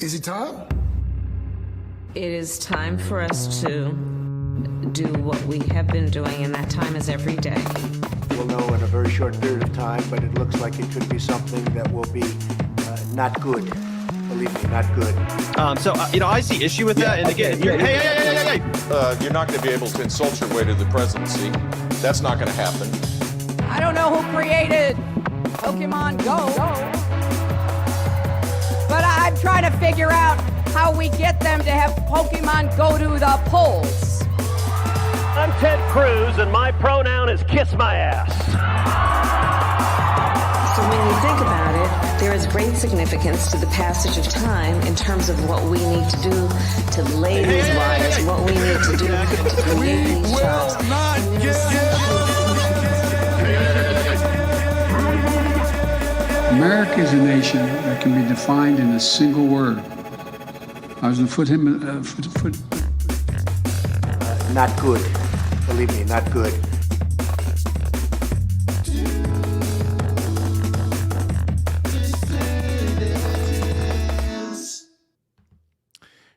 Is it time? It is time for us to do what we have been doing, and that time is every day. We'll know in a very short period of time, but it looks like it could be something that will be not good. Believe me, not good. I see issue with that. And again, hey. You're not going to be able to insult your way to the presidency. That's not going to happen. I don't know who created Pokemon Go. But I'm trying to figure out how we get them to have Pokemon go to the polls. I'm Ted Cruz, and my pronoun is kiss my ass. So when you think about it, there is great significance to the passage of time in terms of what we need to do to lay these wires, what we need to do to create these jobs. America is a nation that can be defined in a single word. I was going to put Not good. Believe me, not good.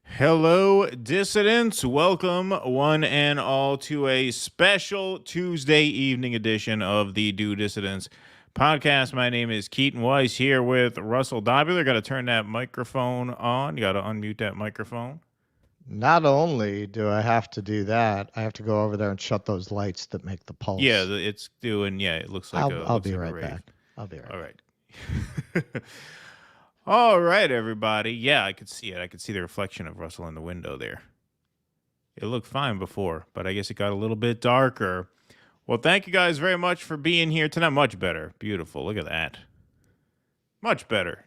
Hello, dissidents. Welcome, one and all, to a special Tuesday evening edition of the Do Dissidents podcast. My name is Keaton Weiss, here with Russell Dobular. Got to turn that microphone on. You got to unmute that microphone. Not only do I have to do that, I have to go over there and shut those lights that make the pulse. Yeah, it's doing. Yeah, it looks like. I'll be right back. I'll be right. All right. All right, everybody. Yeah, I could see it. I could see the reflection of Russell in the window there. It looked fine before, but I guess it got a little bit darker. Well, thank you guys very much for being here tonight. Much better. Beautiful. Look at that. Much better.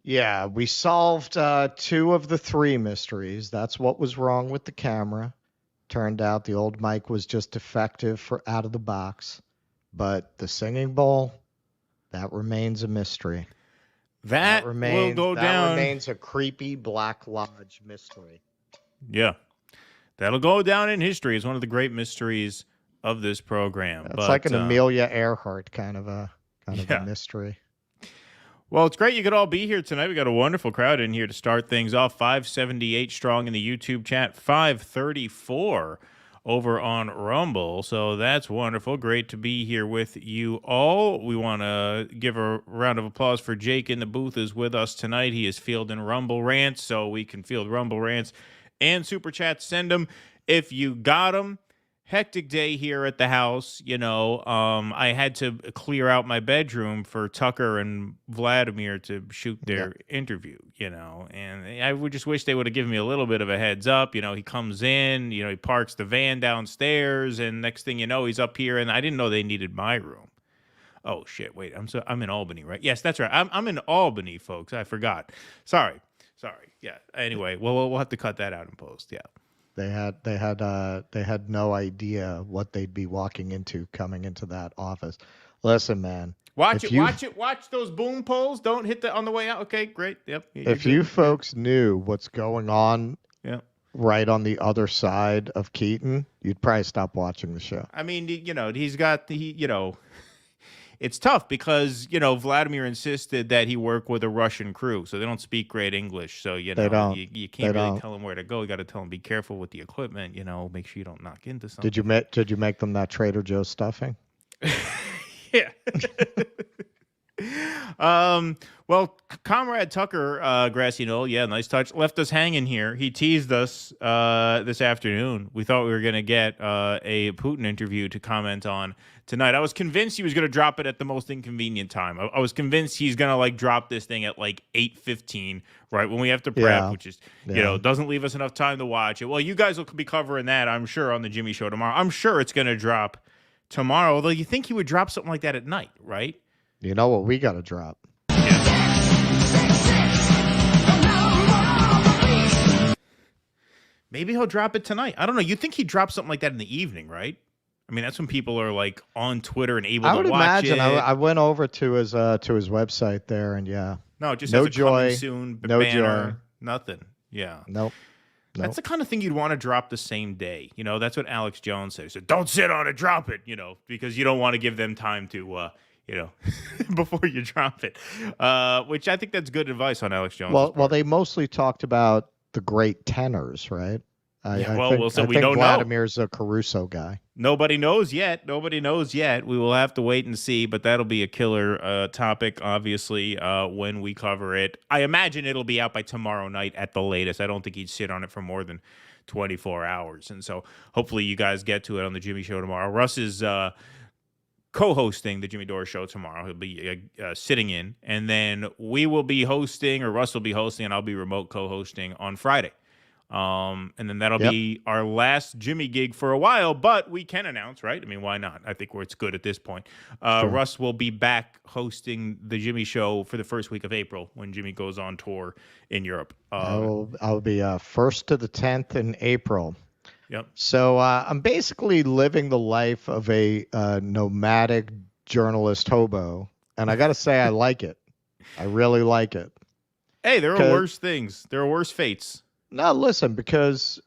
Yeah, we solved 2 of the 3 mysteries. That's what was wrong with the camera. Turned out the old mic was just defective for out of the box. But the singing bowl, that remains a mystery. That will go down. That remains a creepy Black Lodge mystery. Yeah. That'll go down in history as one of the great mysteries of this program. It's like an Amelia Earhart kind of a mystery. Well, it's great you could all be here tonight. We got a wonderful crowd in here to start things off. 578 strong in the YouTube chat, 534 over on Rumble. So that's wonderful. Great to be here with you all. We want to give a round of applause for Jake in the booth is with us tonight. He is fielding Rumble rants, so we can field Rumble rants and Super Chats. Send them if you got them. Hectic day here at the house. I had to clear out my bedroom for Tucker and Vladimir to shoot their interview, and I would just wish they would have given me a little bit of a heads up. He comes in, he parks the van downstairs, and next thing you know, he's up here, and I didn't know they needed my room. Oh shit, wait, I'm in Albany, right? Yes, that's right. I'm in Albany, folks. I forgot. Sorry. Yeah. Anyway, we'll have to cut that out in post. Yeah. They had no idea what they'd be walking into coming into that office. Listen, man. Watch those boom poles. Don't hit on the way out. Okay, great. Yep. If you folks knew what's going on right on the other side of Keaton, you'd probably stop watching the show. I mean, he's got it's tough because, Vladimir insisted that he work with a Russian crew, so they don't speak great English. So, you can't really tell him where to go. You got to tell him, be careful with the equipment, make sure you don't knock into something. Did you make them that Trader Joe's stuffing? Yeah. Well, Comrade Tucker, Grassy Knoll, nice touch, left us hanging here. He teased us this afternoon. We thought we were going to get a Putin interview to comment on tonight. I was convinced he was going to drop it at the most inconvenient time. I was convinced he's going to drop this thing at 8:15, right when we have to prep, which is doesn't leave us enough time to watch it. Well, you guys will be covering that, I'm sure, on the Jimmy Show tomorrow. I'm sure it's going to drop tomorrow, although you think he would drop something like that at night, right? You know what we got to drop? Maybe he'll drop it tonight. I don't know. You think he'd drop something like that in the evening, right? I mean, that's when people are on Twitter and able to watch it. I would imagine. I went over to his website there, and no, it just no has a joy, coming soon no banner, joy, nothing. Yeah, nope. That's the kind of thing you'd want to drop the same day. That's what Alex Jones said. He said, "Don't sit on it, drop it." Because you don't want to give them time to. Before you drop it, which I think that's good advice on Alex Jones. Well, they mostly talked about the great tenors, right? I think Vladimir's a Caruso guy. Nobody knows yet. We will have to wait and see, but that'll be a killer topic, obviously, when we cover it. I imagine it'll be out by tomorrow night at the latest. I don't think he'd sit on it for more than 24 hours. And so hopefully you guys get to it on the Jimmy Show tomorrow. Russ is co-hosting the Jimmy Dore Show tomorrow. He'll be sitting in, and then we will be hosting, or Russ will be hosting, and I'll be remote co-hosting on Friday. And then that'll be our last Jimmy gig for a while, but we can announce, right? I mean, why not? I think it's good at this point. Sure. Russ will be back hosting the Jimmy Show for the first week of April when Jimmy goes on tour in Europe. I'll be 1st to the 10th in April. Yep. So I'm basically living the life of a nomadic journalist hobo, and I got to say I like it. I really like it. Hey, there are worse things. There are worse fates. No, listen, because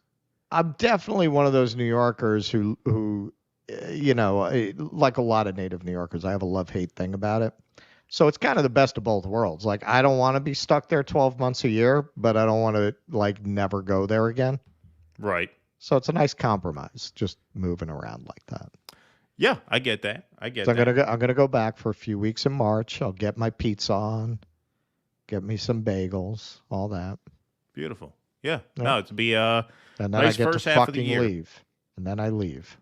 I'm definitely one of those New Yorkers who like a lot of native New Yorkers, I have a love-hate thing about it. So it's kind of the best of both worlds. I don't want to be stuck there 12 months a year, but I don't want to never go there again. Right. So it's a nice compromise, just moving around like that. Yeah, I get that. I'm gonna go back for a few weeks in March. I'll get my pizza get me some bagels, all that. Beautiful. Yeah. No, it'd be a and then nice I get first to half of the fucking year. leave, and then I leave.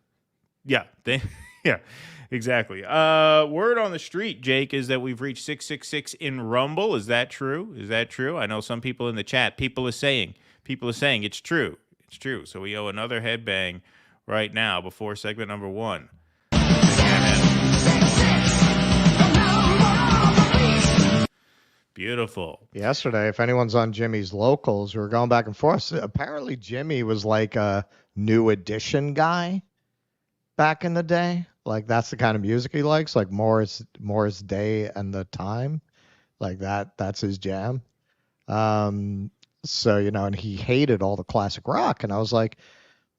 Yeah. Yeah. Exactly. Word on the street, Jake, is that we've reached 666 in Rumble. Is that true? I know some people in the chat. People are saying it's true. It's true. So we owe another headbang right now before segment number 1. Beautiful. Yesterday, if anyone's on Jimmy's locals, we were going back and forth. Apparently, Jimmy was like a New Edition guy back in the day. That's the kind of music he likes, like Morris Day and the Time. That's his jam. So, and he hated all the classic rock. And I was like,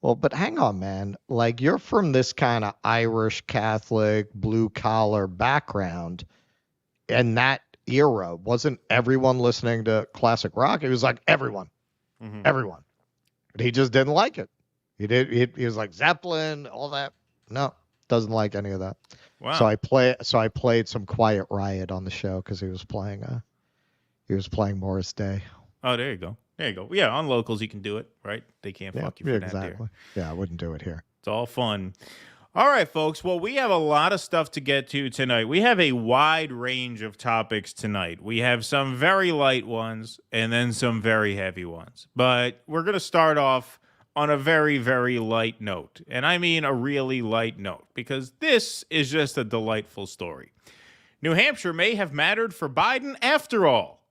well, but hang on, man. You're from this kind of Irish Catholic blue collar background, and that era. Wasn't everyone listening to classic rock? It was like everyone. Everyone. But he just didn't like it. He was like Zeppelin, all that. No, doesn't like any of that. Wow. So I played some Quiet Riot on the show because he was playing Morris Day. Oh, there you go. There you go. Yeah, on locals you can do it, right? They can't fuck you for that. Exactly. Yeah, I wouldn't do it here. It's all fun. All right, folks. Well, we have a lot of stuff to get to tonight. We have a wide range of topics tonight. We have some very light ones and then some very heavy ones. But we're going to start off on a very, very light note. And I mean a really light note, because this is just a delightful story. New Hampshire may have mattered for Biden after all.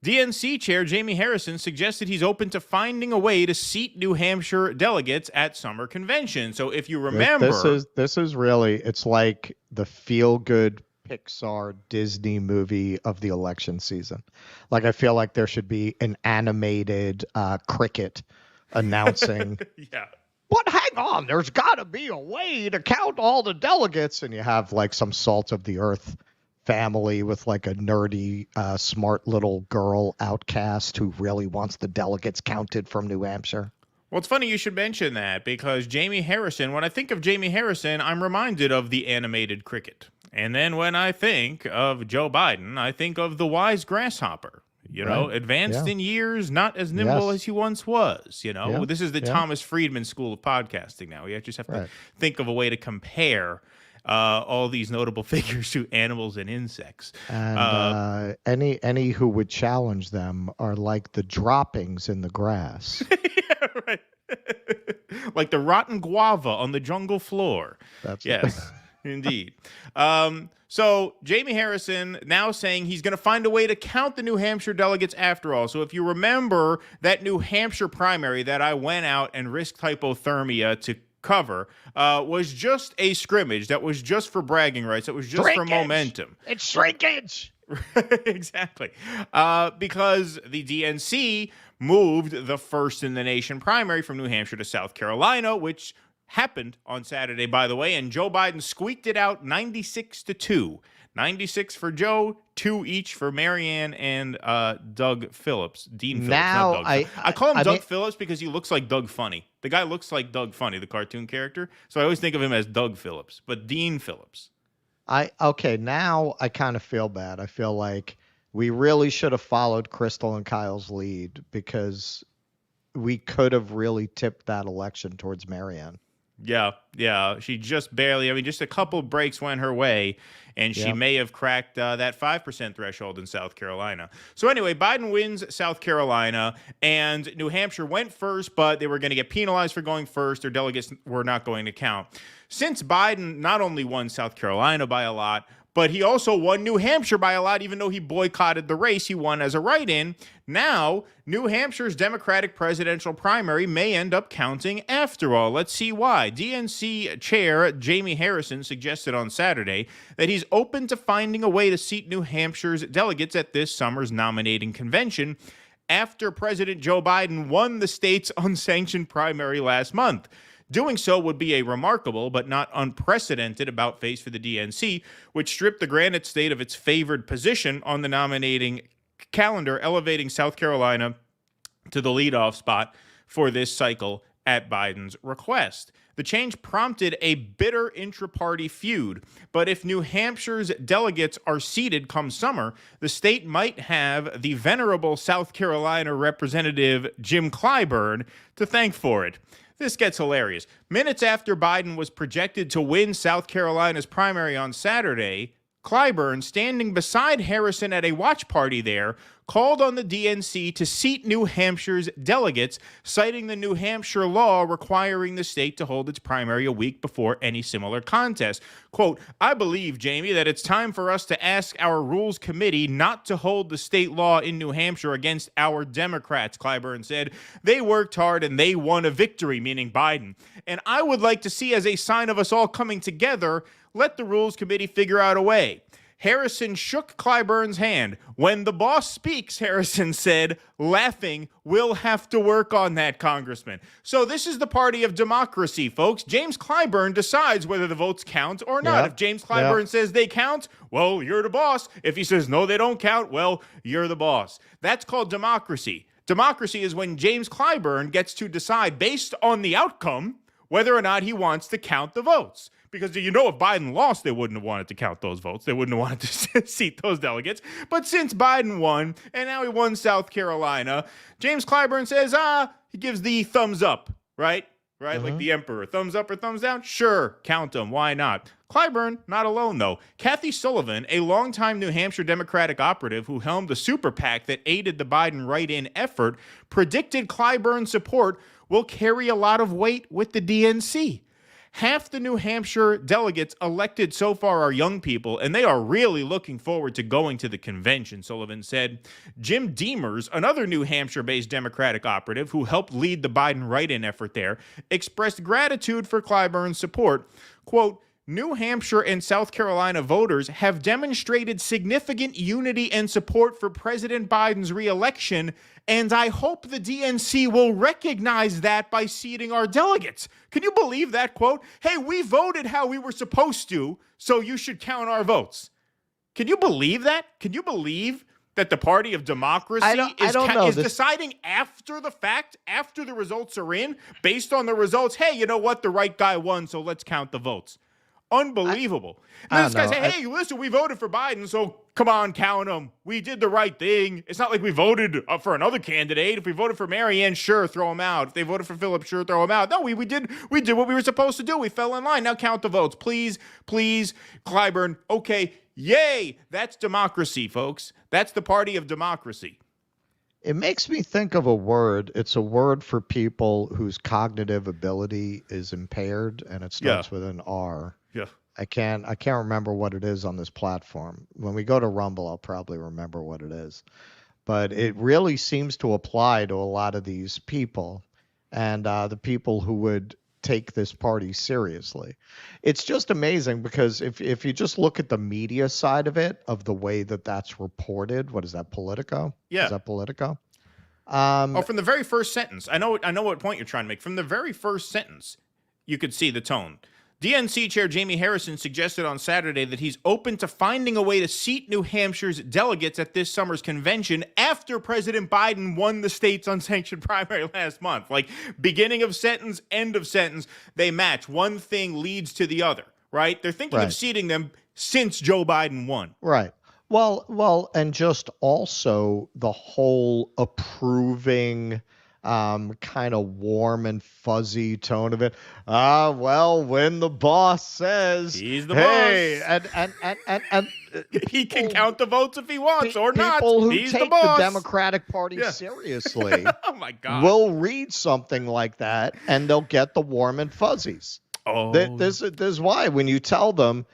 DNC Chair Jamie Harrison suggested he's open to finding a way to seat New Hampshire delegates at summer convention. So if you remember... This is really, it's like the feel-good Pixar Disney movie of the election season. Like, I feel like there should be an animated cricket announcing... Yeah. But hang on, there's got to be a way to count all the delegates. And you have like some salt of the earth family with like a nerdy, smart little girl outcast who really wants the delegates counted from New Hampshire. Well, it's funny you should mention that, because Jamie Harrison, when I think of Jamie Harrison, I'm reminded of the animated cricket. And then when I think of Joe Biden, I think of the wise grasshopper. You know, advanced in years, not as nimble as he once was. You know, this is the Thomas Friedman school of podcasting now. We just have to think of a way to compare all these notable figures to animals and insects. And any who would challenge them are like the droppings in the grass. Yeah, right. Like the rotten guava on the jungle floor. Yes, indeed. So Jamie Harrison now saying he's going to find a way to count the New Hampshire delegates after all. So if you remember that New Hampshire primary that I went out and risked hypothermia to cover was just a scrimmage. That was just for bragging rights. That was just for momentum. It's shrinkage. Exactly. Because the DNC moved the first in the nation primary from New Hampshire to South Carolina, which happened on Saturday, by the way, and Joe Biden squeaked it out 96-2. 96 for Joe, 2 each for Marianne and Doug Phillips. Dean Phillips, now, not Doug. I call him Doug Phillips because he looks like Doug Funny. The guy looks like Doug Funny, the cartoon character. So I always think of him as Doug Phillips, but Dean Phillips. Now I kind of feel bad. I feel like we really should have followed Crystal and Kyle's lead, because we could have really tipped that election towards Marianne. Yeah. She just barely, just a couple breaks went her way, and she may have cracked that 5% threshold in South Carolina. So anyway, Biden wins South Carolina, and New Hampshire went first, but they were going to get penalized for going first. Their delegates were not going to count. Since Biden not only won South Carolina by a lot, but he also won New Hampshire by a lot, even though he boycotted the race. He won as a write-in. Now, New Hampshire's Democratic presidential primary may end up counting after all. Let's see why. DNC Chair Jamie Harrison suggested on Saturday that he's open to finding a way to seat New Hampshire's delegates at this summer's nominating convention after President Joe Biden won the state's unsanctioned primary last month. Doing so would be a remarkable but not unprecedented about-face for the DNC, which stripped the granite state of its favored position on the nominating calendar, elevating South Carolina to the leadoff spot for this cycle at Biden's request. The change prompted a bitter intra-party feud, but if New Hampshire's delegates are seated come summer, the state might have the venerable South Carolina Representative Jim Clyburn to thank for it. This gets hilarious. Minutes after Biden was projected to win South Carolina's primary on Saturday, Clyburn, standing beside Harrison at a watch party there, called on the DNC to seat New Hampshire's delegates, citing the New Hampshire law requiring the state to hold its primary a week before any similar contest. Quote, "I believe, Jamie, that it's time for us to ask our Rules Committee not to hold the state law in New Hampshire against our Democrats," Clyburn said. "They worked hard and they won a victory," meaning Biden. "And I would like to see, as a sign of us all coming together, let the Rules Committee figure out a way." Harrison shook Clyburn's hand. When the boss speaks, Harrison said, laughing, we'll have to work on that, Congressman. So this is the party of democracy, folks. James Clyburn decides whether the votes count or not. Yep. If James Clyburn says they count, well, you're the boss. If he says, no, they don't count, well, you're the boss. That's called democracy. Democracy is when James Clyburn gets to decide based on the outcome whether or not he wants to count the votes. Because, if Biden lost, they wouldn't have wanted to count those votes. They wouldn't have wanted to seat those delegates. But since Biden won, and now he won South Carolina, James Clyburn says, he gives the thumbs up, right? Right? Like the emperor. Thumbs up or thumbs down? Sure, count them. Why not? Clyburn, not alone, though. Kathy Sullivan, a longtime New Hampshire Democratic operative who helmed the super PAC that aided the Biden write-in effort, predicted Clyburn's support will carry a lot of weight with the DNC. Half the New Hampshire delegates elected so far are young people, and they are really looking forward to going to the convention, Sullivan said. Jim Demers, another New Hampshire-based Democratic operative who helped lead the Biden write-in effort there, expressed gratitude for Clyburn's support. Quote, New Hampshire and South Carolina voters have demonstrated significant unity and support for President Biden's re-election, and I hope the DNC will recognize that by seating our delegates. Can you believe that quote? Hey, we voted how we were supposed to, so you should count our votes. Can you believe that? Can you believe that the party of democracy is deciding after the fact, after the results are in, based on the results, hey, you know what? The right guy won, so let's count the votes. Unbelievable. And this guy say, hey, listen, we voted for Biden, so come on, count them. We did the right thing. It's not like we voted for another candidate. If we voted for Marianne, sure, throw him out. If they voted for Philip, sure, throw him out. No, we did what we were supposed to do. We fell in line. Now count the votes. Please, Clyburn. Okay, yay. That's democracy, folks. That's the party of democracy. It makes me think of a word. It's a word for people whose cognitive ability is impaired, and it starts with an R. Yeah. I can't remember what it is on this platform. When we go to Rumble, I'll probably remember what it is. But it really seems to apply to a lot of these people and the people who would take this party seriously. It's just amazing because if you just look at the media side of it, of the way that that's reported, what is that, Politico? Yeah. Is that Politico? From the very first sentence. I know what point you're trying to make. From the very first sentence, you could see the tone. DNC Chair Jamie Harrison suggested on Saturday that he's open to finding a way to seat New Hampshire's delegates at this summer's convention after President Biden won the state's unsanctioned primary last month. Like, beginning of sentence, end of sentence, they match. One thing leads to the other, right? They're thinking of seating them since Joe Biden won. Right. Well, and just also the whole approving kind of warm and fuzzy tone of it. Well, when the boss says he's the boss, and he can count the votes if he wants or not. People who he's take the boss. The Democratic Party seriously, oh my God, will read something like that and they'll get the warm and fuzzies. Oh, this is why when you tell them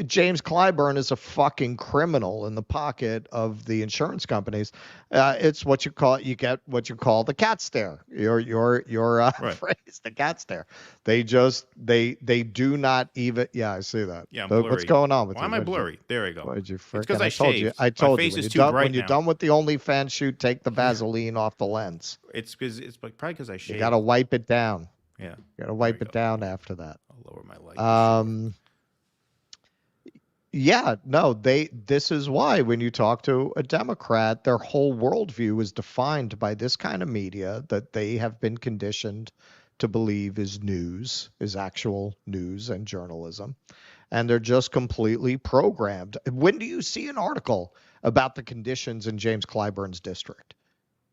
James Clyburn is a fucking criminal in the pocket of the insurance companies, it's what you call the cat stare. Your phrase, the cat stare. They do not even. Yeah, I see that. Yeah, I'm but blurry. what's going on with Why you? am I blurry? There we go. Why did you freaking? Because I shaved. I told My you. face is too bright When you're now. done with the OnlyFans shoot, take the Vaseline off the lens. It's probably because I shaved. You got to wipe it down. Yeah. You got to wipe it down after that. I'll lower my light. Yeah, no, this is why when you talk to a Democrat, their whole worldview is defined by this kind of media that they have been conditioned to believe is news, is actual news and journalism. And they're just completely programmed. When do you see an article about the conditions in James Clyburn's district?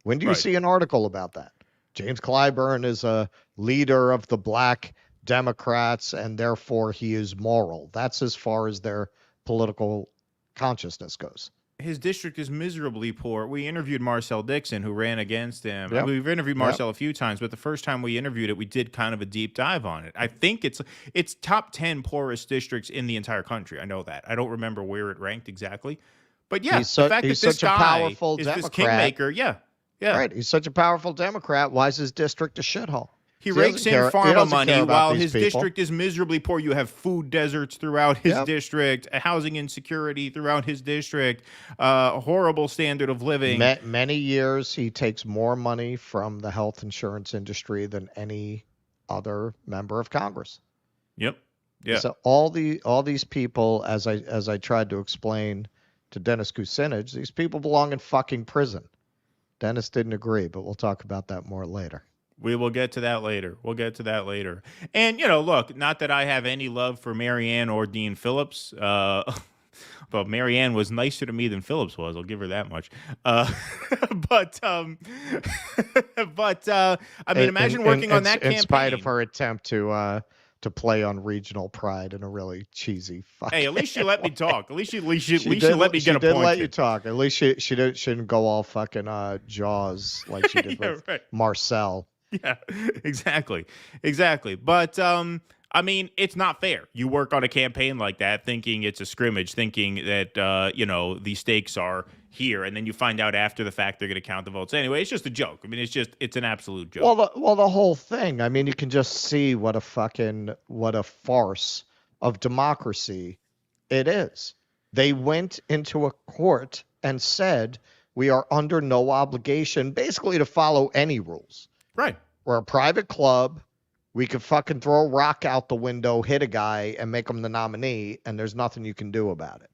When do you see an article about that? James Clyburn is a leader of the black Democrats, and therefore he is moral. That's as far as their political consciousness goes. His district is miserably poor. We interviewed Marcel Dixon, who ran against him. Yep. We've interviewed Marcel a few times, but the first time we interviewed it, we did kind of a deep dive on it. I think it's top 10 poorest districts in the entire country. I know that. I don't remember where it ranked exactly. But yeah, the fact that this guy is this kingmaker, yeah. Right, he's such a powerful Democrat. Why is his district a shithole? He He rakes doesn't in care- he pharma doesn't money care about while these his people. district is miserably poor. You have food deserts throughout his Yep. district, housing insecurity throughout his district, horrible standard of living. Many years he takes more money from the health insurance industry than any other member of Congress. Yep. Yeah. So all these people, as I tried to explain to Dennis Kucinich, these people belong in fucking prison. Dennis didn't agree, but we'll talk about that more later. We will get to that later. We'll get to that later. And, you know, look, not that I have any love for Marianne or Dean Phillips, but Marianne was nicer to me than Phillips was. I'll give her that much. But I mean, imagine working on that campaign. In spite of her attempt to play on regional pride in a really cheesy fucking. Hey, at least she let me talk. At least she let me get a point. She did let you talk. At least she didn't go all fucking Jaws like she did with right. Marcel. Yeah, exactly. But I mean, it's not fair. You work on a campaign like that, thinking it's a scrimmage, thinking that the stakes are here, and then you find out after the fact they're going to count the votes anyway. It's just a joke. I mean, it's an absolute joke. Well, the whole thing. I mean, you can just see what a farce of democracy it is. They went into a court and said we are under no obligation, basically, to follow any rules. Right. We're a private club. We could fucking throw a rock out the window, hit a guy, and make him the nominee, and there's nothing you can do about it.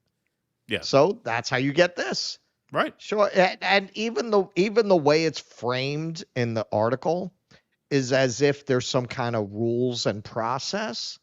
Yeah. So that's how you get this. Right. Sure. And even the way it's framed in the article is as if there's some kind of rules and process,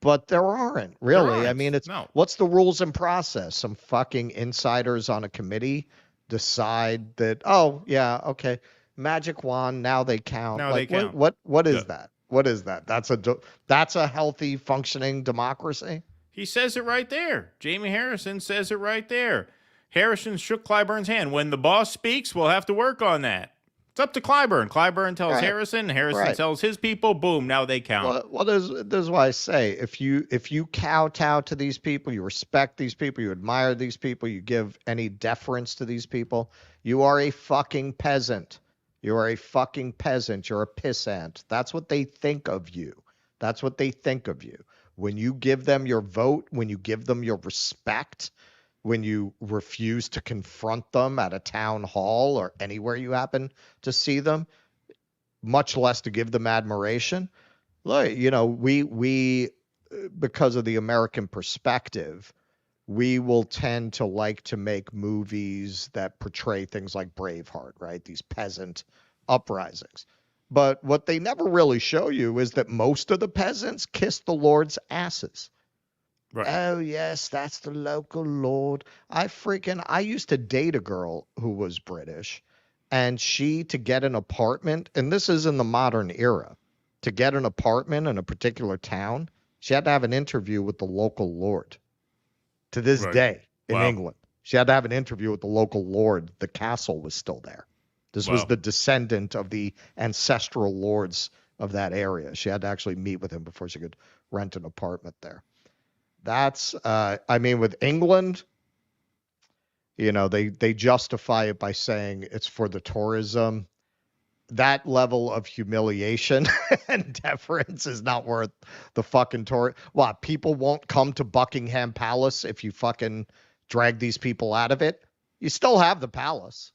but there aren't really. I mean, what's the rules and process? Some fucking insiders on a committee decide that, oh yeah, okay, magic wand, now they count. Now they count. What is that? What is that? That's a healthy functioning democracy. He says it right there. Jamie Harrison says it right there. Harrison shook Clyburn's hand. When the boss speaks, we'll have to work on that. It's up to Clyburn. Clyburn tells Harrison. Harrison tells his people. Boom. Now they count. Well, there's why I say if you kowtow to these people, you respect these people, you admire these people, you give any deference to these people, you are a fucking peasant. You are a fucking peasant. You're a pissant. That's what they think of you. That's what they think of you. When you give them your vote, when you give them your respect, when you refuse to confront them at a town hall or anywhere you happen to see them, much less to give them admiration. Look, we because of the American perspective, we will tend to like to make movies that portray things like Braveheart, right? These peasant uprisings. But what they never really show you is that most of the peasants kiss the Lord's asses. Right. Oh, yes, that's the local lord. I used to date a girl who was British, and to get an apartment, and this is in the modern era, to get an apartment in a particular town, she had to have an interview with the local lord. To this day in England, she had to have an interview with the local lord. The castle was still there. This was the descendant of the ancestral lords of that area. She had to actually meet with him before she could rent an apartment there. That's, with England, they justify it by saying it's for the tourism. That level of humiliation and deference is not worth the fucking tour. What, people won't come to Buckingham Palace if you fucking drag these people out of it? You still have the palace.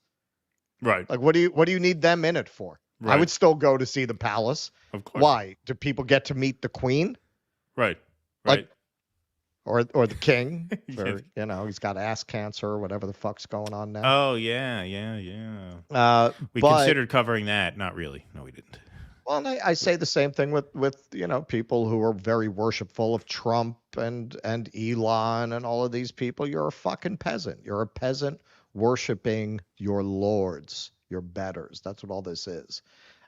Right. Like, what do you need them in it for? Right. I would still go to see the palace. Of course. Why? Do people get to meet the queen? Right. Like, or the king, or he's got ass cancer or whatever the fuck's going on now. Oh yeah. We considered covering that. Not really. No, we didn't. Well, and I say the same thing with people who are very worshipful of Trump and Elon and all of these people. You're a fucking peasant. You're a peasant worshiping your lords, your betters. That's what all this is.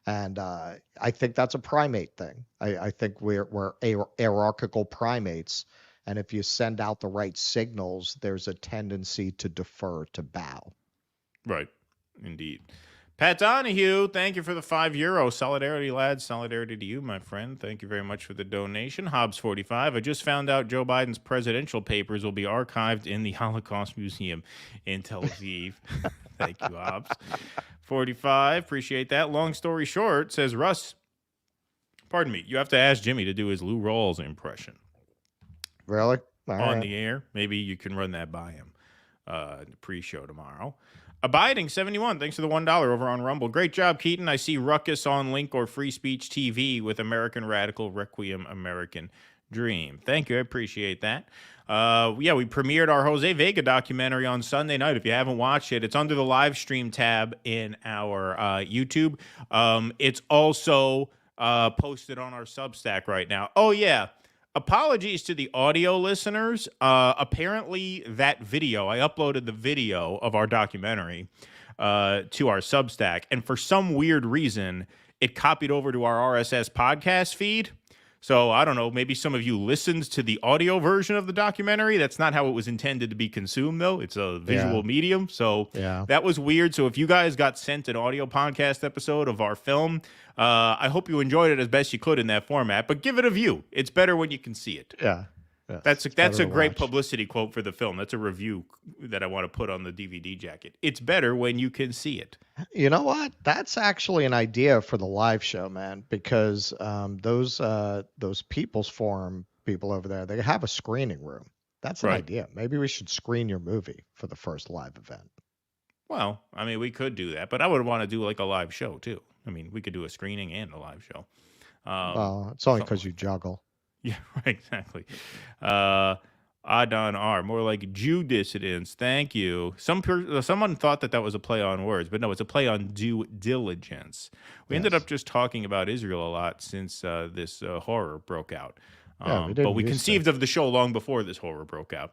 And I think that's a primate thing. I think we're hierarchical primates. And if you send out the right signals, there's a tendency to defer, to bow. Right. Indeed. Pat Donahue, thank you for the €5. Solidarity, lads. Solidarity to you, my friend. Thank you very much for the donation. Hobbs45, I just found out Joe Biden's presidential papers will be archived in the Holocaust Museum in Tel Aviv. Thank you, Hobbs. 45, appreciate that. Long story short, says Russ, Pardon me. You have to ask Jimmy to do his Lou Rawls impression. Really? On the air. Maybe you can run that by him in the pre-show tomorrow. Abiding 71, thanks for the $1 over on Rumble. Great job, Keaton. I see Ruckus on Link or Free Speech TV with American Radical Requiem American Dream. Thank you. I appreciate that. Yeah, we premiered our Jose Vega documentary on Sunday night. If you haven't watched it, it's under the live stream tab in our YouTube. It's also posted on our Substack right now. Oh, yeah. Apologies to the audio listeners. Apparently that video, I uploaded the video of our documentary to our Substack, and for some weird reason, it copied over to our RSS podcast feed. So I don't know, maybe some of you listened to the audio version of the documentary. That's not how it was intended to be consumed, though. It's a visual medium. So that was weird. So if you guys got sent an audio podcast episode of our film, I hope you enjoyed it as best you could in that format. But give it a view. It's better when you can see it. Yeah. That's a great publicity quote for the film. That's a review that I want to put on the DVD jacket. It's better when you can see it. You know what? That's actually an idea for the live show, man, because those People's Forum people over there, they have a screening room. That's an idea. Maybe we should screen your movie for the first live event. Well, I mean, we could do that, but I would want to do like a live show too. I mean, we could do a screening and a live show. Well, it's only because you juggle. Yeah, right, exactly. Adon R, more like Jew dissidents. Thank you. Someone thought that was a play on words, but no, it's a play on due diligence. We ended up just talking about Israel a lot since this horror broke out. But we conceived of the show long before this horror broke out.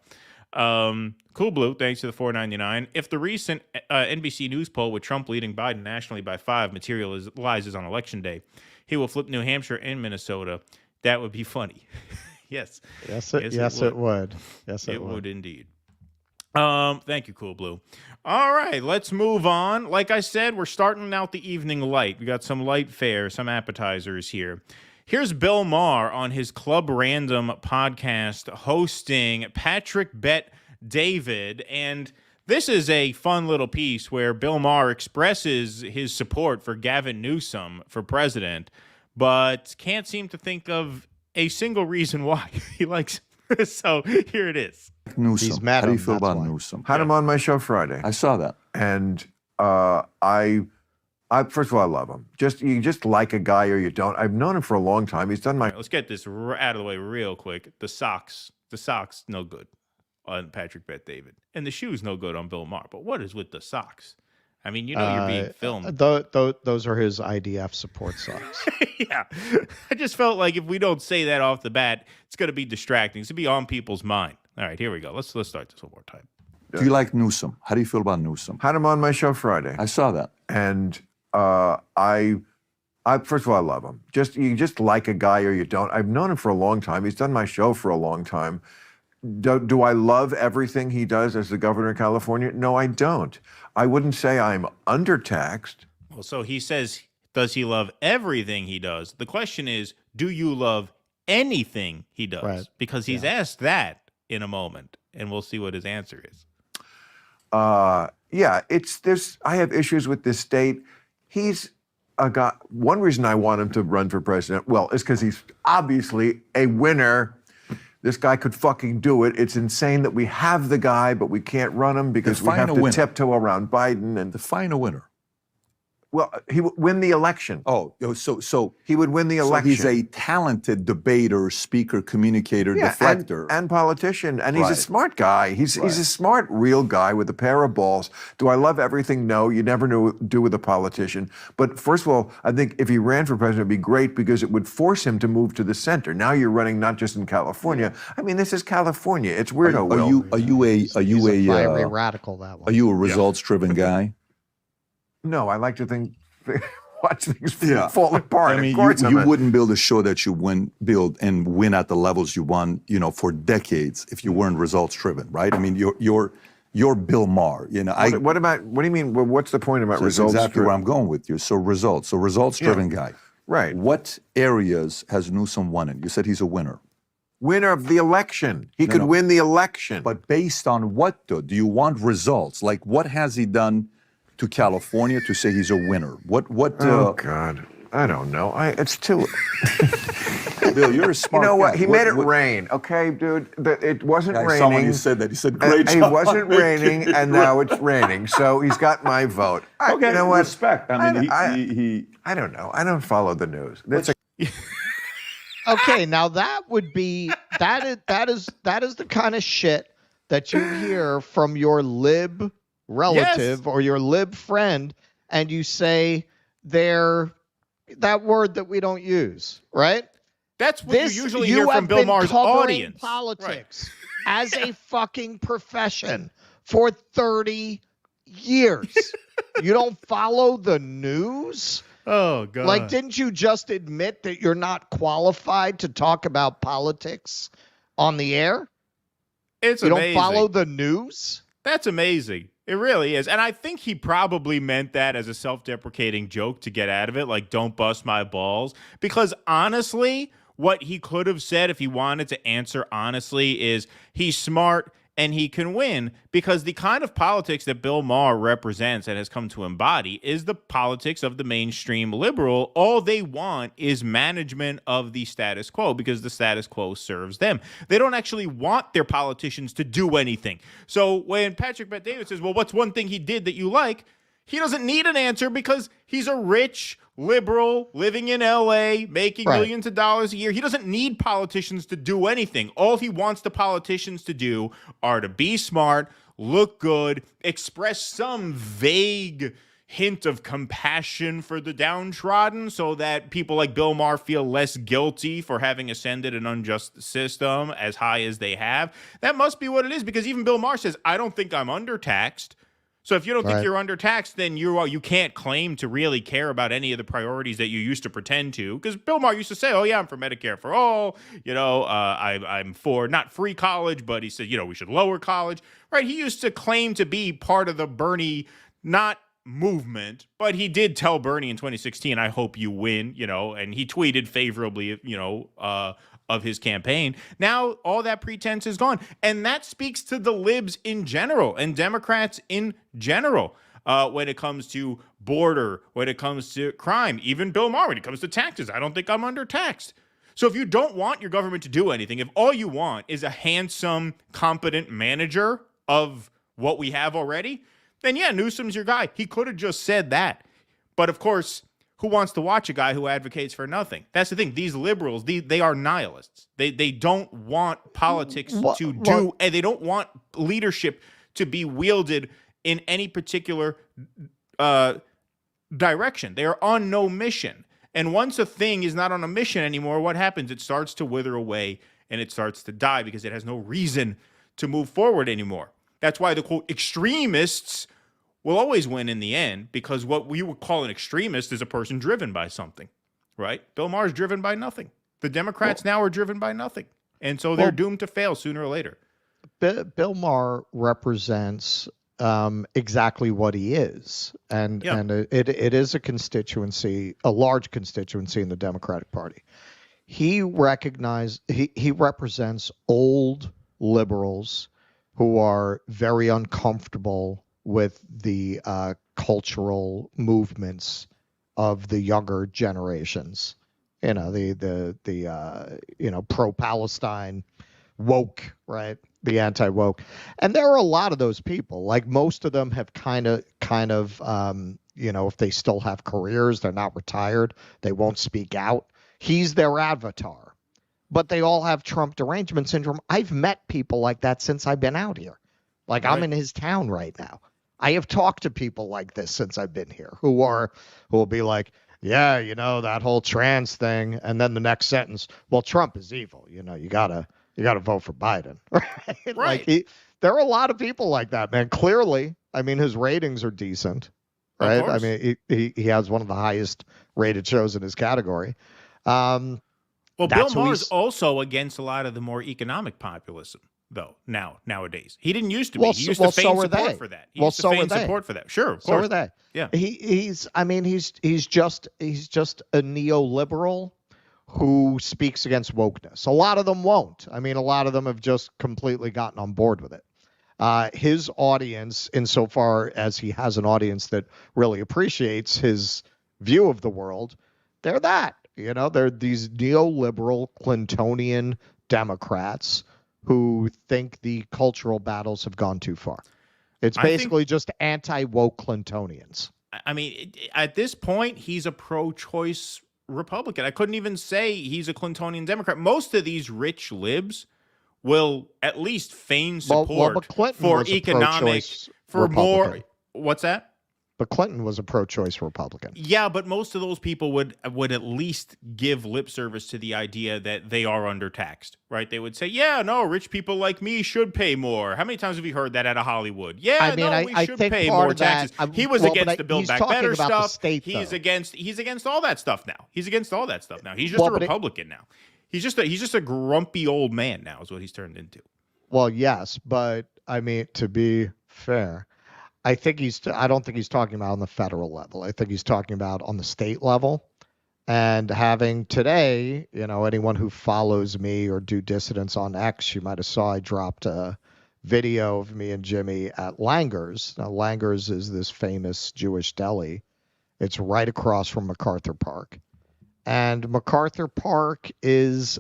Cool Blue, thanks to the $4.99. If the recent NBC News poll with Trump leading Biden nationally by 5 materializes on Election Day, he will flip New Hampshire and Minnesota. That would be funny. Yes, it would. Yes, it would indeed. Thank you, Cool Blue. All right, let's move on. Like I said, we're starting out the evening light. We got some light fare, some appetizers here. Here's Bill Maher on his Club Random podcast hosting Patrick Bet David, and this is a fun little piece where Bill Maher expresses his support for Gavin Newsom for president, but can't seem to think of a single reason why he likes him. So here it is. Newsom. He's mad. How do you feel about Newsom? Had him on my show Friday. I saw that. And I first of all, I love him. You just like a guy or you don't. I've known him for a long time. He's done my... Right, let's get this out of the way real quick. The socks, no good on Patrick Bet David. And the shoes, no good on Bill Maher. But what is with the socks? I mean, you know you're being filmed. Those are his IDF support socks. Yeah. I just felt like if we don't say that off the bat, it's going to be distracting. It's going to be on people's mind. All right, here we go. Let's start this one more time. Do you like Newsom? How do you feel about Newsom? Had him on my show Friday. I saw that. And I first of all, I love him. You just like a guy or you don't. I've known him for a long time. He's done my show for a long time. Do I love everything he does as the governor of California? No, I don't. I wouldn't say I'm undertaxed. Well, so he says, does he love everything he does? The question is, do you love anything he does? Right. Because he's asked that in a moment, and we'll see what his answer is. Yeah, I have issues with this state. He's a guy. One reason I want him to run for president, well, is because he's obviously a winner. This guy could fucking do it. It's insane that we have the guy, but we can't run him because we have to tiptoe around Biden and define a winner. Well, he would win the election. Oh, so he would win the election. So he's a talented debater, speaker, communicator, deflector. And politician. And he's a smart guy. He's a smart, real guy with a pair of balls. Do I love everything? No, you never do with a politician. But first of all, I think if he ran for president, it'd be great because it would force him to move to the center. Now you're running not just in California. I mean, this is California. It's weirdo. Are you a fiery radical that one? Are you a results-driven guy? No, I like to watch things fall apart. I mean, you wouldn't build a show that you build and win at the levels you won, for decades if you weren't results driven, right? I mean, you're Bill Maher, What do you mean? Well, what's the point about results? That's exactly where I'm going with you. So results driven guy. Right. What areas has Newsom won in? You said he's a winner. Winner of the election. He could win the election. But based on what though? Do you want results? Like what has he done to California to say he's a winner? What? Oh God! I don't know. It's too. Bill, you're a smart You know what? guy. He made it rain, okay, dude? It wasn't I raining. saw when you said that. He said, great job. It wasn't raining, and now it's raining. So he's got my vote. Okay, you know what? respect. I mean, I don't know. I don't follow the news. Okay, now that would be that is the kind of shit that you hear from your lib relative or your lib friend, and you say they're that word that we don't use, right? That's what you usually hear from Bill Maher's audience. Politics as a fucking profession for 30 years. You don't follow the news? Oh, God. Like, didn't you just admit that you're not qualified to talk about politics on the air? It's you amazing. Don't follow the news? That's amazing. It really is. And I think he probably meant that as a self-deprecating joke to get out of it, like, don't bust my balls. Because honestly, what he could have said if he wanted to answer honestly is he's smart and he can win, because the kind of politics that Bill Maher represents and has come to embody is the politics of the mainstream liberal. All they want is management of the status quo because the status quo serves them. They don't actually want their politicians to do anything. So when Patrick Bet-David says, well, what's one thing he did that you like? He doesn't need an answer because he's a rich liberal living in LA, making millions of dollars a year. He doesn't need politicians to do anything. All he wants the politicians to do are to be smart, look good, express some vague hint of compassion for the downtrodden so that people like Bill Maher feel less guilty for having ascended an unjust system as high as they have. That must be what it is, because even Bill Maher says, I don't think I'm undertaxed. So if you don't think you're undertaxed, then you can't claim to really care about any of the priorities that you used to pretend to. Because Bill Maher used to say, oh, yeah, I'm for Medicare for all. You know, I'm for not free college, but he said, you know, we should lower college. Right? He used to claim to be part of the Bernie, not movement, but he did tell Bernie in 2016, I hope you win, you know, and he tweeted favorably, you know, of his campaign. Now all that pretense is gone. And that speaks to the libs in general and Democrats in general when it comes to border, when it comes to crime, even Bill Maher, when it comes to taxes. I don't think I'm undertaxed. So if you don't want your government to do anything, if all you want is a handsome, competent manager of what we have already, then yeah, Newsom's your guy. He could have just said that. But of course, who wants to watch a guy who advocates for nothing? That's the thing. These liberals, they are nihilists. They don't want politics to do, and they don't want leadership to be wielded in any particular direction. They are on no mission. And once a thing is not on a mission anymore, what happens? It starts to wither away and it starts to die because it has no reason to move forward anymore. That's why the quote extremists will always win in the end, because what we would call an extremist is a person driven by something, right? Bill Maher's driven by nothing. The Democrats now are driven by nothing. And so they're doomed to fail sooner or later. Bill Maher represents exactly what he is. And it is a constituency, a large constituency in the Democratic Party. He represents old liberals who are very uncomfortable with the cultural movements of the younger generations. You know, the pro-Palestine woke, right? The anti-woke. And there are a lot of those people. Like, most of them have kind of if they still have careers, they're not retired, they won't speak out. He's their avatar. But they all have Trump derangement syndrome. I've met people like that since I've been out here. Like, I'm in his town right now. I have talked to people like this since I've been here who will be like, yeah, you know, that whole trans thing. And then the next sentence, well, Trump is evil. You know, you gotta vote for Biden. Right. Like, there are a lot of people like that, man. Clearly, I mean, his ratings are decent, right? I mean, he has one of the highest rated shows in his category. Well, Bill Maher is also against a lot of the more economic populism, though, nowadays. He didn't used to be. He used to feign support for that. He used to feign support for that. Sure, of course. So are they. Yeah. He's just a neoliberal who speaks against wokeness. A lot of them won't. I mean, a lot of them have just completely gotten on board with it. His audience, insofar as he has an audience that really appreciates his view of the world, they're that. They're these neoliberal Clintonian Democrats who think the cultural battles have gone too far. It's basically just anti-woke Clintonians. I mean, at this point, he's a pro-choice Republican. I couldn't even say he's a Clintonian Democrat. Most of these rich libs will at least feign support for economic, for more. What's that? But Clinton was a pro-choice Republican. Yeah, but most of those people would at least give lip service to the idea that they are undertaxed, right? They would say, yeah, no, rich people like me should pay more. How many times have you heard that out of Hollywood? Yeah, we should pay more taxes. He was against the Build Back Better stuff. He's against all that stuff now. He's against all that stuff now. He's just a Republican now. He's just a grumpy old man now is what he's turned into. Well, yes, but I mean, to be fair, I don't think he's talking about on the federal level. I think he's talking about on the state level. And having today, anyone who follows me or do dissidents on X, you might have saw I dropped a video of me and Jimmy at Langer's. Now, Langer's is this famous Jewish deli. It's right across from MacArthur Park. And MacArthur Park is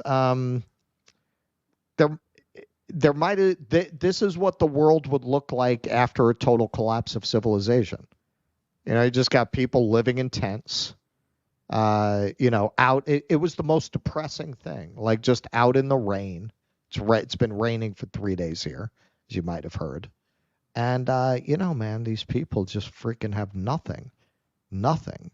this is what the world would look like after a total collapse of civilization. You just got people living in tents, out. It was the most depressing thing, like just out in the rain. It's been raining for 3 days here, as you might have heard. And, man, these people just freaking have nothing,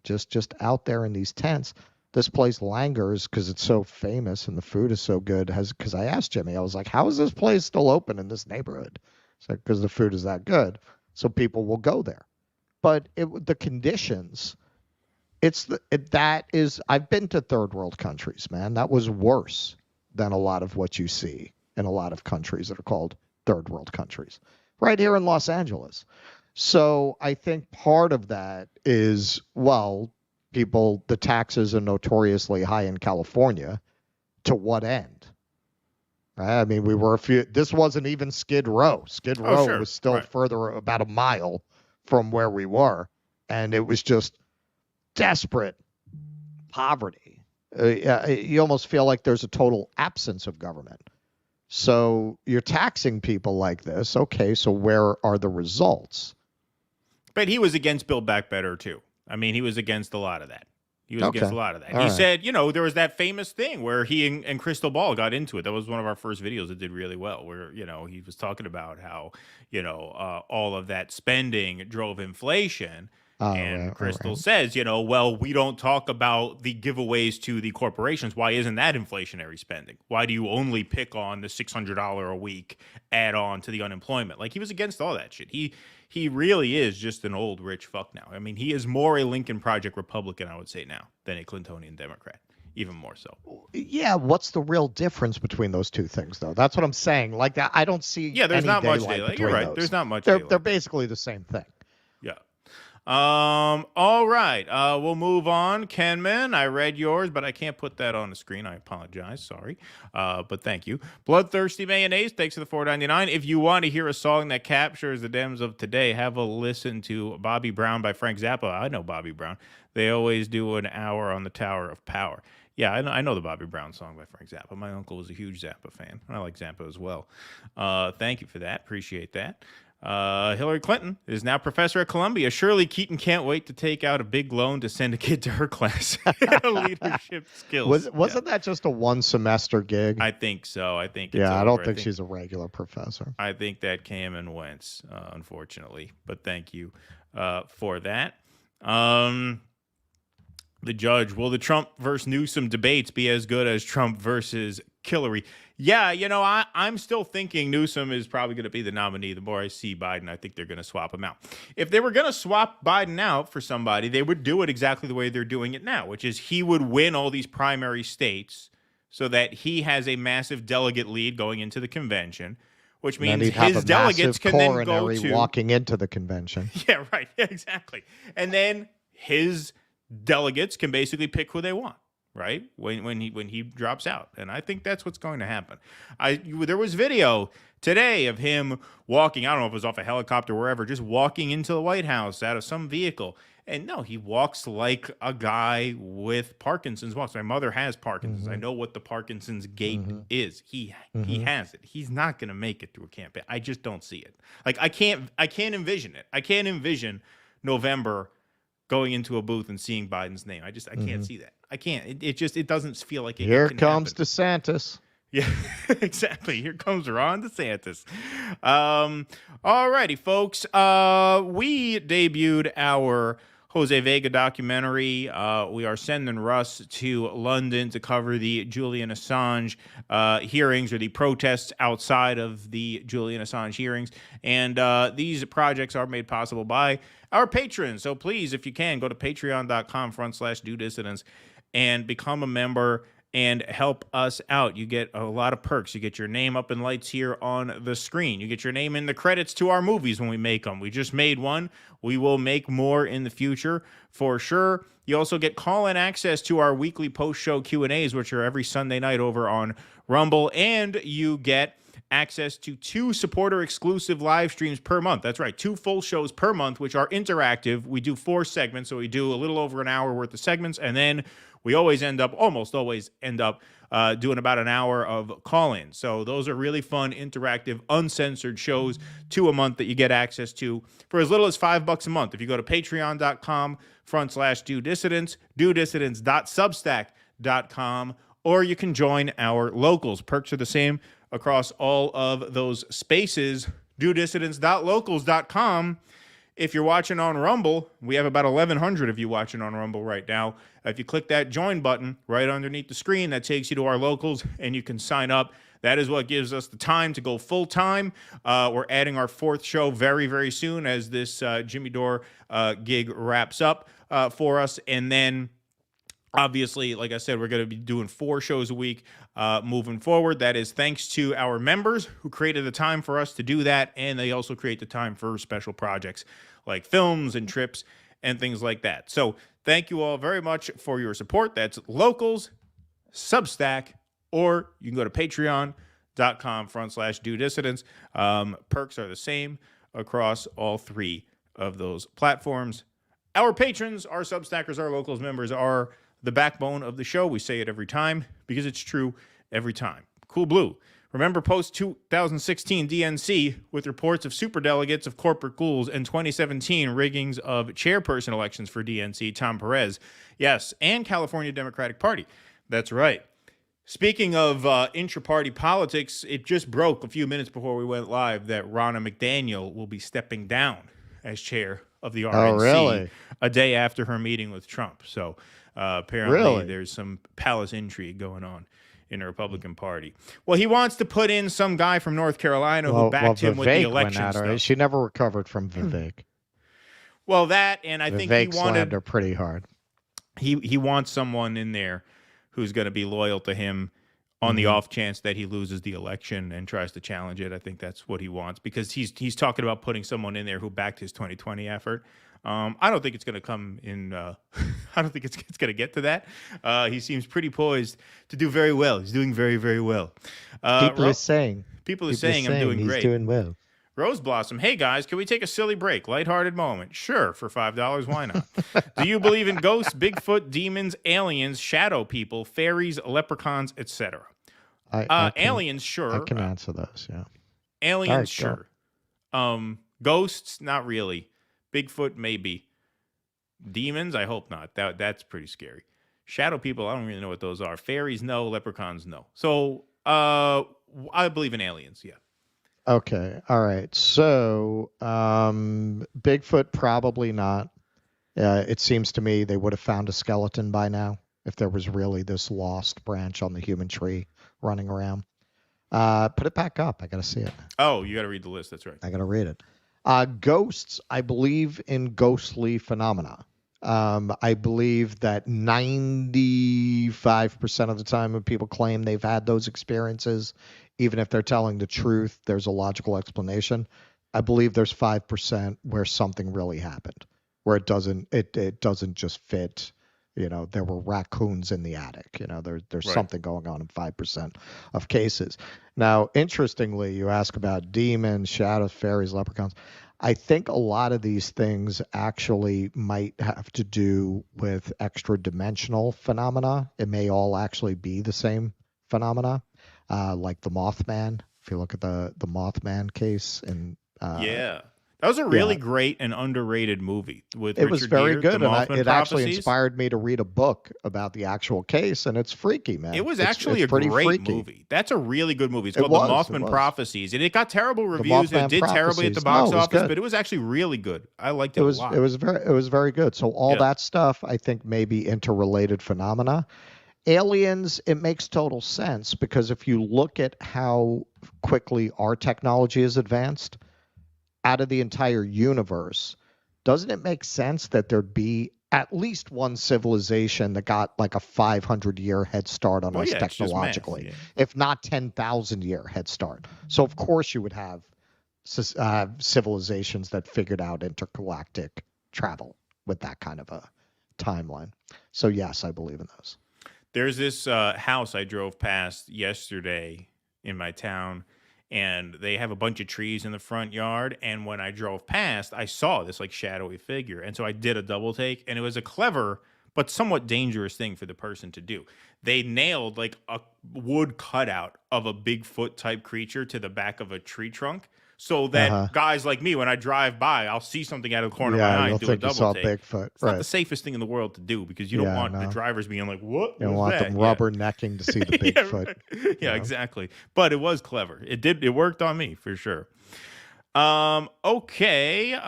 just out there in these tents. This place, Langer's, because it's so famous and the food is so good, because I asked Jimmy, I was like, how is this place still open in this neighborhood? It's like, because the food is that good, so people will go there. But the conditions, I've been to third world countries, man. That was worse than a lot of what you see in a lot of countries that are called third world countries, right here in Los Angeles. So I think part of that is, the taxes are notoriously high in California. To what end? Right? I mean, this wasn't even Skid Row. Skid Row was still further, about a mile from where we were. And it was just desperate poverty. You almost feel like there's a total absence of government. So you're taxing people like this. Okay, so where are the results? But he was against Build Back Better, too. I mean, he was against a lot of that. He said, there was that famous thing where he and Crystal Ball got into it. That was one of our first videos that did really well, where, he was talking about how, all of that spending drove inflation. Crystal says, we don't talk about the giveaways to the corporations. Why isn't that inflationary spending? Why do you only pick on the $600 a week add on to the unemployment? Like, he was against all that shit. He really is just an old rich fuck now. I mean, he is more a Lincoln Project Republican, I would say now, than a Clintonian Democrat, even more so. Yeah, what's the real difference between those two things, though? That's what I'm saying. Like that, I don't see. Yeah, there's not much daylight. You're right. Those. There's not much. They're basically the same thing. Yeah. All right. We'll move on. Kenman, I read yours, but I can't put that on the screen. I apologize. Sorry. But thank you. Bloodthirsty Mayonnaise, thanks for the $4.99. If you want to hear a song that captures the Dems of today, have a listen to Bobby Brown by Frank Zappa. I know Bobby Brown. They always do an hour on the Tower of Power. Yeah, I know the Bobby Brown song by Frank Zappa. My uncle was a huge Zappa fan. I like Zappa as well. Thank you for that. Appreciate that. Hillary Clinton is now professor at Columbia. Shirley Keaton can't wait to take out a big loan to send a kid to her class. Leadership skills. Wasn't that just a one semester gig? I think so. I think. I don't think she's a regular professor. I think that came and went, unfortunately. But thank you for that. The judge, will the Trump versus Newsom debates be as good as Trump versus Hillary? Yeah, I'm still thinking Newsom is probably going to be the nominee. The more I see Biden, I think they're going to swap him out. If they were going to swap Biden out for somebody, they would do it exactly the way they're doing it now, which is he would win all these primary states so that he has a massive delegate lead going into the convention, which means his delegates can then go to walking into the convention. Yeah, right. Exactly. And then his delegates can basically pick who they want. right? When he drops out. And I think that's what's going to happen. There was video today of him walking, I don't know if it was off a helicopter or wherever, just walking into the White House out of some vehicle. And no, he walks like a guy with Parkinson's walks. My mother has Parkinson's. I know what the Parkinson's gait is. He has it. He's not going to make it through a campaign. I just don't see it. Like I can't envision it. I can't envision November going into a booth and seeing Biden's name. I can't see that. I can't. It doesn't feel like it. Here can comes happen. DeSantis. Yeah, exactly. Here comes Ron DeSantis. All righty, folks. We debuted our Jose Vega documentary. We are sending Russ to London to cover the Julian Assange hearings, or the protests outside of the Julian Assange hearings. And these projects are made possible by our patrons. So please, if you can, go to patreon.com/DoDissidents and become a member and help us out. You get a lot of perks. You get your name up in lights here on the screen. You get your name in the credits to our movies when we make them. We just made one. We will make more in the future for sure. You also get call-in access to our weekly post-show Q&As, which are every Sunday night over on Rumble. And you get access to 2 supporter-exclusive live streams per month. That's right, 2 full shows per month, which are interactive. We do 4 segments, so we do a little over an hour worth of segments, and then we almost always end up doing about an hour of call-in. So those are really fun, interactive, uncensored shows, 2 a month that you get access to for as little as $5 a month. If you go to patreon.com/DoDissidents, DoDissidents.substack.com, or you can join our locals. Perks are the same across all of those spaces. DoDissidents.locals.com. If you're watching on Rumble, we have about 1,100 of you watching on Rumble right now. If you click that join button right underneath the screen, that takes you to our locals, and you can sign up. That is what gives us the time to go full time. We're adding our 4th show very, very soon as this Jimmy Dore gig wraps up for us. And then, obviously, like I said, we're going to be doing 4 shows a week moving forward. That is thanks to our members who created the time for us to do that, and they also create the time for special projects like films and trips and things like that. So thank you all very much for your support. That's locals, Substack, or you can go to patreon.com/DoDissidents. Perks are the same across all 3 of those platforms. Our patrons, our Substackers, our locals members are the backbone of the show. We say it every time because it's true every time. Cool Blue. Remember post-2016 DNC with reports of superdelegates of corporate ghouls and 2017 riggings of chairperson elections for DNC, Tom Perez. Yes, and California Democratic Party. That's right. Speaking of intra-party politics, it just broke a few minutes before we went live that Ronna McDaniel will be stepping down as chair of the RNC a day after her meeting with Trump. So apparently there's some palace intrigue going on in the Republican Party. Well, he wants to put in some guy from North Carolina who backed him with the election stuff. She never recovered from Vivek. Well, that, and I think he wanted slammed her pretty hard. He wants someone in there who's going to be loyal to him on the off chance that he loses the election and tries to challenge it. I think that's what he wants, because he's talking about putting someone in there who backed his 2020 effort. I don't think it's going to come in. I don't think it's going to get to that. He seems pretty poised to do very well. He's doing very, very well. People are saying I'm doing great. He's doing well. Rose Blossom, hey guys, can we take a silly break? Lighthearted moment. Sure, for $5. Why not? Do you believe in ghosts, Bigfoot, demons, aliens, shadow people, fairies, leprechauns, etc.? Aliens, sure. I can answer those. Yeah. Aliens, right, sure. Ghosts, not really. Bigfoot, maybe. Demons, I hope not. That's pretty scary. Shadow people, I don't really know what those are. Fairies, no. Leprechauns, no. So I believe in aliens, yeah. Okay. All right. So Bigfoot, probably not. It seems to me they would have found a skeleton by now if there was really this lost branch on the human tree running around. Put it back up. I got to see it. Oh, you got to read the list. That's right. I got to read it. Ghosts, I believe in ghostly phenomena. I believe that 95% of the time when people claim they've had those experiences, even if they're telling the truth, there's a logical explanation. I believe there's 5% where something really happened, where it doesn't just fit, there were raccoons in the attic. There's Right. something going on in 5% of cases. Now, interestingly, you ask about demons, shadows, fairies, leprechauns. I think a lot of these things actually might have to do with extra dimensional phenomena. It may all actually be the same phenomena, like the Mothman. If you look at the Mothman case, and Yeah. That was a really great and underrated movie with it Richard was very Gere, good, The and Mothman it actually Prophecies. inspired me to read a book about the actual case, and it's freaky, man. It was It's actually a pretty great freaky. movie. That's a really good movie. It's It called was, The it Mothman was. Prophecies, and it got terrible reviews. And Mothman it did terribly at the Prophecies. box No, it was office, good. but it was actually really good. I liked it, It was a lot. it was very good. So all Yeah. that stuff, I think, may be interrelated phenomena. Aliens, it makes total sense, because if you look at how quickly our technology has advanced out of the entire universe, doesn't it make sense that there'd be at least one civilization that got like a 500-year head start on Well, us yeah, it's just math, technologically, yeah. if not 10,000-year head start? So of course you would have civilizations that figured out intergalactic travel with that kind of a timeline. So yes, I believe in those. There's this house I drove past yesterday in my town, and they have a bunch of trees in the front yard. And when I drove past, I saw this like shadowy figure. And so I did a double take, and it was a clever but somewhat dangerous thing for the person to do. They nailed like a wood cutout of a Bigfoot type creature to the back of a tree trunk, so that guys like me, when I drive by, I'll see something out of the corner of my eye you'll and do a think you saw double take. Bigfoot. It's not Right. the safest thing in the world to do, because you don't want the drivers being like, "What? You don't was want that?" them Yeah. rubbernecking to see the Yeah, Bigfoot. right. Yeah, exactly. But it was clever. It worked on me for sure. Okay.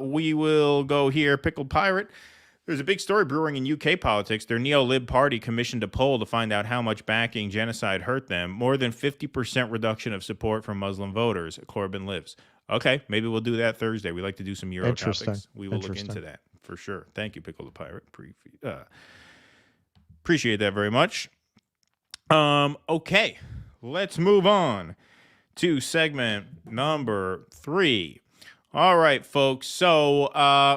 We will go here. Pickled Pirate. There's a big story brewing in UK politics. Their neo-lib party commissioned a poll to find out how much backing genocide hurt them. More than 50% reduction of support from Muslim voters. Corbyn lives. Okay, maybe we'll do that Thursday. We like to do some Euro topics. We will look into that for sure. Thank you, Pickle the Pirate. Appreciate that very much. Okay, let's move on to segment number 3. All right, folks. So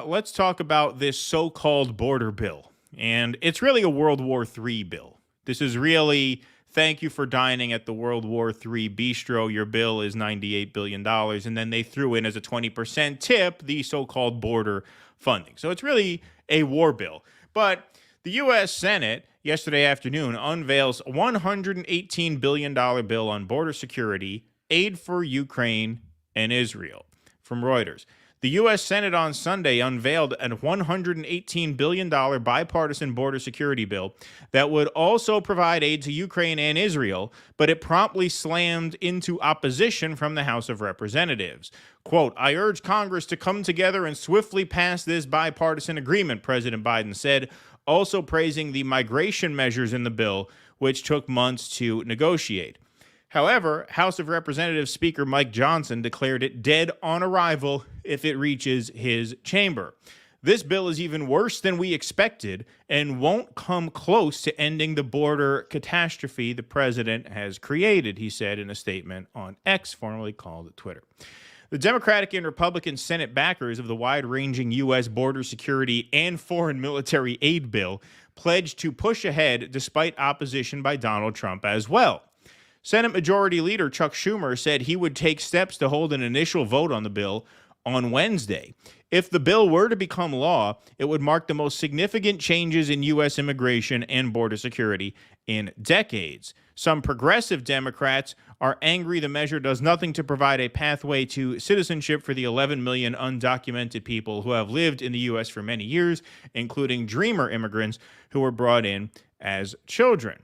let's talk about this so-called border bill. And it's really a World War III bill. This is really, thank you for dining at the World War III bistro. Your bill is $98 billion. And then they threw in as a 20% tip the so-called border funding. So it's really a war bill. But the U.S. Senate yesterday afternoon unveils a $118 billion bill on border security, aid for Ukraine and Israel. From Reuters. The U.S. Senate on Sunday unveiled a $118 billion bipartisan border security bill that would also provide aid to Ukraine and Israel, but it promptly slammed into opposition from the House of Representatives. Quote, "I urge Congress to come together and swiftly pass this bipartisan agreement," President Biden said, also praising the migration measures in the bill, which took months to negotiate. However, House of Representatives Speaker Mike Johnson declared it dead on arrival if it reaches his chamber. This bill is even worse than we expected and won't come close to ending the border catastrophe the president has created, he said in a statement on X, formerly called Twitter. The Democratic and Republican Senate backers of the wide-ranging U.S. border security and foreign military aid bill pledged to push ahead despite opposition by Donald Trump as well. Senate Majority Leader Chuck Schumer said he would take steps to hold an initial vote on the bill on Wednesday. If the bill were to become law, it would mark the most significant changes in U.S. immigration and border security in decades. Some progressive Democrats are angry the measure does nothing to provide a pathway to citizenship for the 11 million undocumented people who have lived in the U.S. for many years, including dreamer immigrants who were brought in as children.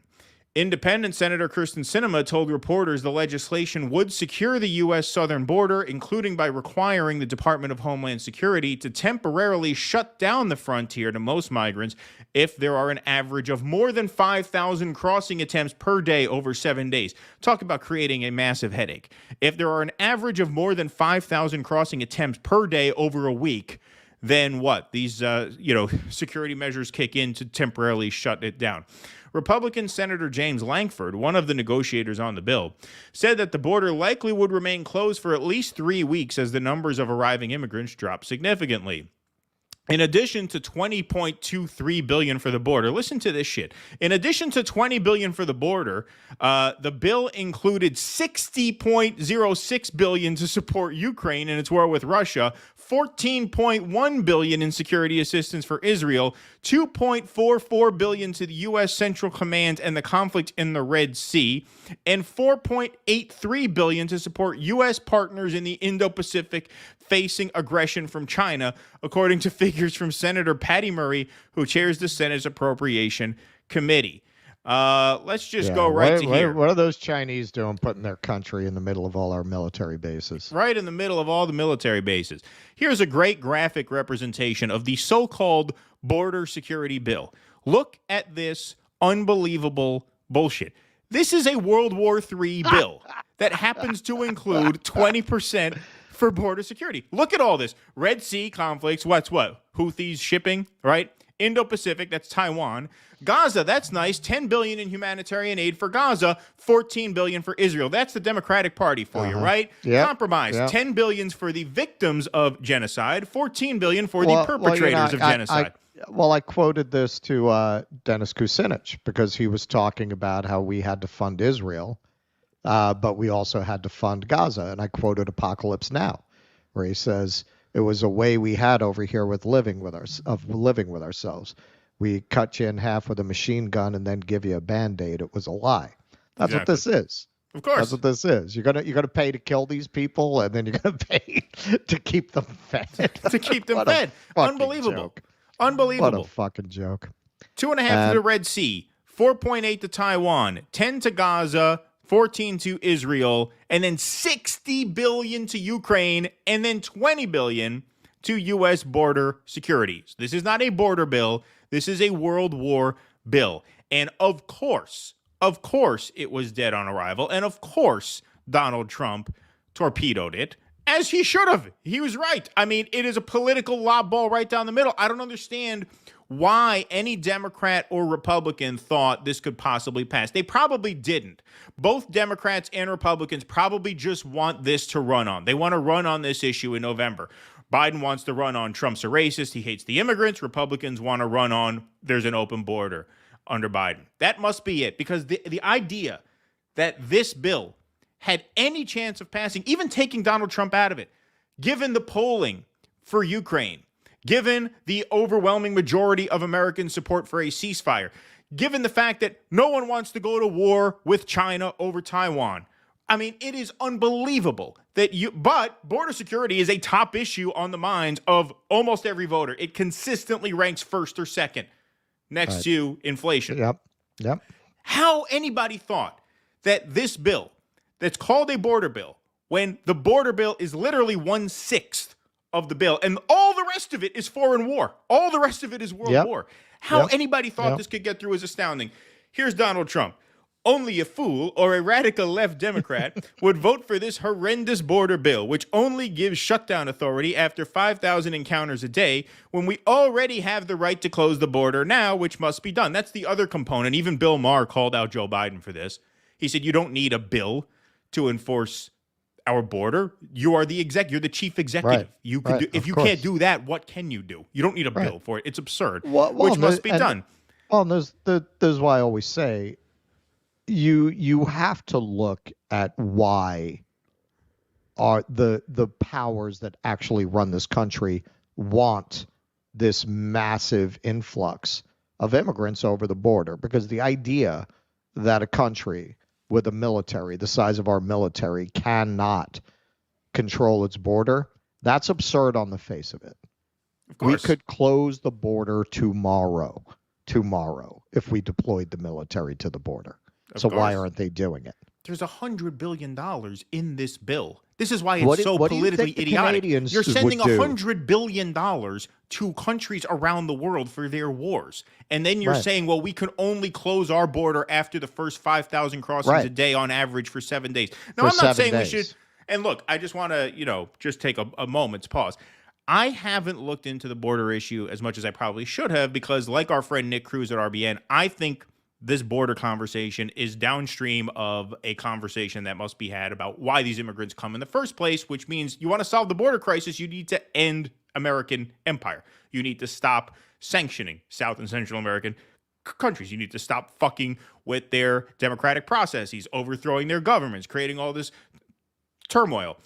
Independent Senator Kyrsten Sinema told reporters the legislation would secure the U.S. southern border, including by requiring the Department of Homeland Security to temporarily shut down the frontier to most migrants if there are an average of more than 5,000 crossing attempts per day over 7 days. Talk about creating a massive headache. If there are an average of more than 5,000 crossing attempts per day over a week, then what? These, security measures kick in to temporarily shut it down. Republican Senator James Lankford, one of the negotiators on the bill, said that the border likely would remain closed for at least 3 weeks as the numbers of arriving immigrants drop significantly. In addition to $20.23 billion for the border, listen to this shit. In addition to $20 billion for the border, the bill included $60.06 billion to support Ukraine in its war with Russia, $14.1 billion in security assistance for Israel, $2.44 billion to the U.S. Central Command and the conflict in the Red Sea, and $4.83 billion to support U.S. partners in the Indo-Pacific facing aggression from China, according to figures from Senator Patty Murray, who chairs the Senate's Appropriation Committee. Let's just go right to here. What are those Chinese doing putting their country in the middle of all our military bases? Right in the middle of all the military bases. Here's a great graphic representation of the so-called border security bill. Look at this unbelievable bullshit. This is a World War III bill that happens to include 20% for border security. Look at all this. Red Sea conflicts, what's what? Houthis shipping, right? Indo-Pacific, that's Taiwan. Gaza, that's nice. $10 billion in humanitarian aid for Gaza, $14 billion for Israel. That's the Democratic Party for you, right? Yep. Compromise. Yep. $10 billion for the victims of genocide, $14 billion for the perpetrators of genocide. I quoted this to Dennis Kucinich because he was talking about how we had to fund Israel, but we also had to fund Gaza. And I quoted Apocalypse Now, where he says, it was a way we had over here with living with ourselves. We cut you in half with a machine gun and then give you a Band-Aid. It was a lie. That's what this is. Of course. That's what this is. You're gonna pay to kill these people, and then you're gonna pay to keep them fed. To keep them fed. Unbelievable. Joke. Unbelievable. What a fucking joke. 2.5 to the Red Sea, 4.8 to Taiwan, 10 to Gaza, 14 to Israel, and then $60 billion to Ukraine, and then $20 billion to U.S. border security. So this is not a border bill. This is a World War bill. And of course, it was dead on arrival. And of course, Donald Trump torpedoed it, as he should have. He was right. I mean, it is a political lob ball right down the middle. I don't understand why any Democrat or Republican thought this could possibly pass. They probably didn't. Both Democrats and Republicans probably just want this to run on. They want to run on this issue in November. Biden wants to run on Trump's a racist. He hates the immigrants. Republicans want to run on there's an open border under Biden. That must be it, because the idea that this bill had any chance of passing, even taking Donald Trump out of it, given the polling for Ukraine, given the overwhelming majority of American support for a ceasefire, given the fact that no one wants to go to war with China over Taiwan. I mean, it is unbelievable but border security is a top issue on the minds of almost every voter. It consistently ranks first or second next to inflation. Yep. How anybody thought that this bill that's called a border bill, when the border bill is literally 1/6 of the bill, and all the rest of it is foreign war. All the rest of it is world war. How anybody thought this could get through is astounding. Here's Donald Trump. Only a fool or a radical left Democrat would vote for this horrendous border bill, which only gives shutdown authority after 5,000 encounters a day, when we already have the right to close the border now, which must be done. That's the other component. Even Bill Maher called out Joe Biden for this. He said, you don't need a bill to enforce our border. You are the you're the chief executive. Right. You could do, if you can't do that, what can you do? You don't need a bill for it. It's absurd, which must be done. Well, there's why I always say you have to look at why are the powers that actually run this country want this massive influx of immigrants over the border, because the idea that a country with a military the size of our military cannot control its border, that's absurd on the face of it. We could close the border tomorrow, if we deployed the military to the border. So why aren't they doing it? There's $100 billion in this bill. This is why it's so politically idiotic. You're sending $100 billion to countries around the world for their wars. And then you're saying, well, we can only close our border after the first 5,000 crossings a day on average for 7 days. Now, I'm not saying we should. And look, I just want to, just take a moment's pause. I haven't looked into the border issue as much as I probably should have, because like our friend Nick Cruz at RBN, I think this border conversation is downstream of a conversation that must be had about why these immigrants come in the first place, which means you want to solve the border crisis, you need to end American empire. You need to stop sanctioning South and Central American countries. You need to stop fucking with their democratic processes, overthrowing their governments, creating all this turmoil.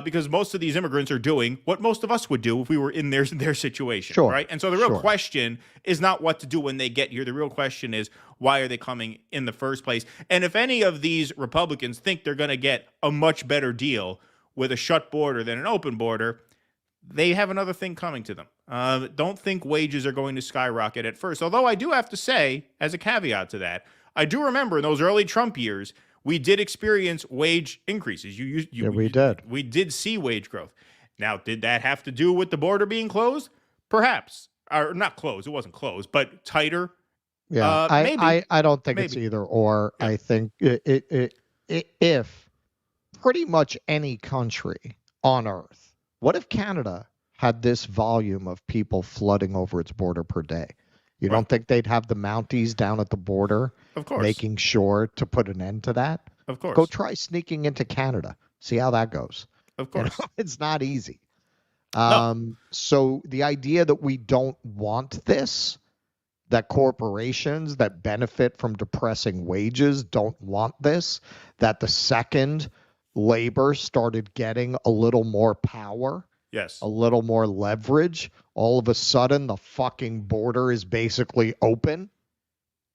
Because most of these immigrants are doing what most of us would do if we were in their situation, Sure. right? And so the real Sure. question is not what to do when they get here. The real question is, why are they coming in the first place? And if any of these Republicans think they're going to get a much better deal with a shut border than an open border, they have another thing coming to them. Don't think wages are going to skyrocket at first. Although I do have to say, as a caveat to that, I do remember in those early Trump years, we did experience wage increases. We did. We did see wage growth. Now, did that have to do with the border being closed? Perhaps. Or not closed. It wasn't closed, but tighter. Yeah, maybe. I don't think it's Maybe. either or. Yeah. I think if pretty much any country on Earth, what if Canada had this volume of people flooding over its border per day? You Right. don't think they'd have the Mounties down at the border Of course. making sure to put an end to that? Of course. Go try sneaking into Canada. See how that goes. Of You know, course. it's not easy. No. So the idea that we don't want this, that corporations that benefit from depressing wages don't want this, that the second labor started getting a little more power, Yes. a little more leverage, all of a sudden the fucking border is basically open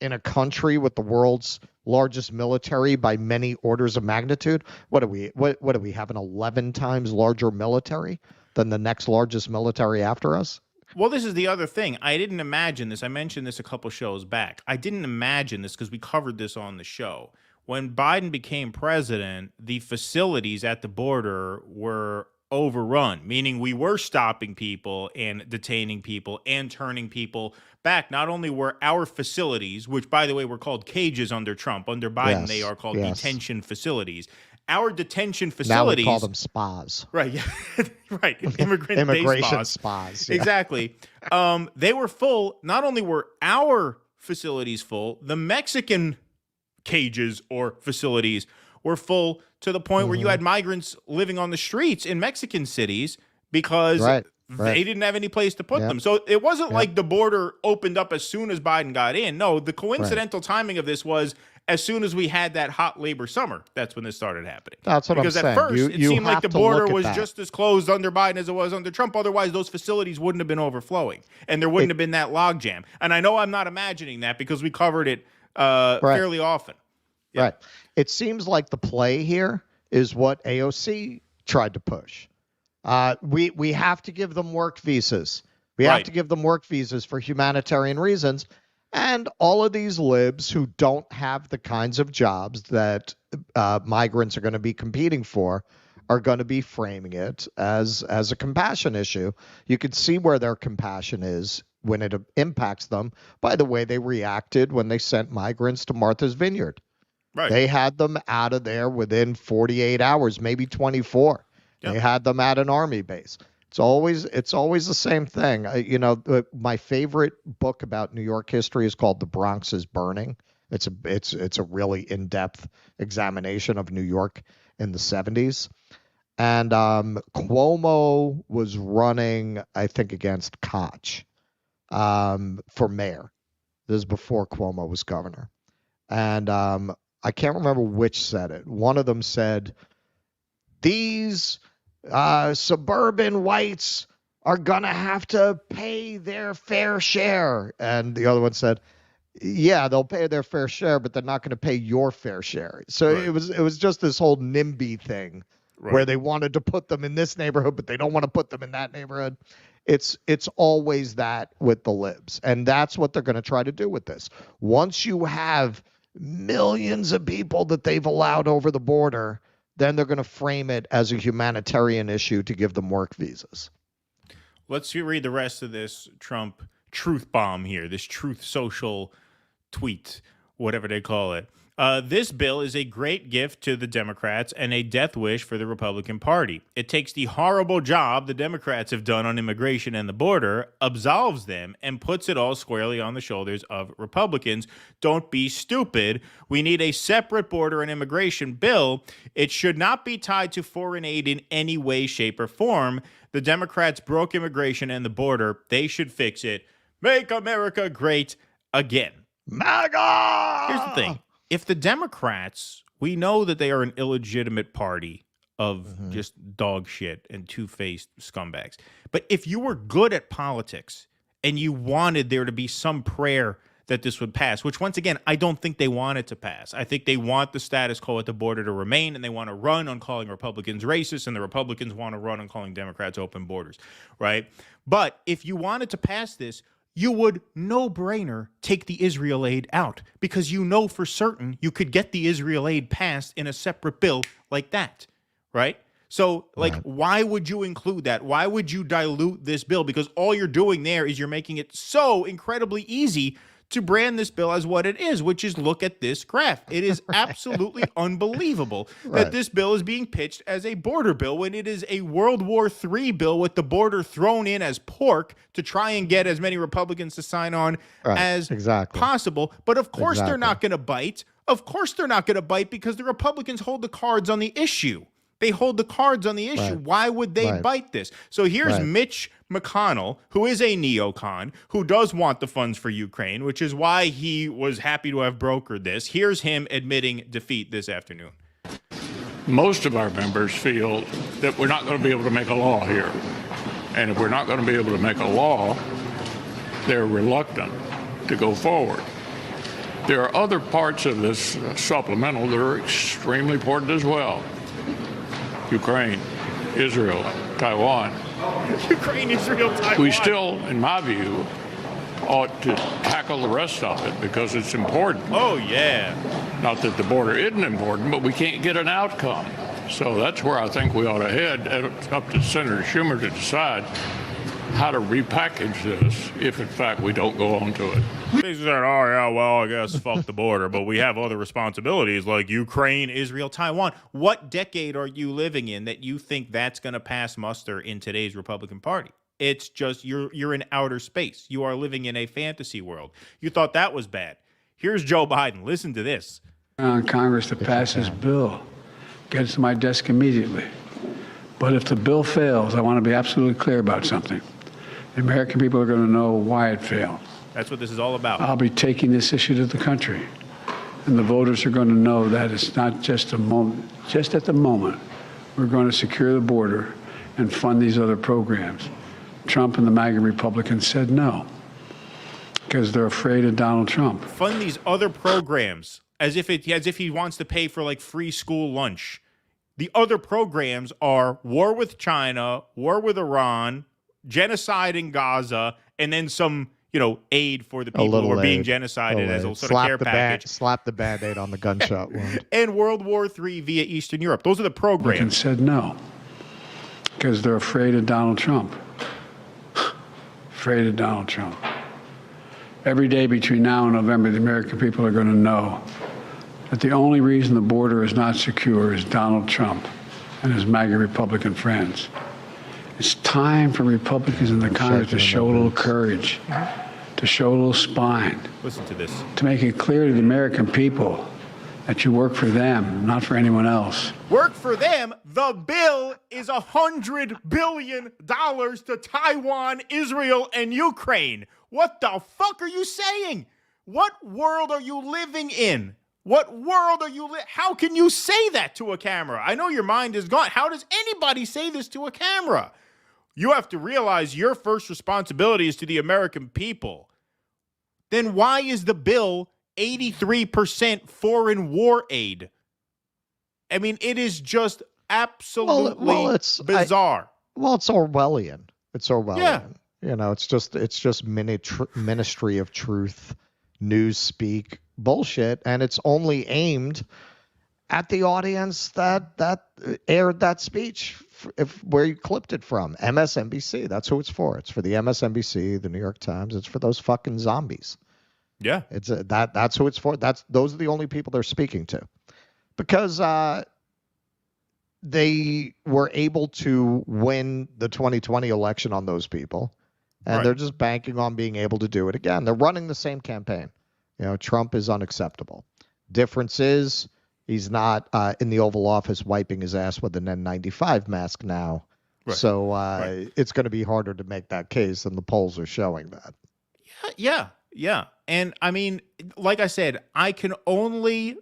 in a country with the world's largest military by many orders of magnitude. What do we have, an 11 times larger military than the next largest military after us? Well, this is the other thing. I didn't imagine this. I mentioned this a couple shows back. I didn't imagine this because we covered this on the show. When Biden became president, the facilities at the border were overrun, meaning we were stopping people and detaining people and turning people back. Not only were our facilities, which by the way were called cages under Trump, under Biden Yes, they are called yes. detention facilities. Our detention Now facilities, we call them spas. right? Yeah, right. Immigration Immigration spas. spas. Yeah. Exactly. They were full. Not only were our facilities full, the Mexican cages or facilities were full to the point where you had migrants living on the streets in Mexican cities because Right. they didn't have any place to put them. So it wasn't like the border opened up as soon as Biden got in. No, the coincidental timing of this was as soon as we had that hot labor summer. That's when this started happening. That's what I'm because saying. at first it seemed like have the to border look at was that. just as closed under Biden as it was under Trump. Otherwise, those facilities wouldn't have been overflowing and there wouldn't have been that logjam. And I know I'm not imagining that because we covered it fairly often. Yeah. Right. It seems like the play here is what AOC tried to push. We have to give them work visas. We have Right. to give them work visas for humanitarian reasons. And all of these libs who don't have the kinds of jobs that migrants are going to be competing for are going to be framing it as a compassion issue. You can see where their compassion is when it impacts them by the way they reacted when they sent migrants to Martha's Vineyard. Right. They had them out of there within 48 hours, maybe 24. Yep. They had them at an army base. It's always the same thing. My favorite book about New York history is called The Bronx is Burning. It's a really in-depth examination of New York in the 70s. And Cuomo was running, I think, against Koch for mayor. This is before Cuomo was governor. And I can't remember which said it. One of them said, these suburban whites are going to have to pay their fair share. And the other one said, yeah, they'll pay their fair share, but they're not going to pay your fair share. So Right. it was just this whole NIMBY thing where they wanted to put them in this neighborhood, but they don't want to put them in that neighborhood. It's always that with the libs. And that's what they're going to try to do with this. Once you have millions of people that they've allowed over the border, then they're going to frame it as a humanitarian issue to give them work visas. Let's read the rest of this Trump truth bomb here, this truth social tweet, whatever they call it. This bill is a great gift to the Democrats and a death wish for the Republican Party. It takes the horrible job the Democrats have done on immigration and the border, absolves them, and puts it all squarely on the shoulders of Republicans. Don't be stupid. We need a separate border and immigration bill. It should not be tied to foreign aid in any way, shape, or form. The Democrats broke immigration and the border. They should fix it. Make America great again. MAGA! Here's the thing. If the Democrats, we know that they are an illegitimate party of just dog shit and two-faced scumbags. But if you were good at politics and you wanted there to be some prayer that this would pass, which once again, I don't think they want it to pass. I think they want the status quo at the border to remain, and they want to run on calling Republicans racist, and the Republicans want to run on calling Democrats open borders, right? But if you wanted to pass this, you would no-brainer take the Israel aid out, because you know for certain you could get the Israel aid passed in a separate bill like that, right? So, why would you include that? Why would you dilute this bill? Because all you're doing there is you're making it so incredibly easy to brand this bill as what it is, which is, look at this graph. It is absolutely unbelievable that this bill is being pitched as a border bill when it is a World War III bill with the border thrown in as pork to try and get as many Republicans to sign on as possible. But of course they're not going to bite. Of course they're not going to bite because the Republicans hold the cards on the issue. They hold the cards on the issue. Why would they bite this? So here's Mitch McConnell, who is a neocon, who does want the funds for Ukraine, which is why he was happy to have brokered this. Here's him admitting defeat this afternoon. Most of our members feel that we're not going to be able to make a law here. And if we're not going to be able to make a law, they're reluctant to go forward. There are other parts of this supplemental that are extremely important as well. Ukraine, Israel, Taiwan. Ukraine, Israel, Taiwan. We still, in my view, ought to tackle the rest of it because it's important. Oh, yeah. Not that the border isn't important, but we can't get an outcome. So that's where I think we ought to head. It's up to Senator Schumer to decide how to repackage this if, in fact, we don't go on to it. They said, oh, yeah, well, I guess fuck the border, but we have other responsibilities like Ukraine, Israel, Taiwan. What decade are you living in that you think that's going to pass muster in today's Republican Party? It's just you're in outer space. You are living in a fantasy world. You thought that was bad. Here's Joe Biden. Listen to this. Congress to pass this bill. Get it to my desk immediately. But if the bill fails, I want to be absolutely clear about something. The American people are going to know why it failed. That's what this is all about. I'll be taking this issue to the country. And the voters are going to know that it's not just a moment. Just at the moment, we're going to secure the border and fund these other programs. Trump and the MAGA Republicans said no because they're afraid of Donald Trump. Fund these other programs as if he wants to pay for like free school lunch. The other programs are war with China, war with Iran, genocide in Gaza, and then some, aid for the people who are being genocided as a sort of care package. Slap the Band-Aid on the gunshot wound. And World War III via Eastern Europe. Those are the programs. Republicans said no because they're afraid of Donald Trump. Afraid of Donald Trump. Every day between now and November, the American people are going to know that the only reason the border is not secure is Donald Trump and his MAGA Republican friends. It's time for Republicans in the Congress to show a little courage, to show a little spine. Listen to this. To make it clear to the American people that you work for them, not for anyone else. Work for them? The bill is $100 billion to Taiwan, Israel, and Ukraine. What the fuck are you saying? What world are you living in? What world are you How can you say that to a camera? I know your mind is gone. How does anybody say this to a camera? You have to realize your first responsibility is to the American people. Then why is the bill 83% foreign war aid? I mean, it is just absolutely bizarre. It's Orwellian. It's Orwellian. Yeah. It's just Ministry of Truth, newspeak bullshit, and it's only aimed at the audience that aired that speech where you clipped it from. MSNBC. That's who it's for. It's for the MSNBC, the New York Times. It's for those fucking zombies. Yeah. It's that's who it's for. Those are the only people they're speaking to, because they were able to win the 2020 election on those people, and they're just banking on being able to do it again. They're running the same campaign. Trump is unacceptable. Difference is he's not in the Oval Office wiping his ass with an N95 mask now. Right. So it's going to be harder to make that case, and the polls are showing that. Yeah. And I mean, like I said, I can only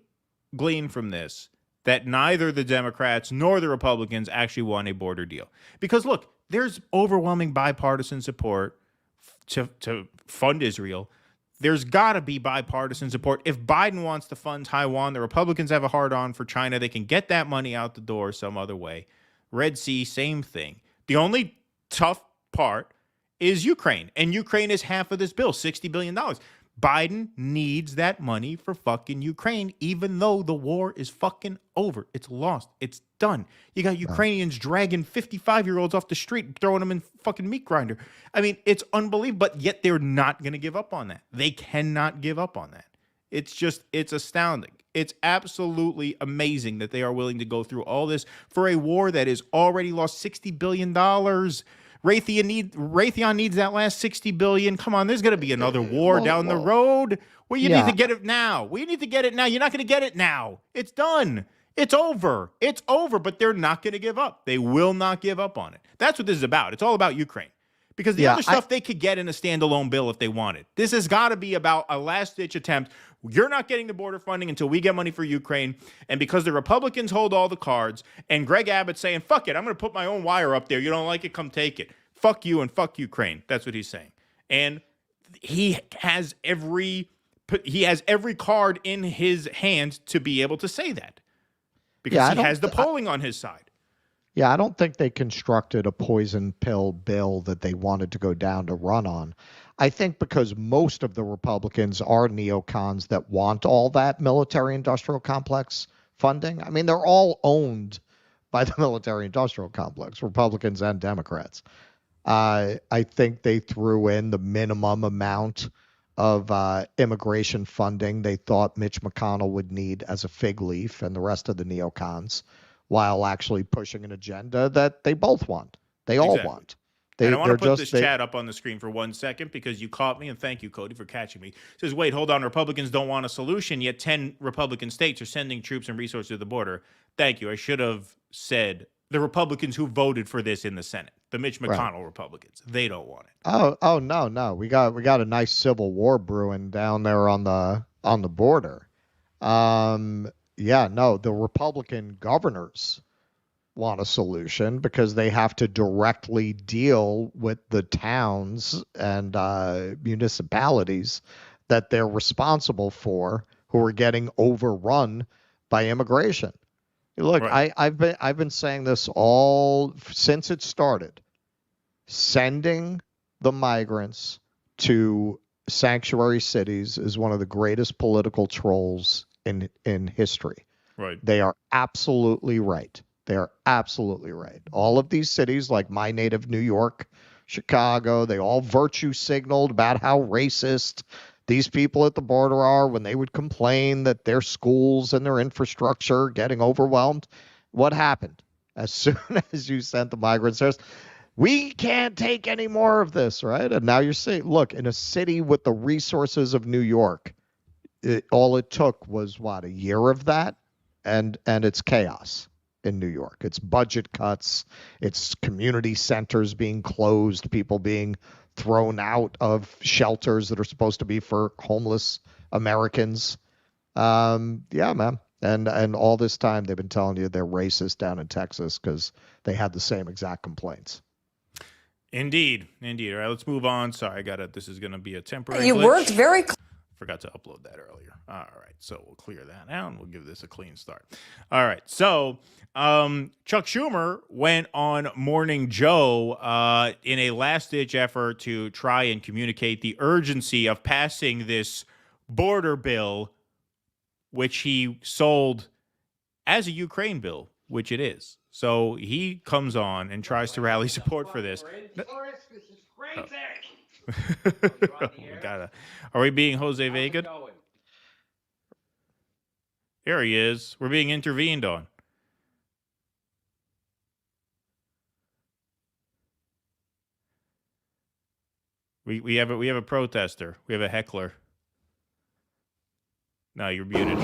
glean from this that neither the Democrats nor the Republicans actually want a border deal. Because look, there's overwhelming bipartisan support to fund Israel. There's got to be bipartisan support. If Biden wants to fund Taiwan, the Republicans have a hard-on for China. They can get that money out the door some other way. Red Sea, same thing. The only tough part is Ukraine. And Ukraine is half of this bill, $60 billion. Biden needs that money for fucking Ukraine, even though the war is fucking over. It's lost. It's done. You got Ukrainians dragging 55-year-olds off the street, throwing them in fucking meat grinder. I mean, it's unbelievable, but yet they're not going to give up on that. They cannot give up on that. It's astounding. It's absolutely amazing that they are willing to go through all this for a war that has already lost $60 billion. Raytheon needs that last $60 billion. Come on, there's going to be another war down the road. Well, you need to get it now. We need to get it now. You're not going to get it now. It's done. It's over. It's over, but they're not going to give up. They will not give up on it. That's what this is about. It's all about Ukraine. Because the other stuff they could get in a standalone bill if they wanted. This has got to be about a last-ditch attempt. You're not getting the border funding until we get money for Ukraine. And because the Republicans hold all the cards, and Greg Abbott's saying, fuck it, I'm going to put my own wire up there. You don't like it, come take it. Fuck you and fuck Ukraine. That's what he's saying. And he has every card in his hand to be able to say that. Because he has the polling on his side. Yeah, I don't think they constructed a poison pill bill that they wanted to go down to run on. I think because most of the Republicans are neocons that want all that military-industrial complex funding. I mean, they're all owned by the military-industrial complex, Republicans and Democrats. I think they threw in the minimum amount of immigration funding they thought Mitch McConnell would need as a fig leaf and the rest of the neocons, while actually pushing an agenda that they both want. They all want. And I want to put this chat up on the screen for 1 second because you caught me, and thank you, Cody, for catching me. It says, wait, hold on, Republicans don't want a solution, yet 10 Republican states are sending troops and resources to the border. Thank you. I should have said the Republicans who voted for this in the Senate, the Mitch McConnell Republicans. They don't want it. Oh, no. We got a nice civil war brewing down there on the border. The Republican governors want a solution because they have to directly deal with the towns and municipalities that they're responsible for who are getting overrun by immigration. Look, I've been saying this all since it started. Sending the migrants to sanctuary cities is one of the greatest political trolls in history. Right. They are absolutely right. They are absolutely right. All of these cities, like my native New York, Chicago, they all virtue signaled about how racist these people at the border are when they would complain that their schools and their infrastructure are getting overwhelmed. What happened? As soon as you sent the migrants there, we can't take any more of this, right? And now you're saying, look, in a city with the resources of New York, all it took was, a year of that, and it's chaos in New York. It's budget cuts. It's community centers being closed, people being thrown out of shelters that are supposed to be for homeless Americans. Man. And all this time they've been telling you they're racist down in Texas because they had the same exact complaints. Indeed. All right, let's move on. Sorry, this is going to be a temporary You glitch. worked very Forgot to upload that earlier. All right, so we'll clear that out and we'll give this a clean start. All right, so Chuck Schumer went on Morning Joe in a last-ditch effort to try and communicate the urgency of passing this border bill, which he sold as a Ukraine bill, which it is. So he comes on and tries to rally support for this. Are we being Jose Vega? Here he is. We're being intervened on. We have a protester. We have a heckler. No, you're muted.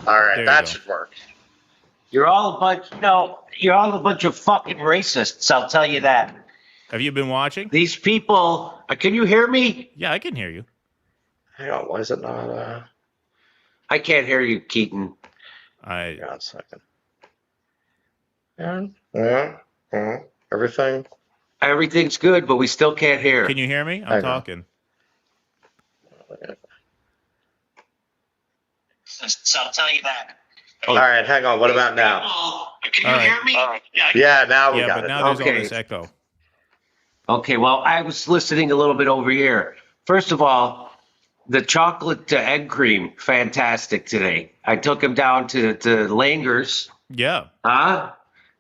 All right, that should work. You're all a bunch of fucking racists, I'll tell you that. Have you been watching? These people, can you hear me? Yeah, I can hear you. Hang on, why is it not, I can't hear you, Keaton. Hang on a second. Yeah, everything? Everything's good, but we still can't hear. Can you hear me? I'm talking. So I'll tell you that. All right, hang on. What about now? Can you hear me? Yeah, now we got but it. now there's all this echo. Okay, well, I was listening a little bit over here. First of all, the chocolate egg cream, fantastic today. I took him down to Langer's. Yeah. Huh?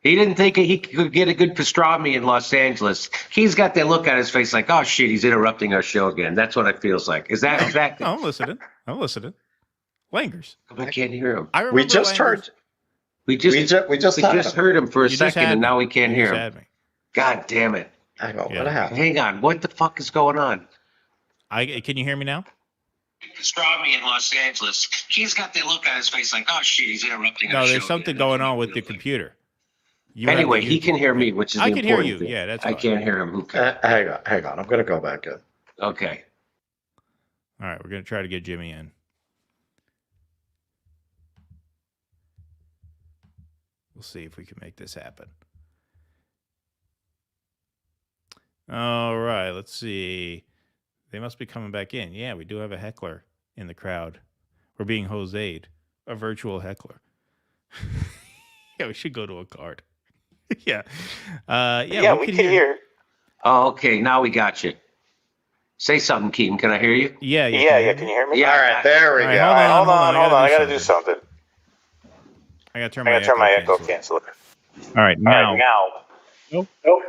He didn't think he could get a good pastrami in Los Angeles. He's got that look on his face like, oh, shit, he's interrupting our show again. That's what it feels like. Is that exactly? I'm listening. Langers. I can't hear him. I remember We just Langers. heard him for a second, and now we can't hear You him. had me. God damn it. Hang on, Yeah. what happened? Hang on, what the fuck is going on? Can you hear me now? Pastrami in Los Angeles. He's got that look on his face like, oh, shit, he's interrupting our No, show there's something again. going on with the computer. You have Anyway, the he YouTube. can hear me, which is I the can hear important you. thing. Yeah, that's I fine. can't hear him. Who can? Hang on. I'm going to go back in. Okay. All right, we're going to try to get Jimmy in. We'll see if we can make this happen. All right, let's see. They must be coming back in. Yeah, we do have a heckler in the crowd. We're being Jose'd. A virtual heckler. Yeah, we should go to a card. Yeah. We can hear. Oh, okay, now we got you. Say something, Keaton. Can I hear you? Yeah. Can you hear me? Yeah, all right, there we go. Hold on. I got to do something. I got to turn my echo cancel. All right, now. Nope. All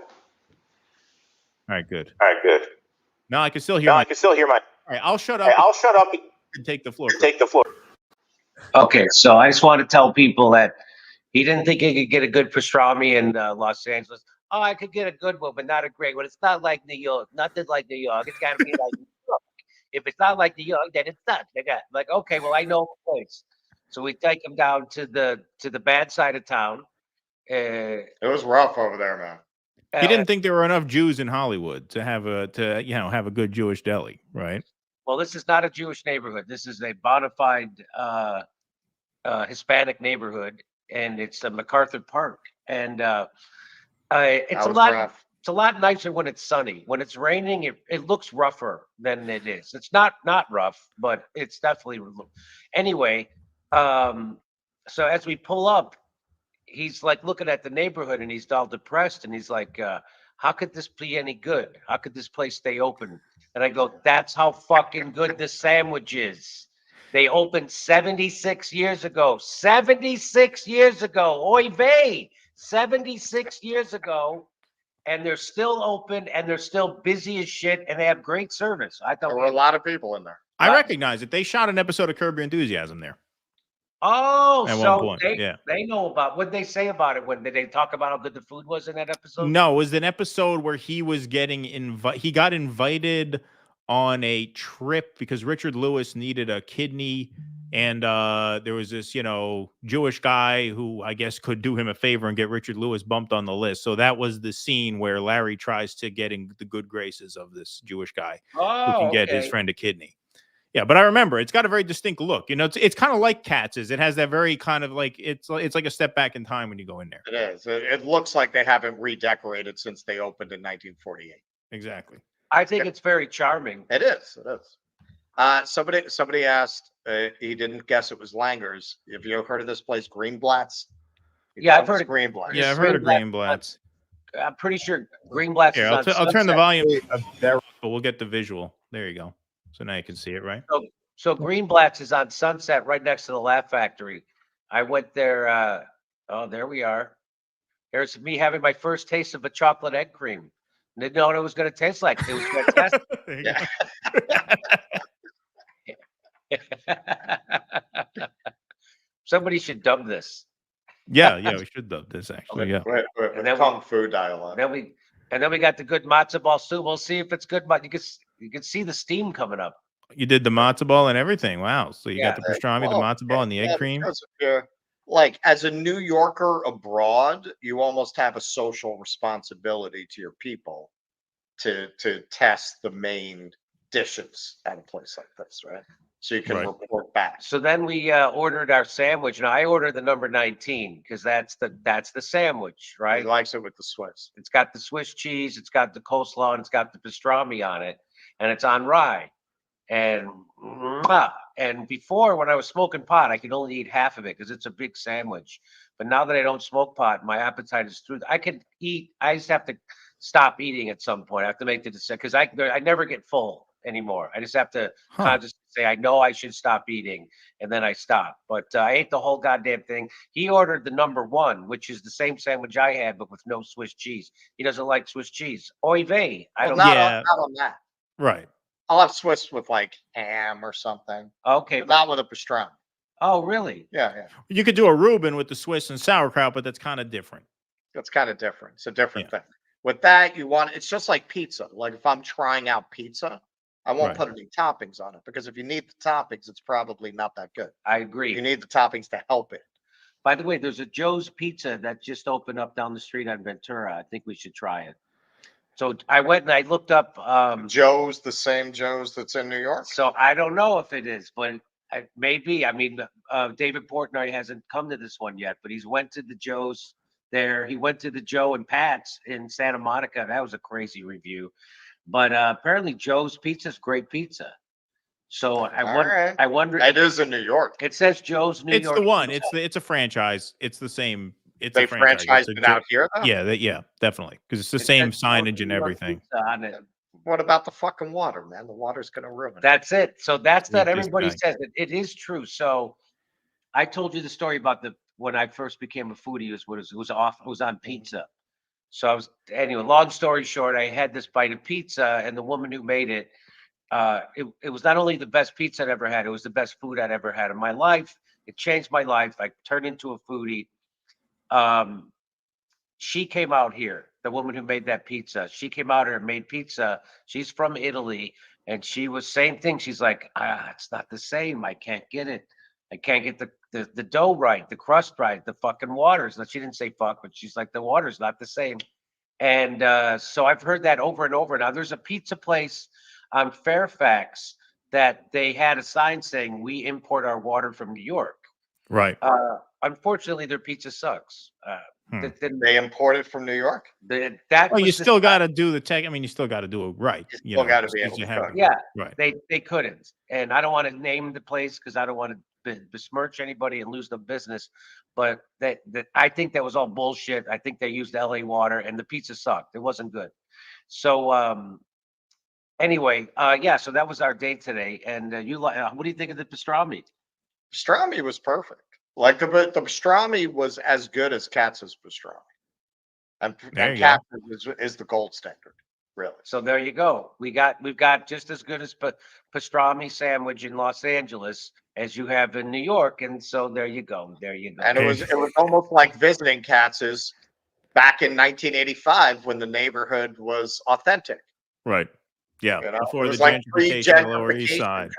right, good. No, I can still hear. All right, I'll shut up. And take the floor. Okay, so I just want to tell people that he didn't think he could get a good pastrami in Los Angeles. Oh, I could get a good one, but not a great one. It's not like New York. Nothing like New York. It's got to be like New York. If it's not like New York, then it's not. Like, okay, well, I know the place. So we take him down to the bad side of town. It was rough over there, man. He didn't think there were enough Jews in Hollywood to have a good Jewish deli, right? Well, this is not a Jewish neighborhood. This is a bona fide Hispanic neighborhood, and it's MacArthur Park. And it's a lot. Rough. It's a lot nicer when it's sunny. When it's raining, it looks rougher than it is. It's not rough, but it's definitely. Anyway, so as we pull up, he's like looking at the neighborhood, and he's all depressed, and he's like, "How could this be any good? How could this place stay open?" And I go, "That's how fucking good this sandwich is. They opened 76 years ago. 76 years ago. Oy vey. 76 years ago. And they're still open, and they're still busy as shit, and they have great service." I thought There were a lot of people in there. I recognize it. They shot an episode of Curb Your Enthusiasm there. Oh, At so one point, yeah. they know about what they say about it. When did they talk about how good the food was in that episode? No, it was an episode where he was getting he got invited on a trip because Richard Lewis needed a kidney, and there was this, Jewish guy who I guess could do him a favor and get Richard Lewis bumped on the list. So that was the scene where Larry tries to get in the good graces of this Jewish guy who can get his friend a kidney. Yeah, but I remember it's got a very distinct look. It's kind of like Katz's. It has that very kind of like it's like a step back in time when you go in there. It is. It looks like they haven't redecorated since they opened in 1948. Exactly. I think it's very charming. It is. Somebody asked. He didn't guess it was Langer's. Have you ever heard of this place, Greenblatt's? Yeah, I've heard of Greenblatt's. Yeah, I've heard of Greenblatt's. I'm pretty sure Greenblatt's Here, is on I'll turn the Sunset. volume, but we'll get the visual. There you go. So now you can see it, right? So Greenblatt's is on Sunset, right next to the Laugh Factory. I went there. Oh, there we are. There's me having my first taste of a chocolate egg cream. Didn't know what it was going to taste like. It was fantastic. Somebody should dub this. Yeah, we should dub this actually. Yeah. And then Kung Fu dialogue. Then we got the good matzo ball soup. We'll see if it's good, but you can see the steam coming up. You did the matzo ball and everything. Wow. So you got the pastrami, the matzo ball, and the egg cream. Like as a New Yorker abroad, you almost have a social responsibility to your people to test the main dishes at a place like this, right? So you can report back. So then we ordered our sandwich. Now I ordered the number 19 because that's the sandwich, right? He likes it with the Swiss. It's got the Swiss cheese, it's got the coleslaw, and it's got the pastrami on it, and it's on rye. And before, when I was smoking pot, I could only eat half of it because it's a big sandwich. But now that I don't smoke pot, my appetite is through. I could eat. I just have to stop eating at some point. I have to make the decision because I never get full anymore. I just have to consciously say, I know I should stop eating, and then I stop. But I ate the whole goddamn thing. He ordered the number 1, which is the same sandwich I had, but with no Swiss cheese. He doesn't like Swiss cheese. Oy vey. I don't. Not on that. Right. I'll have Swiss with like ham or something. Okay. But not with a pastrami. Oh, really? Yeah. You could do a Reuben with the Swiss and sauerkraut, but that's kind of different. That's kind of different. It's a different thing. With that, it's just like pizza. Like if I'm trying out pizza, I won't put any toppings on it because if you need the toppings, it's probably not that good. I agree. You need the toppings to help it. By the way, there's a Joe's Pizza that just opened up down the street on Ventura. I think we should try it. So I went and I looked up. Joe's, the same Joe's that's in New York? So I don't know if it is, but it may be. I mean, David Portnoy hasn't come to this one yet, but he's went to the Joe's there. He went to the Joe and Pat's in Santa Monica. That was a crazy review. But apparently Joe's Pizza is great pizza. So I wonder. It is in New York. It says Joe's New York. It's the one. It's a franchise. It's the same. They franchised it out here, though? Yeah, definitely. Because it's the same signage and everything. What about the fucking water, man? The water's going to ruin it. That's it. So that's that everybody says. It is true. So I told you the story about when I first became a foodie it was on pizza. So anyway, long story short, I had this bite of pizza and the woman who made it, it was not only the best pizza I'd ever had, it was the best food I'd ever had in my life. It changed my life. I turned into a foodie. She came out here, the woman who made that pizza. She came out here and made pizza. She's from Italy, and she was same thing. She's like, it's not the same. I can't get it. I can't get the dough right, the crust right, the fucking waters. Now, she didn't say fuck, but she's like, the water's not the same. And so I've heard that over and over. Now, there's a pizza place on Fairfax that they had a sign saying, we import our water from New York. Right. Unfortunately, their pizza sucks. They import it from New York? You still got to do the tech. I mean, you still got to do it right. You still got to be able to cook. Yeah, right. They couldn't. And I don't want to name the place because I don't want to besmirch anybody and lose the business. But I think that was all bullshit. I think they used LA water and the pizza sucked. It wasn't good. So anyway, so that was our date today. And what do you think of the pastrami? Pastrami was perfect. Like the pastrami was as good as Katz's pastrami, and Katz's is the gold standard, really. So there you go. We've got just as good as pastrami sandwich in Los Angeles as you have in New York, and so there you go. And it was almost like visiting Katz's back in 1985 when the neighborhood was authentic. Right. Yeah. Before the gentrification of the Lower East Side.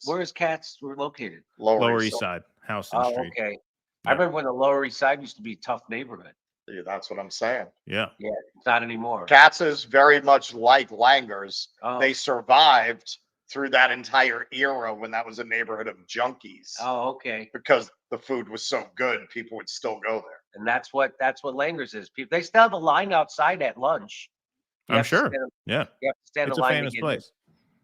Where is Katz located? Lower East Side. Houston Street. Okay. Yeah. I remember when the Lower East Side used to be a tough neighborhood. Yeah, that's what I'm saying. Yeah. Yeah, it's not anymore. Katz's very much like Langer's. They survived through that entire era when that was a neighborhood of junkies. Oh, okay. Because the food was so good, people would still go there. And that's what Langer's is. They still have a line outside at lunch. I'm sure. Yeah. You have to stand it's in line a famous place.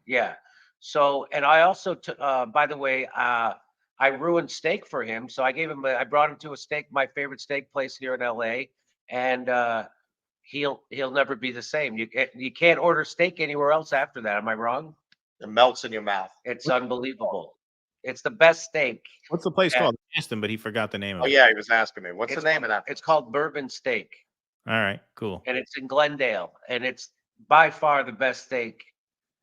Yeah. So, and I also took, by the way, I ruined steak for him. So I brought him to my favorite steak place here in LA, and he'll never be the same. You can't order steak anywhere else after that. Am I wrong? It melts in your mouth. It's unbelievable. It's the best steak. What's the place called? I asked him, but he forgot the name of it. Oh yeah, he was asking me. What's the name of that? It's called Bourbon Steak. All right, cool. And it's in Glendale, and it's by far the best steak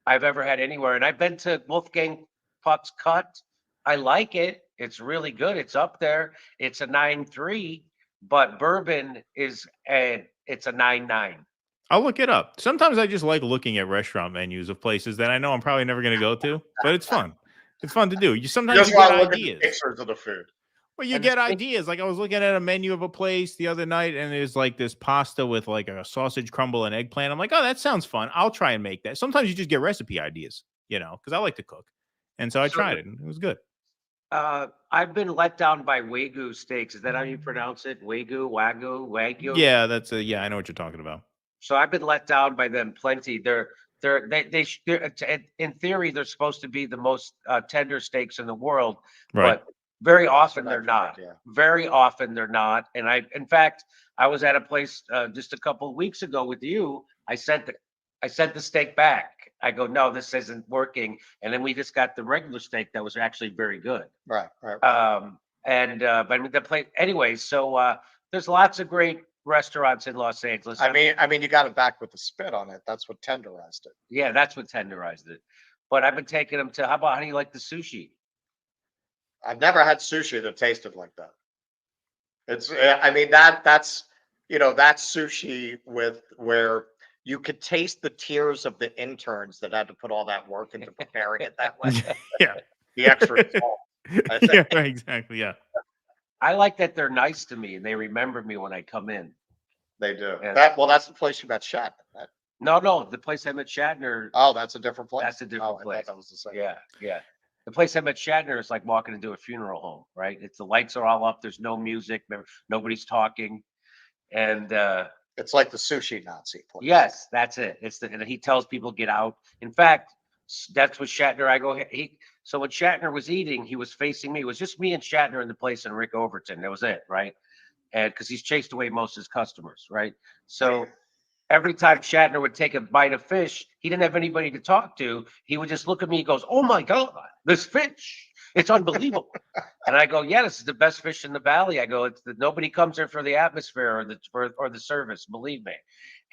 I've ever had anywhere. And I've been to Wolfgang Puck's Cut. I like it. It's really good. It's up there. It's a 9.3, but bourbon it's a 9.9. I'll look it up. Sometimes I just like looking at restaurant menus of places that I know I'm probably never going to go to, but it's fun. It's fun to do. You sometimes Just you get want to look at ideas. the pictures of the food. Well, you get ideas. Like I was looking at a menu of a place the other night, and there's like this pasta with like a sausage crumble and eggplant. I'm like, oh, that sounds fun. I'll try and make that. Sometimes you just get recipe ideas, because I like to cook, and so I tried it, and it was good. I've been let down by Wagyu steaks. Is that how you pronounce it? Wagyu? Yeah, I know what you're talking about. So I've been let down by them plenty. They're in theory they're supposed to be the most tender steaks in the world, Right. but very often they're not. Yeah. Very often they're not. And in fact, I was at a place just a couple of weeks ago with you. I sent the steak back. I go, no, this isn't working. And then we just got the regular steak that was actually very good. Right. But I mean the place anyway. So there's lots of great restaurants in Los Angeles. I mean, you got it back with the spit on it. That's what tenderized it. Yeah, that's what tenderized it. But I've been taking them to. How do you like the sushi? I've never had sushi that tasted like that. It's, I mean, that's sushi where you could taste the tears of the interns that had to put all that work into preparing it that way. Yeah. The extra salt. Yeah, right, exactly. Yeah. I like that they're nice to me and they remember me when I come in. They do. And That's the place you met Shatner. Right? No, the place I met Shatner. Oh, that's a different place. That's a different place. I thought that was the same. Yeah. The place I met Shatner is like walking into a funeral home, right? It's the lights are all up. There's no music. Nobody's talking, and it's like the sushi Nazi place. Yes, that's it. And he tells people get out. In fact, that's what Shatner. So when Shatner was eating, he was facing me. It was just me and Shatner in the place and Rick Overton. That was it, right? And because he's chased away most of his customers, right? So every time Shatner would take a bite of fish, he didn't have anybody to talk to. He would just look at me. He goes, "Oh my God, this fish! It's unbelievable." And I go, "Yeah, this is the best fish in the valley." I go, "Nobody comes here for the atmosphere or the service, believe me."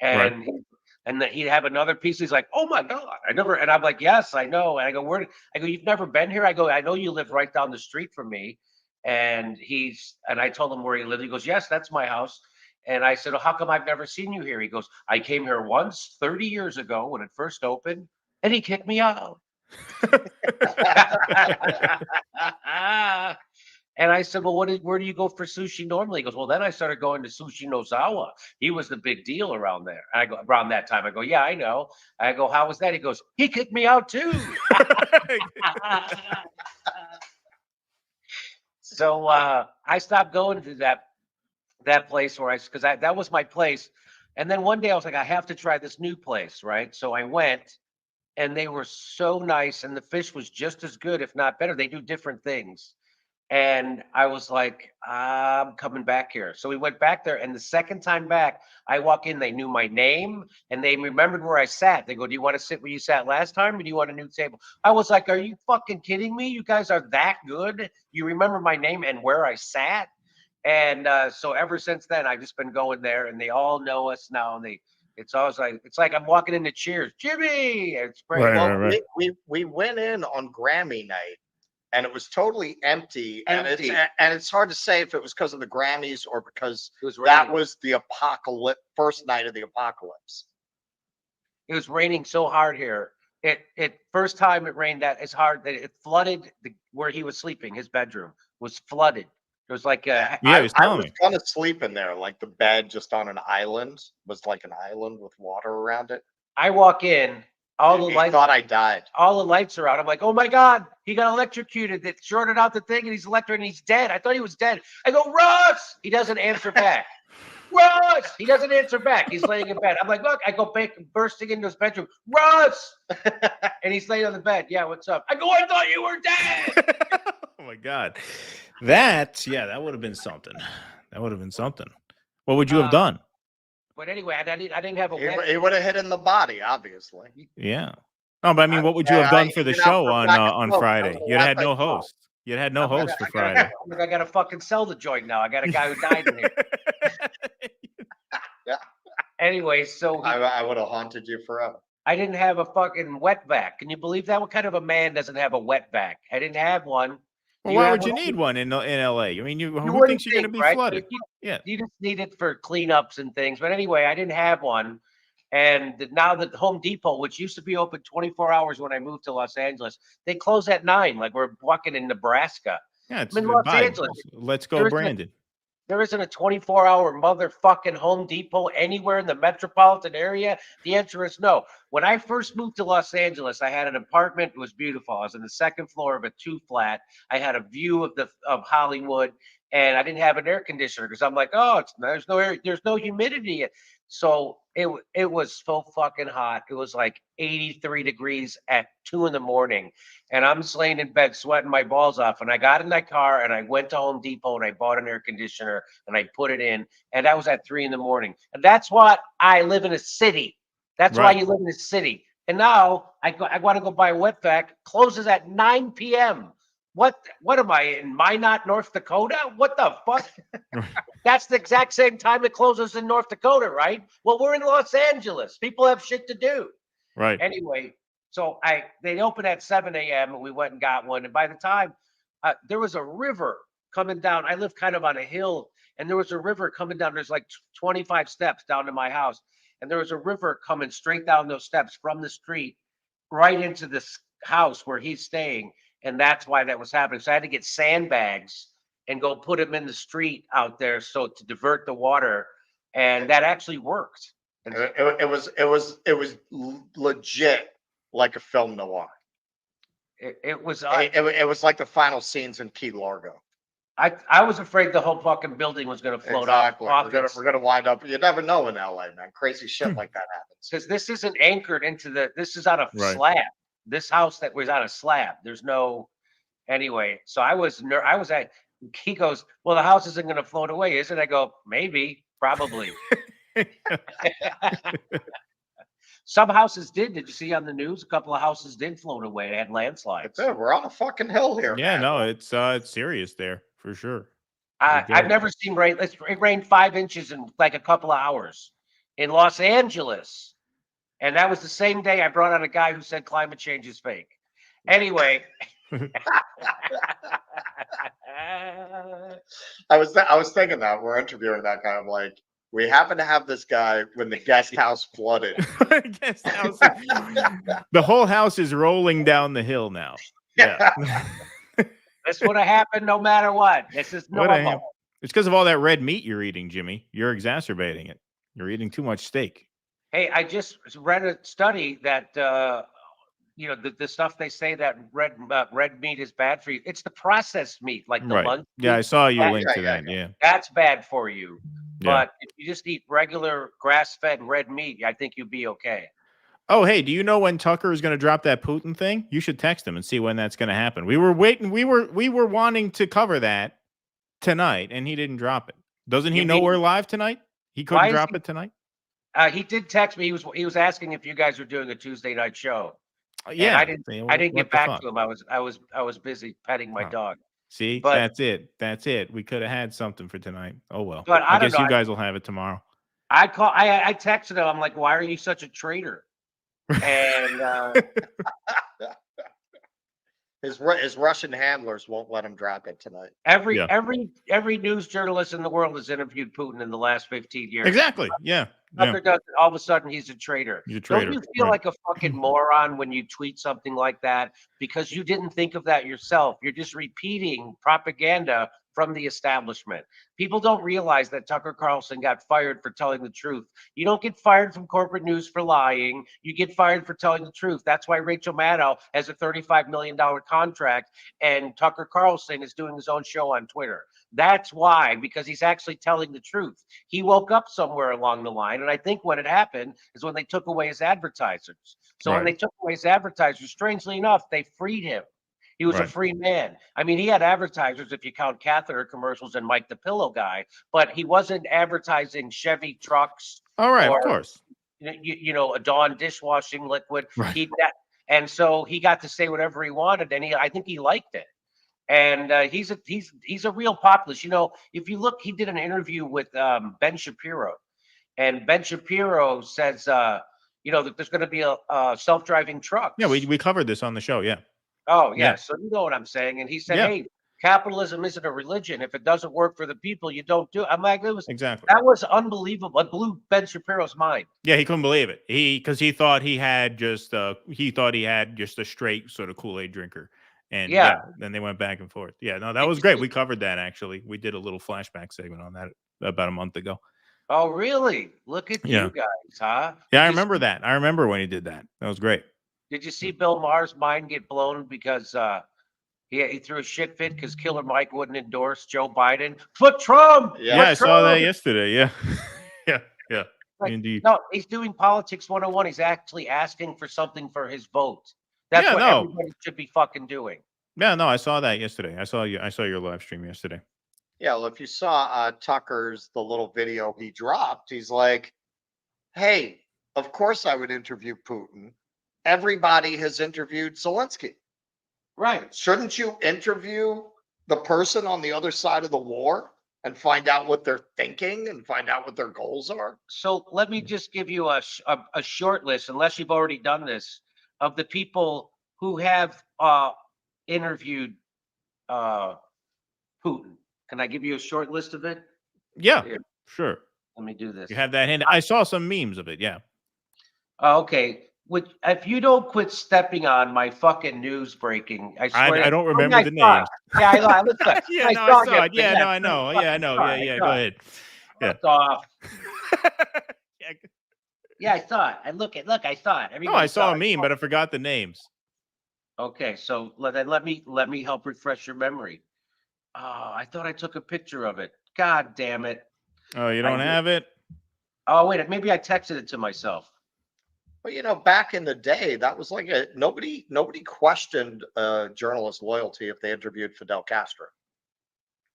And Right. And then he'd have another piece. He's like, "Oh my God, I never." And I'm like, "Yes, I know." And I go, I go, "You've never been here?" I go, "I know you live right down the street from me." And I told him where he lived. He goes, "Yes, that's my house." And I said, "Well, how come I've never seen you here?" He goes, "I came here once 30 years ago when it first opened, and he kicked me out." And I said, "Well, where do you go for sushi normally?" He goes, "Well, then I started going to Sushi Nozawa. He was the big deal around there." And I go, "Around that time." I go, "Yeah, I know." I go, "How was that?" He goes, "He kicked me out too." So I stopped going to that place because that was my place. And then one day I was like, I have to try this new place, right? So I went, and they were so nice, and the fish was just as good, if not better. They do different things. And I was like, I'm coming back here. So we went back there, and the second time back, I walk in, they knew my name, and they remembered where I sat. They go, "Do you want to sit where you sat last time, or do you want a new table?" I was like, "Are you fucking kidding me? You guys are that good? You remember my name and where I sat?" And so ever since then, I've just been going there, and they all know us now. And it's always like I'm walking into Cheers, Jimmy. It's great. Right. We went in on Grammy night, and it was totally empty. And it's hard to say if it was because of the Grammys or because that was the first night of the apocalypse. It was raining so hard here. It first time it rained that as hard that it flooded where he was sleeping. His bedroom was flooded. It was like he was I was gonna sleep in there, like the bed just on an island was like an island with water around it. I walk in, all the lights. Thought I died. All the lights are out. I'm like, "Oh my God, he got electrocuted. They shorted out the thing, and he's electrocuted, and he's dead. I thought he was dead." I go, "Russ!" He doesn't answer back. "Russ!" He doesn't answer back. He's laying in bed. I'm like, "Look!" I go bursting into his bedroom. "Russ!" And he's laying on the bed. "Yeah, what's up?" I go, "I thought you were dead." Oh my God. That would have been something. That would have been something. What would you have done? But anyway, I didn't have a. He would have hit in the body, obviously. Yeah. No, but I mean, what would you have done for the show on Friday? You'd had no host. You'd had no host for Friday. I got to fucking sell the joint now. I got a guy who died in here. Yeah. Anyway, so I would have haunted you forever. I didn't have a fucking wet vac. Can you believe that? What kind of a man doesn't have a wet vac? I didn't have one. Well, why would you need one in LA? I mean, who wouldn't thinks you're going to be right? flooded? You just need it for cleanups and things. But anyway, I didn't have one. And now that Home Depot, which used to be open 24 hours when I moved to Los Angeles, they close at 9, like we're walking in Nebraska. Yeah, it's I'm in Los Angeles. Let's go, Brandon. There isn't a 24-hour motherfucking Home Depot anywhere in the metropolitan area. The answer is no. When I first moved to Los Angeles, I had an apartment. It was beautiful. I was on the second floor of a 2-flat. I had a view of Hollywood, and I didn't have an air conditioner because I'm like, oh, there's no air, there's no humidity. So it was so fucking hot. It was like 83 degrees at 2 a.m. And I'm just laying in bed sweating my balls off. And I got in that car and I went to Home Depot and I bought an air conditioner and I put it in. And that was at 3 a.m. And that's what I live in a city. That's why you live in a city. And now I want to go buy a wet vac. Closes at 9 p.m. What am I in Minot, North Dakota? What the fuck? That's the exact same time it closes in North Dakota, right? Well, we're in Los Angeles. People have shit to do. Right. Anyway, so they opened at 7 a.m. and we went and got one. And by the time there was a river coming down, I live kind of on a hill, and there was a river coming down. There's like 25 steps down to my house, and there was a river coming straight down those steps from the street right into this house where he's staying. And that's why that was happening. So I had to get sandbags and go put them in the street out there so to divert the water, and that actually worked. And it was legit like a film noir. It was like the final scenes in Key Largo. I was afraid the whole fucking building was going to float off. We're gonna wind up. You never know in LA, man. Crazy shit like that happens. Because this isn't anchored into this is on a slab. This house that was on a slab. There's no anyway. So he goes, well, the house isn't going to float away, is it? I go, maybe, probably. Some houses did. Did you see on the news? A couple of houses did float away. They had landslides. We're on a fucking hill here. Yeah, man. no, it's serious there for sure. I've never seen rain. It rained 5 inches in like a couple of hours in Los Angeles. And that was the same day I brought on a guy who said climate change is fake. Anyway. I was thinking that we're interviewing that guy. I'm like, we happen to have this guy when the guest house flooded. The whole house is rolling down the hill now. Yeah. This would have happened no matter what. This is normal. It's because of all that red meat you're eating, Jimmy. You're exacerbating it. You're eating too much steak. Hey, I just read a study that the stuff they say that red meat is bad for you. It's the processed meat, like the lunch meat. Yeah, I saw you link to that. Yeah, that's bad for you. Yeah. But if you just eat regular grass-fed red meat, I think you'll be okay. Oh, hey, do you know when Tucker is going to drop that Putin thing? You should text him and see when that's going to happen. We were waiting. We were wanting to cover that tonight, and he didn't drop it. Doesn't he know we're live tonight? He couldn't drop it tonight. He did text me. He was asking if you guys were doing a Tuesday night show. Yeah, and I didn't get back to him. I was busy petting my dog. See, that's it. We could have had something for tonight. Oh well. But I guess you guys will have it tomorrow. I texted him. I'm like, why are you such a traitor? And his Russian handlers won't let him drop it tonight. Every news journalist in the world has interviewed Putin in the last 15 years. Exactly. Yeah. Tucker does it, all of a sudden he's a traitor. He's a traitor. Don't you feel like a fucking moron when you tweet something like that because you didn't think of that yourself? You're just repeating propaganda from the establishment. People don't realize that Tucker Carlson got fired for telling the truth. You don't get fired from corporate news for lying. You get fired for telling the truth. That's why Rachel Maddow has a $35 million contract and Tucker Carlson is doing his own show on Twitter. That's why, because he's actually telling the truth. He woke up somewhere along the line, and I think when it happened is when they took away his advertisers. So when they took away his advertisers, strangely enough, they freed him. He was a free man. I mean, he had advertisers if you count catheter commercials and Mike the Pillow Guy, but he wasn't advertising Chevy trucks. All right, of course. You know, a Dawn dishwashing liquid. And so he got to say whatever he wanted, and I think he liked it. And he's a real populist. You know, if you look, he did an interview with Ben Shapiro, And Ben Shapiro says, that there's going to be a self-driving truck. Yeah, we covered this on the show. Yeah. Oh, yeah. So you know what I'm saying. And he said, hey, capitalism isn't a religion. If it doesn't work for the people, you don't do it. I'm like, Exactly. That was unbelievable. It blew Ben Shapiro's mind. Yeah, he couldn't believe it. Because he thought he had just a straight sort of Kool-Aid drinker. And then they went back and forth. Yeah, no, that was great. We covered that actually. We did a little flashback segment on that about a month ago. Oh, really? Look at you guys, huh? Yeah, I remember that. I remember when he did that. That was great. Did you see Bill Maher's mind get blown because he threw a shit fit because Killer Mike wouldn't endorse Joe Biden for Trump? Yeah, I saw that yesterday. Yeah. yeah. Indeed. No, he's doing politics 101. He's actually asking for something for his vote. That's what everybody should be fucking doing. Yeah, no, I saw that yesterday. I saw your live stream yesterday. Yeah, well, if you saw Tucker's the little video he dropped, he's like, "Hey, of course I would interview Putin. Everybody has interviewed Zelensky, right? Shouldn't you interview the person on the other side of the war and find out what they're thinking and find out what their goals are?" So let me just give you a short list, unless you've already done this, of the people who have interviewed Putin. Can I give you a short list of it? Yeah, sure. Let me do this. You have that hand. I saw some memes of it. Yeah. Okay. If you don't quit stepping on my fucking news breaking, I swear. I don't remember the names. Yeah, I know. I saw it. Yeah, no, I know. Yeah, I know. Yeah. Go ahead. Yeah. Off. Yeah, I saw it. I saw it. No, I saw a meme, but I forgot the names. Okay, so let me help refresh your memory. Oh, I thought I took a picture of it. God damn it. Oh, you don't have it? Oh, wait, maybe I texted it to myself. Well, back in the day, that was like nobody questioned journalist loyalty if they interviewed Fidel Castro.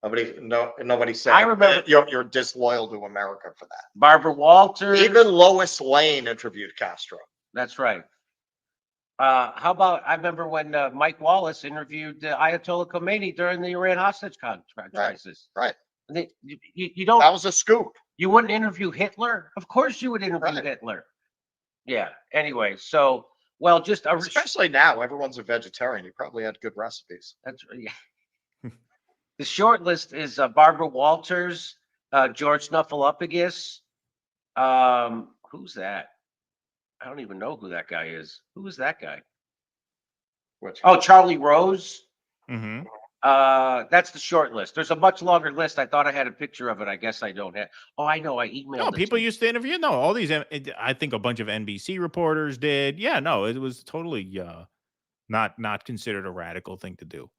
Nobody said, I remember you're disloyal to America for that. Barbara Walters. Even Lois Lane interviewed Castro. That's right. How about, I remember when Mike Wallace interviewed Ayatollah Khomeini during the Iran hostage crisis. Right. You don't. That was a scoop. You wouldn't interview Hitler? Of course you would interview Hitler. Yeah. Anyway, so, just especially now, everyone's a vegetarian. You probably had good recipes. That's yeah. The short list is Barbara Walters, George Snuffleupagus. Who's that? I don't even know who that guy is. Who is that guy? Charlie Rose. Mm-hmm. That's the short list. There's a much longer list. I thought I had a picture of it. I guess I don't have. Oh, I know. I emailed. No, people used to interview. No, all these. I think a bunch of NBC reporters did. Yeah, no, it was totally not considered a radical thing to do.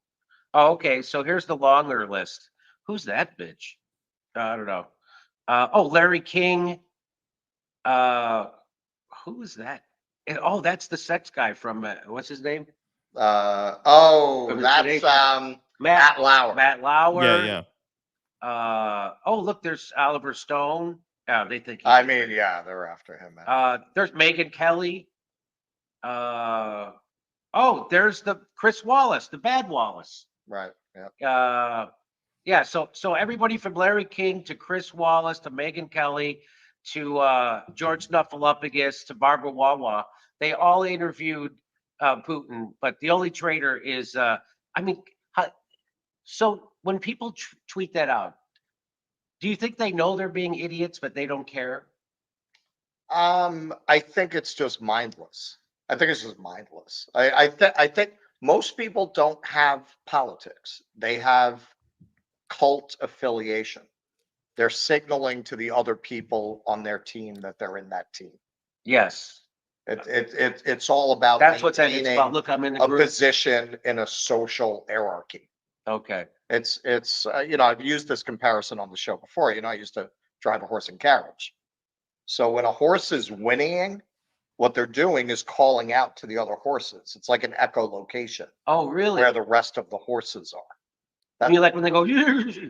Oh, okay. So here's the longer list. Who's that bitch? I don't know. Larry King. Who is that? That's the sex guy from what's his name? That's Matt Lauer. Matt Lauer. Yeah. Look, there's Oliver Stone. They think. They're after him. There's Megyn Kelly. There's the Chris Wallace, the bad Wallace. Right. Yeah. So everybody from Larry King to Chris Wallace to Megyn Kelly to George Snuffleupagus to Barbara Wawa, they all interviewed Putin, but the only traitor is. So when people tweet that out, do you think they know they're being idiots, but they don't care? I think it's just mindless. I think most people don't have politics. They have cult affiliation. They're signaling to the other people on their team that they're in that team. Yes. It's all about that's what it's about. Look, I'm in a position in a social hierarchy. Okay. It's I've used this comparison on the show before. I used to drive a horse and carriage. So when a horse is whinnying, what they're doing is calling out to the other horses. It's like an echolocation. Oh, really? Where the rest of the horses are. I mean, like when they go,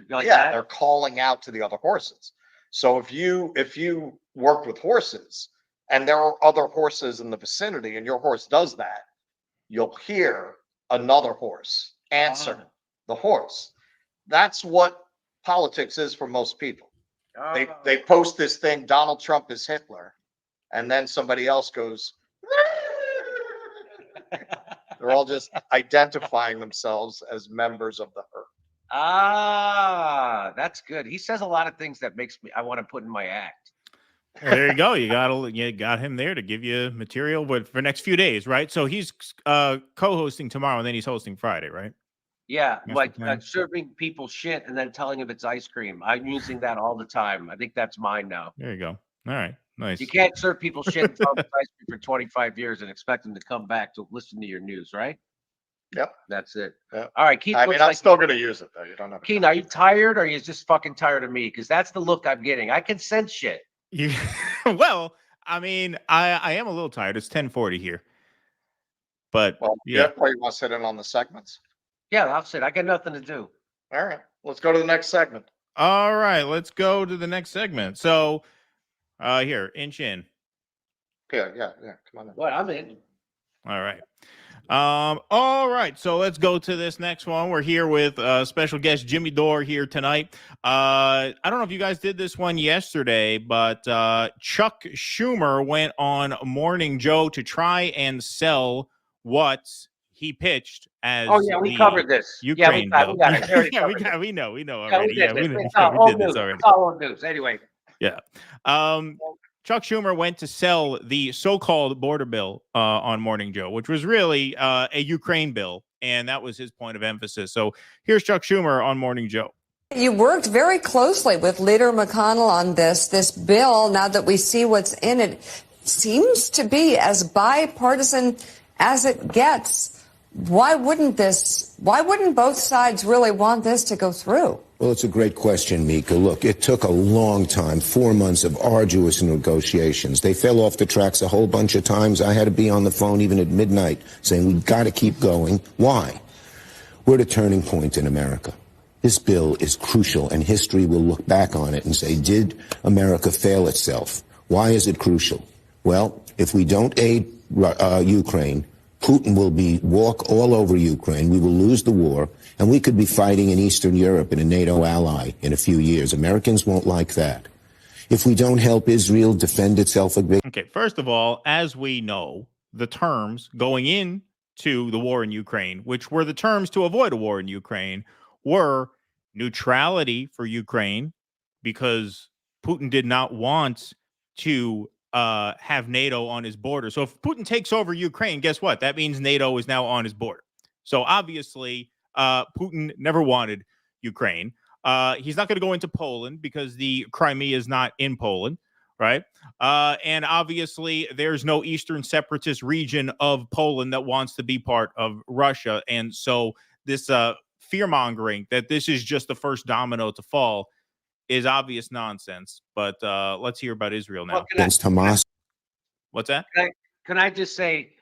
like that? They're calling out to the other horses. So if you work with horses and there are other horses in the vicinity and your horse does that, you'll hear another horse answer the horse. That's what politics is for most people. They post this thing, Donald Trump is Hitler, and then somebody else goes. They're all just identifying themselves as members of the herd. Ah, that's good. He says a lot of things that makes me I want to put in my act. Well, there you go. You got him there to give you material for the next few days, right? So he's co-hosting tomorrow, and then he's hosting Friday, right? Yeah, That's like the plan. serving people shit and then telling them it's ice cream. I'm using that all the time. I think that's mine now. There you go. All right, nice. You can't serve people shit and tell them it's ice cream for 25 years and expect them to come back to listen to your news, right? Yep. That's it. Yep. All right, Keith. I mean, I'm still going to use it, though. You don't know. Keen, are you tired or are you just fucking tired of me? Because that's the look I'm getting. I can sense shit. Well, I mean, I am a little tired. It's 10:40 here. But Well, yeah. Why you want to sit in on the segments? Yeah, I'll sit. I got nothing to do. All right. Let's go to the next segment. All right, let's go to the next segment. So here, inch in. Yeah. Come on in. What? I'm in. All right. All right, so let's go to this next one. We're here with special guest Jimmy Dore here tonight. I don't know if you guys did this one yesterday, but Chuck Schumer went on Morning Joe to try and sell what he pitched as we covered this. Ukraine yeah, we got it. we know Yeah, already. we did this. we It's all did this news. already. It's all old news. Anyway. Yeah. Chuck Schumer went to sell the so-called border bill on Morning Joe, which was really a Ukraine bill, and that was his point of emphasis. So here's Chuck Schumer on Morning Joe. You worked very closely with Leader McConnell on this bill. Now that we see what's in it, seems to be as bipartisan as it gets. Why wouldn't both sides really want this to go through? Well, it's a great question, Mika. Look, it took a long time, 4 months of arduous negotiations. They fell off the tracks a whole bunch of times. I had to be on the phone even at midnight saying, we've got to keep going. Why? We're at a turning point in America. This bill is crucial, and history will look back on it and say, did America fail itself? Why is it crucial? Well, if we don't aid Ukraine, Putin will walk all over Ukraine. We will lose the war, and we could be fighting in Eastern Europe in a NATO ally in a few years. Americans won't like that. If we don't help Israel defend itself against... Okay, first of all, as we know, the terms going into the war in Ukraine, which were the terms to avoid a war in Ukraine, were neutrality for Ukraine because Putin did not want to have NATO on his border. So if Putin takes over Ukraine, guess what? That means NATO is now on his border. So obviously, Putin never wanted Ukraine. He's not going to go into Poland because the Crimea is not in Poland, right? And obviously, there's no Eastern separatist region of Poland that wants to be part of Russia. And so this fear-mongering that this is just the first domino to fall is obvious nonsense. But let's hear about Israel now. against Hamas. What's that? Can I just say,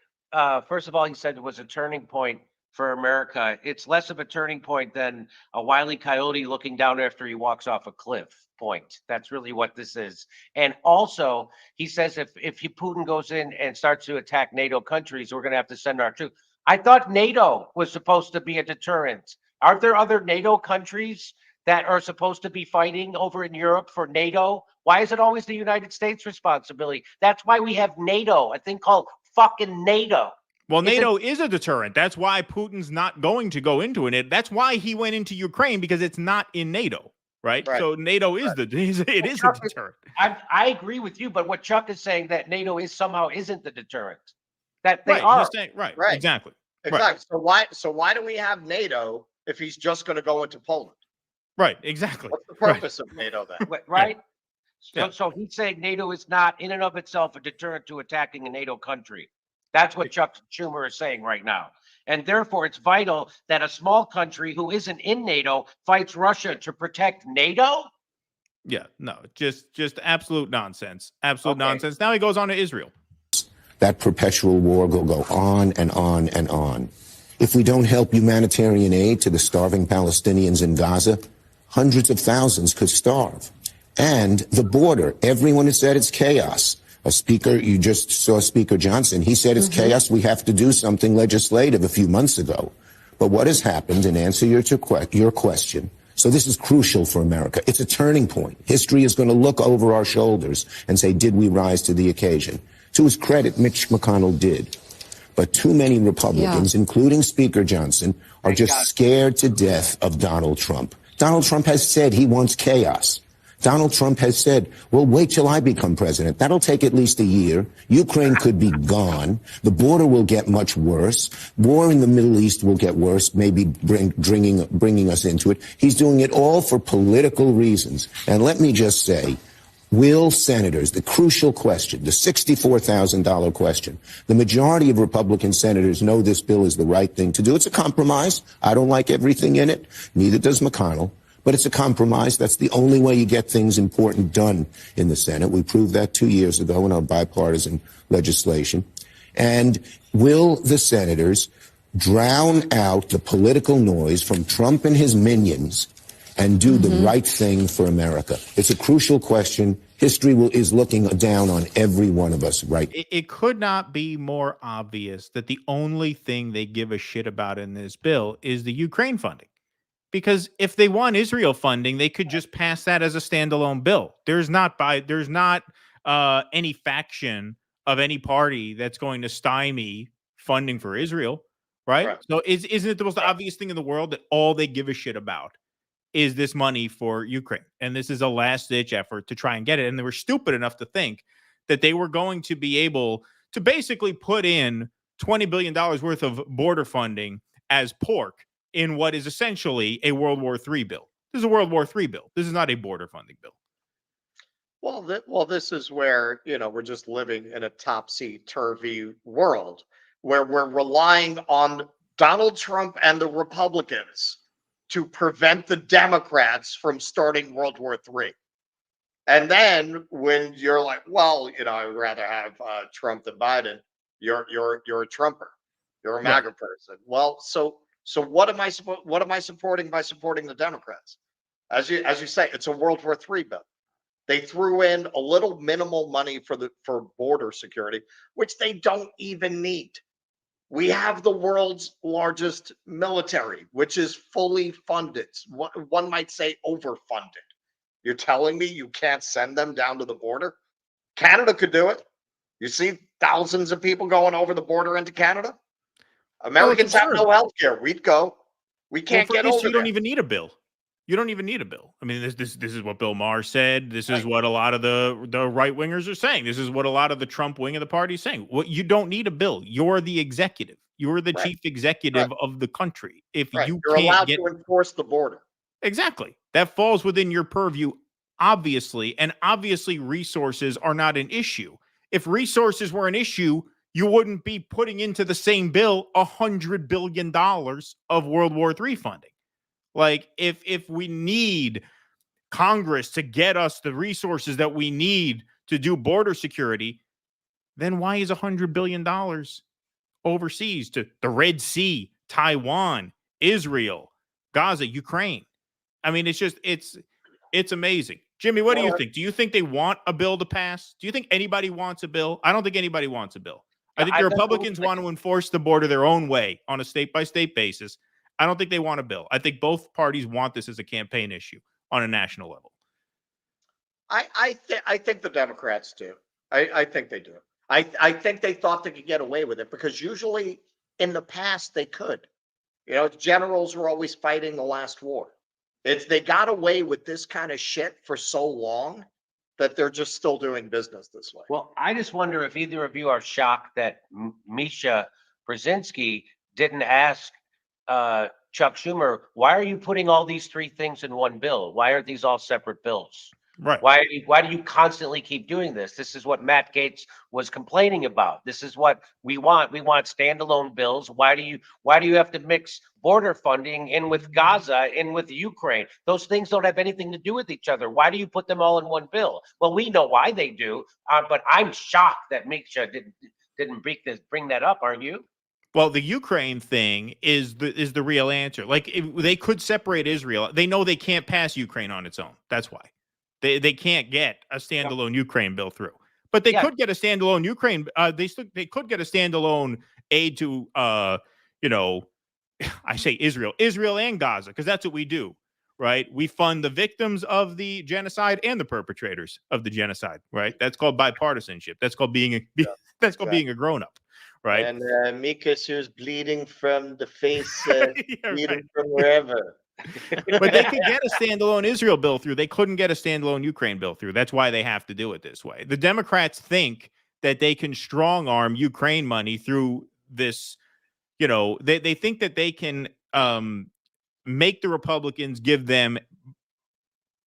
first of all, he said it was a turning point for America. It's less of a turning point than a Wile E. Coyote looking down after he walks off a cliff point. That's really what this is. And also, he says if Putin goes in and starts to attack NATO countries, we're going to have to send our troops. I thought NATO was supposed to be a deterrent. Aren't there other NATO countries that are supposed to be fighting over in Europe for NATO? Why is it always the United States' responsibility? That's why we have NATO, a thing called fucking NATO. Well, NATO is a deterrent. That's why Putin's not going to go into it. That's why he went into Ukraine, because it's not in NATO, right? So NATO is a deterrent. I agree with you, but what Chuck is saying, that NATO is somehow isn't the deterrent. That they Right, are. he's saying- right, exactly. Exactly. So why do we have NATO if he's just going to go into Poland? Right, exactly. What's the purpose of NATO then? Right? So he's saying NATO is not in and of itself a deterrent to attacking a NATO country. That's what Chuck Schumer is saying right now. And therefore, it's vital that a small country who isn't in NATO fights Russia to protect NATO? Yeah, no, just absolute nonsense. Absolute nonsense. Now he goes on to Israel. That perpetual war will go on and on and on. If we don't help humanitarian aid to the starving Palestinians in Gaza, hundreds of thousands could starve. And the border, everyone has said it's chaos. A speaker, you just saw Speaker Johnson, he said it's chaos. We have to do something legislative a few months ago. But what has happened, in answer to your question, So this is crucial for America. It's a turning point. History is going to look over our shoulders and say, did we rise to the occasion? To his credit, Mitch McConnell did. But too many Republicans, including Speaker Johnson, are just scared to death of Donald Trump. Donald Trump has said he wants chaos. Donald Trump has said, well, wait till I become president. That'll take at least a year. Ukraine could be gone. The border will get much worse. War in the Middle East will get worse, maybe bringing us into it. He's doing it all for political reasons. And let me just say, will senators, the crucial question, the $64,000 question, the majority of Republican senators know this bill is the right thing to do. It's a compromise. I don't like everything in it. Neither does McConnell. But it's a compromise. That's the only way you get things important done in the Senate. We proved that 2 years ago in our bipartisan legislation. And will the senators drown out the political noise from Trump and his minions and do the right thing for America? It's a crucial question. History is looking down on every one of us right now. It could not be more obvious that the only thing they give a shit about in this bill is the Ukraine funding. Because if they want Israel funding, they could just pass that as a standalone bill. There's not any faction of any party that's going to stymie funding for Israel, right? So isn't it the most obvious thing in the world that all they give a shit about is this money for Ukraine? And this is a last-ditch effort to try and get it. And they were stupid enough to think that they were going to be able to basically put in $20 billion worth of border funding as pork in what is essentially a World War III bill. This is a World War III bill. This is not a border funding bill. Well, this is where, we're just living in a topsy-turvy world where we're relying on Donald Trump and the Republicans to prevent the Democrats from starting World War III. And then when you're like, well, I'd rather have Trump than Biden, you're a Trumper. You're a MAGA person. Well, so what am I supporting by supporting the Democrats? As you say, it's a World War III bill. They threw in a little minimal money for border security, which they don't even need. We have the world's largest military, which is fully funded. One might say overfunded. You're telling me you can't send them down to the border? Canada could do it. You see thousands of people going over the border into Canada. Americans have no health care. We'd go. We can't get over there. You don't even need a bill. You don't even need a bill. I mean, this is what Bill Maher said. This is what a lot of the right wingers are saying. This is what a lot of the Trump wing of the party is saying. What you don't need a bill. You're the executive. You're the chief executive of the country. If you're allowed to enforce the border. Exactly. That falls within your purview, obviously, and obviously resources are not an issue. If resources were an issue, you wouldn't be putting into the same bill $100 billion of World War III funding. Like, if we need Congress to get us the resources that we need to do border security, then why is $100 billion overseas to the Red Sea, Taiwan, Israel, Gaza, Ukraine? I mean, it's amazing. Jimmy, what do you think? Do you think they want a bill to pass? Do you think anybody wants a bill? I don't think anybody wants a bill. I think the Republicans want to enforce the border their own way on a state-by-state basis. I don't think they want a bill. I think both parties want this as a campaign issue on a national level. I think the Democrats do. I think they do. I think they thought they could get away with it because usually in the past they could. Generals were always fighting the last war. They got away with this kind of shit for so long that they're just still doing business this way. Well, I just wonder if either of you are shocked that Misha Brzezinski didn't ask Chuck Schumer, why are you putting all these three things in one bill? Why are these all separate bills? Right. Why do you constantly keep doing this? This is what Matt Gaetz was complaining about. This is what we want. We want standalone bills. Why do you have to mix border funding in with Gaza, in with Ukraine? Those things don't have anything to do with each other. Why do you put them all in one bill? Well, we know why they do, but I'm shocked that Misha didn't bring that up. Aren't you? Well, the Ukraine thing is the real answer. Like, if they could separate Israel. They know they can't pass Ukraine on its own. That's why. They can't get a standalone Ukraine bill through, but they could get a standalone Ukraine. They could get a standalone aid to, I say Israel and Gaza, because that's what we do, right? We fund the victims of the genocide and the perpetrators of the genocide, right? That's called bipartisanship. That's called being being a grown-up, right? And Mikas, who's bleeding from the face, bleeding from right. wherever. But they could get a standalone Israel bill through. They couldn't get a standalone Ukraine bill through. That's why they have to do it this way. The Democrats think that they can strong arm Ukraine money through this. You know, they think that they can make the Republicans give them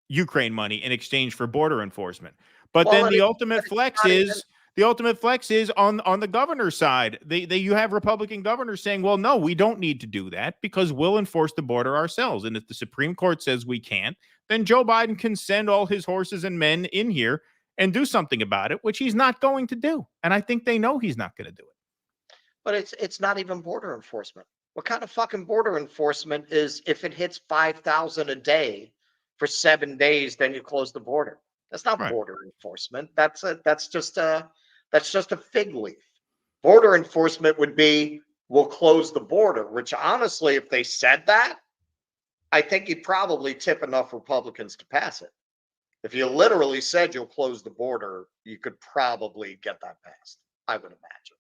Ukraine money in exchange for border enforcement. But Well, then the ultimate flex is on the governor's side. You have Republican governors saying, well, no, we don't need to do that because we'll enforce the border ourselves. And if the Supreme Court says we can't, then Joe Biden can send all his horses and men in here and do something about it, which he's not going to do. And I think they know he's not going to do it. But it's not even border enforcement. What kind of fucking border enforcement is if it hits 5,000 a day for 7 days, then you close the border? That's not border enforcement. That's just a fig leaf. Border enforcement would be we'll close the border, which honestly, if they said that, I think you'd probably tip enough Republicans to pass it. If you literally said you'll close the border, you could probably get that passed, I would imagine.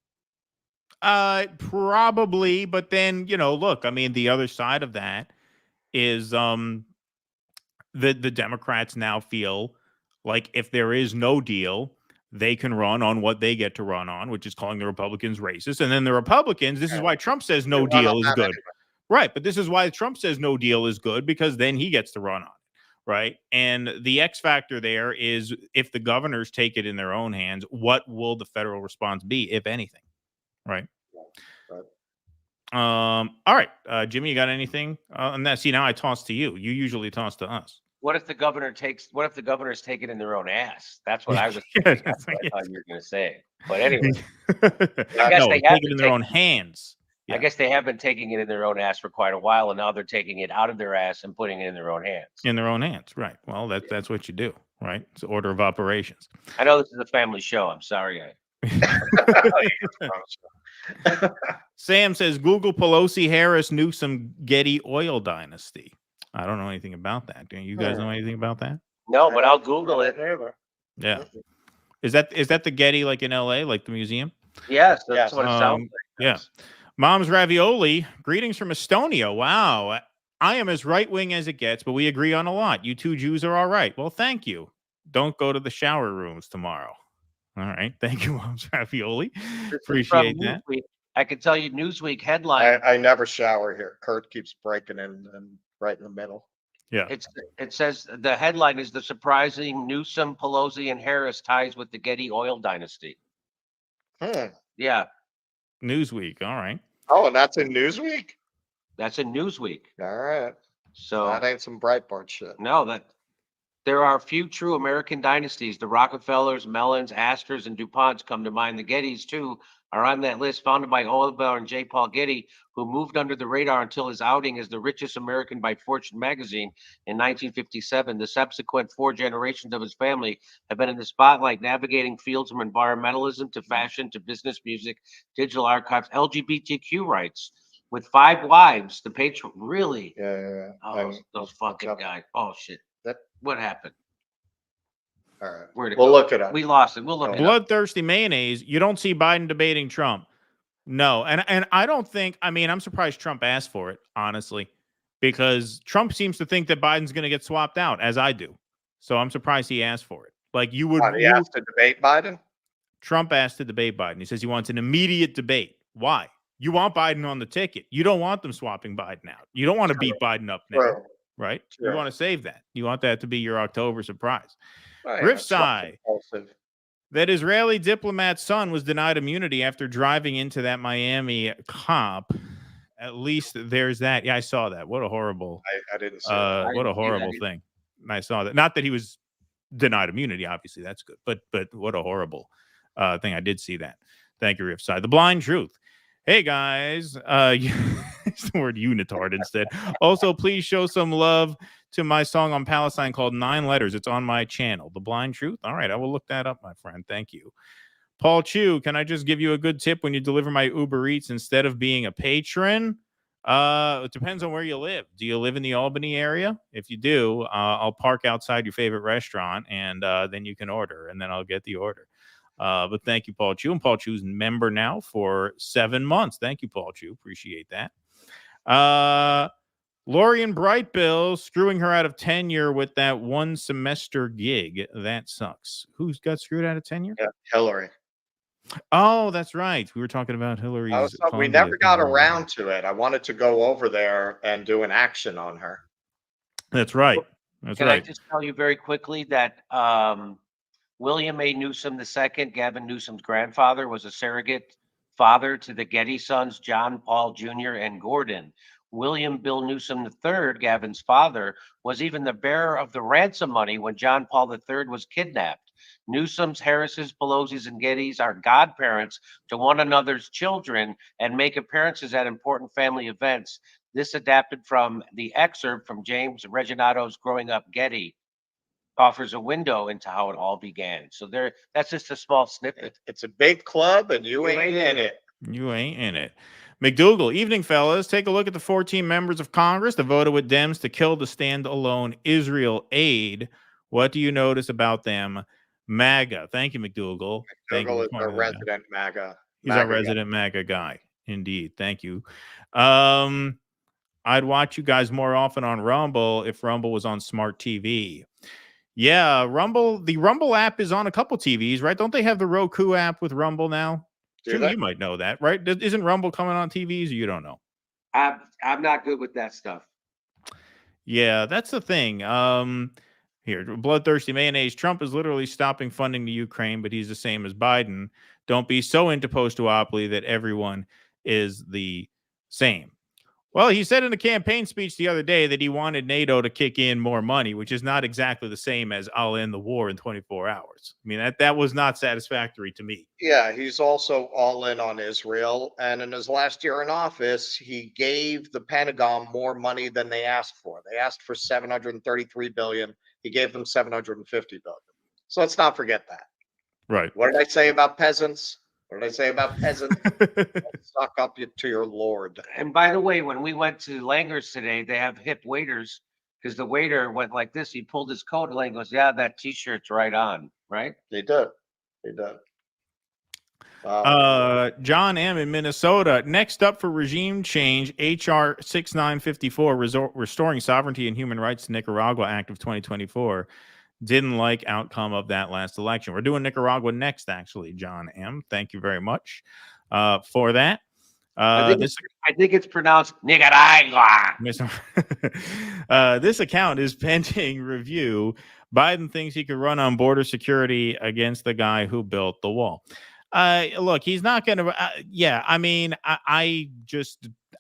Probably, but then, you know, look, I mean, the other side of that is the Democrats now feel like if there is no deal, they can run on what they get to run on, which is calling the Republicans racist. And then the Republicans, this is why Trump says no deal is good. Anyway. Right. But this is why Trump says no deal is good, because then he gets to run on it. Right. And the X factor there is if the governors take it in their own hands, what will the federal response be, if anything? Right. All right. Jimmy, you got anything on that? See, now I toss to you. You usually toss to us. What if the governors take it in their own ass? That's what I was thinking. That's what I thought you were going to say. But anyway, I guess they have take it in their own hands. Yeah. I guess they have been taking it in their own ass for quite a while, and now they're taking it out of their ass and putting it in their own hands. In their own hands, right? Well, that's what you do, right? It's the order of operations. I know this is a family show. I'm sorry. Sam says Google Pelosi, Harris, Newsom, Getty oil dynasty. I don't know anything about that. Do you guys know anything about that? No, but I'll Google it. Yeah. Is that the Getty like in LA, like the museum? Yes, that's what it sounds like. Yeah. Mom's Ravioli, greetings from Estonia. Wow. I am as right-wing as it gets, but we agree on a lot. You two Jews are all right. Well, thank you. Don't go to the shower rooms tomorrow. All right. Thank you, Mom's Ravioli. Appreciate that. I can tell you Newsweek headline. I never shower here. Kurt keeps breaking in and right in the middle. Yeah. It says the headline is the surprising Newsom, Pelosi, and Harris ties with the Getty oil dynasty. Yeah. Newsweek. All right. Oh, and that's in Newsweek? That's in Newsweek. All right. So that ain't some Breitbart shit. No, there are few true American dynasties. The Rockefellers, Mellons, Astors, and DuPonts come to mind. The Gettys, too, are on that list, founded by Oliver and J. Paul Getty, who moved under the radar until his outing as the richest American by Fortune magazine in 1957. The subsequent 4 generations of his family have been in the spotlight, navigating fields from environmentalism to fashion to business, music, digital archives, LGBTQ rights. With 5 wives, the patron really. Yeah. Oh, those fucking guys. Oh shit. What happened? All right. We'll look it up. We lost it. We'll look it up. Bloodthirsty mayonnaise. You don't see Biden debating Trump. No. And I don't think, I mean, I'm surprised Trump asked for it, honestly, because Trump seems to think that Biden's going to get swapped out, as I do. So I'm surprised he asked for it. Like you would. He asked to debate Biden? Trump asked to debate Biden. He says he wants an immediate debate. Why? You want Biden on the ticket. You don't want them swapping Biden out. You don't want to beat Biden up now. Right? You want to save that. You want that to be your October surprise. Riffside. That Israeli diplomat's son was denied immunity after driving into that Miami cop. At least there's that. Yeah, I saw that. What a horrible. I didn't see that. What a horrible thing. I saw that. Not that he was denied immunity. Obviously, that's good. But what a horrible thing. I did see that. Thank you, Riffside. The blind truth. Hey guys, it's the word unitard instead. Also, please show some love to my song on Palestine called 9 Letters. It's on my channel, The Blind Truth. All right, I will look that up, my friend. Thank you. Paul Chu, can I just give you a good tip when you deliver my Uber Eats instead of being a patron? It depends on where you live. Do you live in the Albany area? If you do, I'll park outside your favorite restaurant, and then you can order, and then I'll get the order. But thank you, Paul Chu. And Paul Chu's member now for 7 months. Thank you, Paul Chu. Appreciate that. Lorian Brightbill screwing her out of tenure with that 1 semester gig. That sucks. Who's got screwed out of tenure? Yeah, Hillary. Oh, that's right. We were talking about Hillary's. We never got around to it. I wanted to go over there and do an action on her. That's right. That's Can right. I just tell you very quickly that William A. Newsom II, Gavin Newsom's grandfather, was a surrogate father to the Getty sons, John, Paul Jr., and Gordon. William Bill Newsom III, Gavin's father, was even the bearer of the ransom money when John Paul III was kidnapped. Newsoms, Harrises, Pelosi's, and Gettys are godparents to one another's children and make appearances at important family events. This adapted from the excerpt from James Reginato's Growing Up Getty offers a window into how it all began. So that's just a small snippet. It's a big club, and you ain't in it. You ain't in it. McDougal, evening, fellas. Take a look at the 14 members of Congress that voted with Dems to kill the standalone Israel aid. What do you notice about them? MAGA. Thank you, McDougal. McDougal is our resident MAGA. He's our resident MAGA guy. Indeed. Thank you. I'd watch you guys more often on Rumble if Rumble was on smart TV. Yeah, Rumble. The Rumble app is on a couple TVs, right? Don't they have the Roku app with Rumble now? Jimmy, you might know that, right? Isn't Rumble coming on TVs? Or you don't know? I'm not good with that stuff. Yeah, that's the thing. Here, bloodthirsty mayonnaise. Trump is literally stopping funding to Ukraine, but he's the same as Biden. Don't be so into post-duopoly that everyone is the same. Well, he said in a campaign speech the other day that he wanted NATO to kick in more money, which is not exactly the same as I'll end the war in 24 hours. I mean, that was not satisfactory to me. Yeah, he's also all in on Israel. And in his last year in office, he gave the Pentagon more money than they asked for. They asked for $733 billion. He gave them $750 billion. So let's not forget that. Right. What did I say about peasants? What did I say about peasants? Suck up to your lord. And by the way, when we went to Langer's today, they have hip waiters because the waiter went like this. He pulled his coat and Lang goes, "Yeah, that T-shirt's right on." Right? They did. They did. John M. in Minnesota. Next up for regime change, H.R. 6954, Restoring Sovereignty and Human Rights to Nicaragua Act of 2024. Didn't like outcome of that last election. We're doing Nicaragua next, actually, John M. Thank you very much for that. I think it's pronounced Nicaragua. This account is pending review. Biden thinks he could run on border security against the guy who built the wall. Look, he's not going to. I mean, I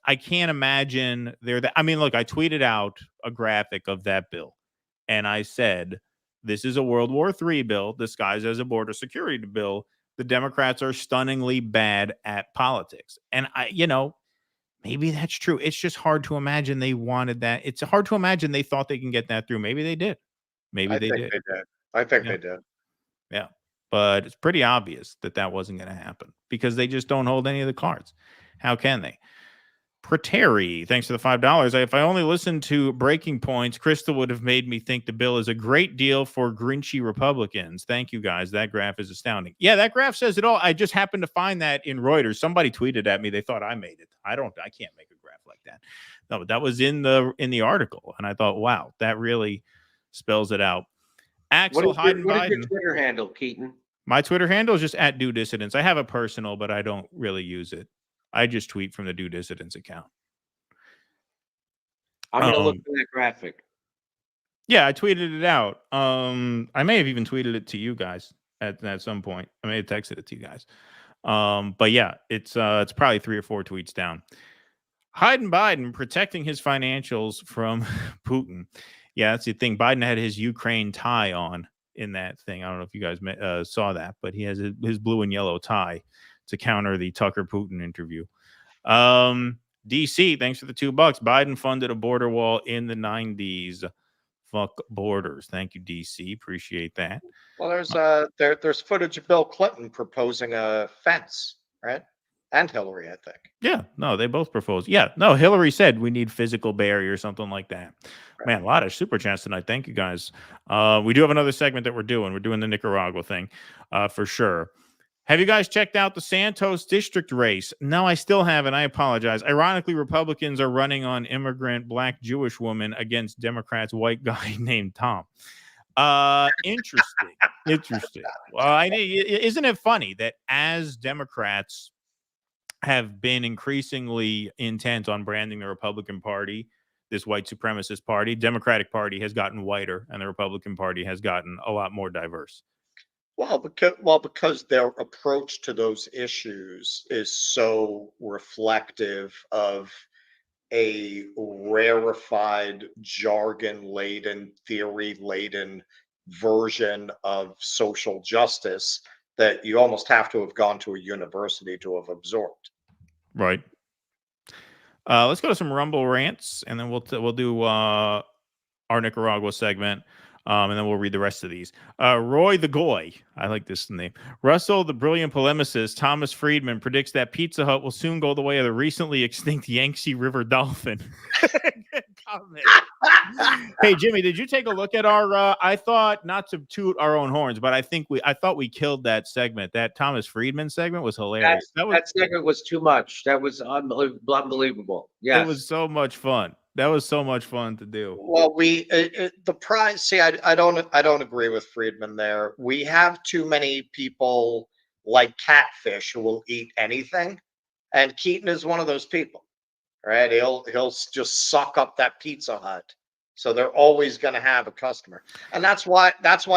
can't imagine there. I mean, look, I tweeted out a graphic of that bill, and I said, this is a World War III bill disguised as a border security bill. The Democrats are stunningly bad at politics. And maybe that's true. It's just hard to imagine they wanted that. It's hard to imagine they thought they can get that through. Maybe they did. Maybe they did. I think they did. Yeah. But it's pretty obvious that wasn't going to happen because they just don't hold any of the cards. How can they? Preteri, thanks for the $5. If I only listened to Breaking Points, Crystal would have made me think the bill is a great deal for Grinchy Republicans. Thank you, guys. That graph is astounding. Yeah, that graph says it all. I just happened to find that in Reuters. Somebody tweeted at me. They thought I made it. I can't make a graph like that. No, that was in the article. And I thought, wow, that really spells it out. Axel Hayden Biden. What is your Twitter handle, Keaton? My Twitter handle is just @DoDissidents. I have a personal, but I don't really use it. I just tweet from the Do Dissidents account. I'm going to look for that graphic. Yeah, I tweeted it out. I may have even tweeted it to you guys at some point. I may have texted it to you guys. But yeah, it's probably 3 or 4 tweets down. Hayden Biden protecting his financials from Putin. Yeah, that's the thing. Biden had his Ukraine tie on in that thing. I don't know if you guys saw that, but he has his blue and yellow tie to counter the Tucker Putin interview. DC, thanks for the $2. Biden funded a border wall in the 90s. Fuck borders. Thank you, DC. Appreciate that. Well, there's footage of Bill Clinton proposing a fence, right? and Hillary, I think. Yeah, no, they both proposed. Yeah, no, Hillary said we need physical barrier or something like that. Man, a lot of super chats tonight. Thank you guys. We do have another segment that we're doing. We're doing the Nicaragua thing for sure. Have you guys checked out the Santos district race? No, I still haven't. I apologize. Ironically, Republicans are running on immigrant black Jewish woman against Democrats white guy named Tom. Interesting. Interesting. Well, isn't it funny that as Democrats have been increasingly intent on branding the Republican Party, this white supremacist party, Democratic Party has gotten whiter and the Republican Party has gotten a lot more diverse? Because their approach to those issues is so reflective of a rarefied, jargon-laden, theory-laden version of social justice that you almost have to have gone to a university to have absorbed. Right. Let's go to some Rumble rants, and then we'll do our Nicaragua segment, and then we'll read the rest of these. Roy the Goy, I like this name. Russell, the brilliant polemicist, Thomas Friedman predicts that Pizza Hut will soon go the way of the recently extinct Yangtze River dolphin. Good comment. Hey Jimmy, did you take a look at our? I thought, not to toot our own horns, but I thought we killed that segment. That Thomas Friedman segment was hilarious. That segment was too much. That was unbelievable. Yeah, it was so much fun. That was so much fun to do. Well, the prize. See, I don't agree with Friedman there. We have too many people like Catfish who will eat anything, and Keaton is one of those people. Right? He'll just suck up that Pizza Hut. So they're always going to have a customer, and that's why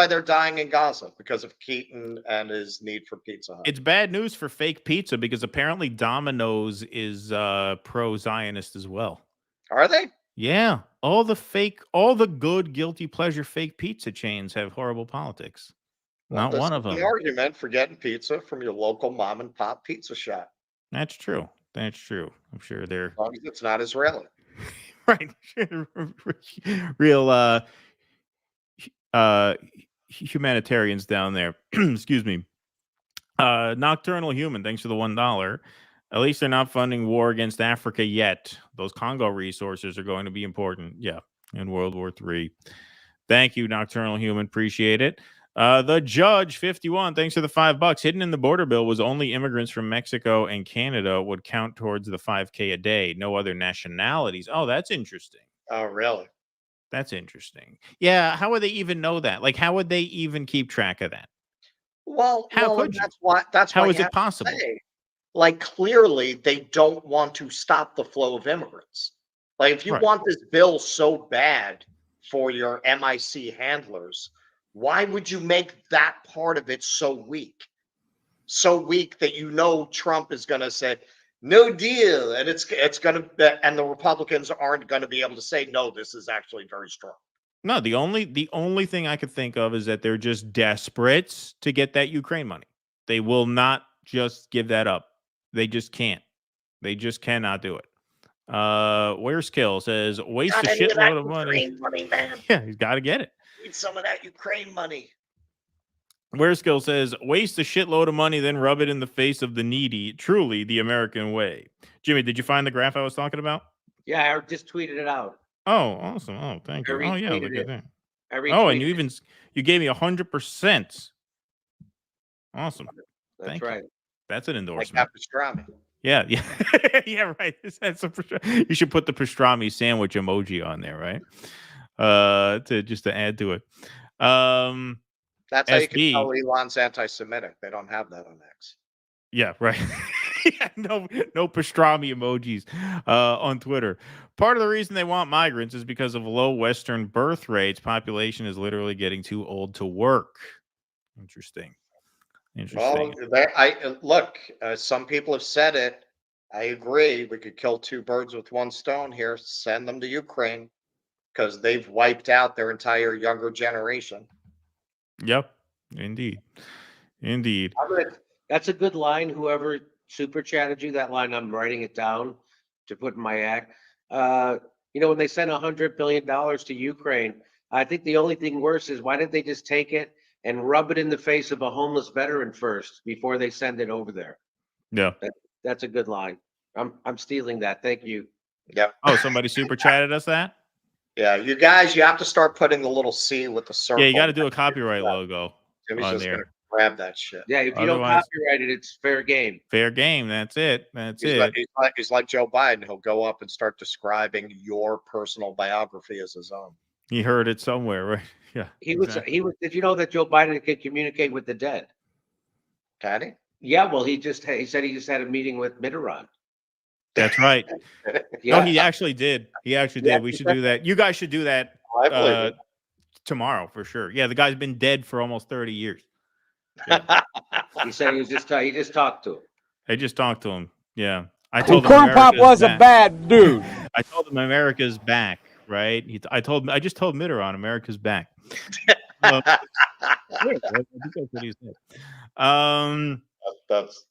they're dying in Gaza, because of Keaton and his need for Pizza Hut. It's bad news for fake pizza, because apparently Domino's is pro-Zionist as well. Are they? Yeah. All the good guilty pleasure fake pizza chains have horrible politics. Well, Not one of them. The argument for getting pizza from your local mom and pop pizza shop. That's true. That's true. I'm sure they're As long as it's not Israeli. right. Real humanitarians down there. Excuse me. Nocturnal Human, thanks for the $1. At least they're not funding war against Africa yet. Those Congo resources are going to be important. Yeah, in World War III. Thank you, Nocturnal Human. Appreciate it. The Judge 51, thanks for the $5. Hidden in the border bill was only immigrants from Mexico and Canada would count towards the $5K a day. No other nationalities. Oh, that's interesting. Oh, really? That's interesting. Yeah, how would they even know that? Like, how would they even keep track of that? Well, could you? That's how why is you it have to possible? say, like, clearly they don't want to stop the flow of immigrants. Like, if you Right. want this bill so bad for your MIC handlers, why would you make that part of it so weak? So weak that Trump is going to say no deal, and it's going to, and the Republicans aren't going to be able to say no. This is actually very strong. No, the only thing I could think of is that they're just desperate to get that Ukraine money. They will not just give that up. They just can't. They just cannot do it. Where's Kill says waste a shitload of money. Money, man. Yeah, he's got to get it. Need some of that Ukraine money. Where's Skill says waste a shitload of money, then rub it in the face of the needy. Truly the American way. Jimmy, did you find the graph I was talking about? Yeah, I just tweeted it out. Oh, awesome. Oh, thank you. Oh, yeah, look at that. Oh, and you gave me 100%. Awesome. That's Thank right. you. That's an endorsement. Like pastrami. Yeah, yeah, yeah. Right. You should put the pastrami sandwich emoji on there, right? To add to it. That's how you can SB. tell Elon's anti-Semitic. They don't have that on X. Yeah, right. Yeah, no pastrami emojis on Twitter. Part of the reason they want migrants is because of low Western birth rates. Population is literally getting too old to work. Interesting. Well, look. Some people have said it. I agree. We could kill two birds with one stone here. Send them to Ukraine, because they've wiped out their entire younger generation. Yep. Indeed. That's a good line. Whoever super chatted you that line, I'm writing it down to put in my act. When they sent $100 billion to Ukraine, I think the only thing worse is, why didn't they just take it and rub it in the face of a homeless veteran first before they send it over there? Yeah. That's a good line. I'm stealing that. Thank you. Yep. Oh, somebody super chatted us that? Yeah, you guys, you have to start putting the little C with the circle. Yeah, you got to do a copyright logo Jimmy's on just there. gonna grab that shit. Yeah, if you don't Otherwise- copyright it, it's fair game. Fair game. That's it. That's He's it. he's like Joe Biden. He'll go up and start describing your personal biography as his own. You heard it somewhere, right? Yeah. He was. Did you know that Joe Biden can communicate with the dead? Can he? Yeah. Well, he said he just had a meeting with Mitterrand. That's right. Yeah. No, he actually did. He actually did. We should do that. You guys should do that I believe it. tomorrow for sure. Yeah, the guy's been dead for almost 30 years. He said he just talked to him. I just talked to him. Yeah. I told him Corn Pop was a bad dude. I told him America's back, right? I just told Mitterrand America's back. I think that's what he said.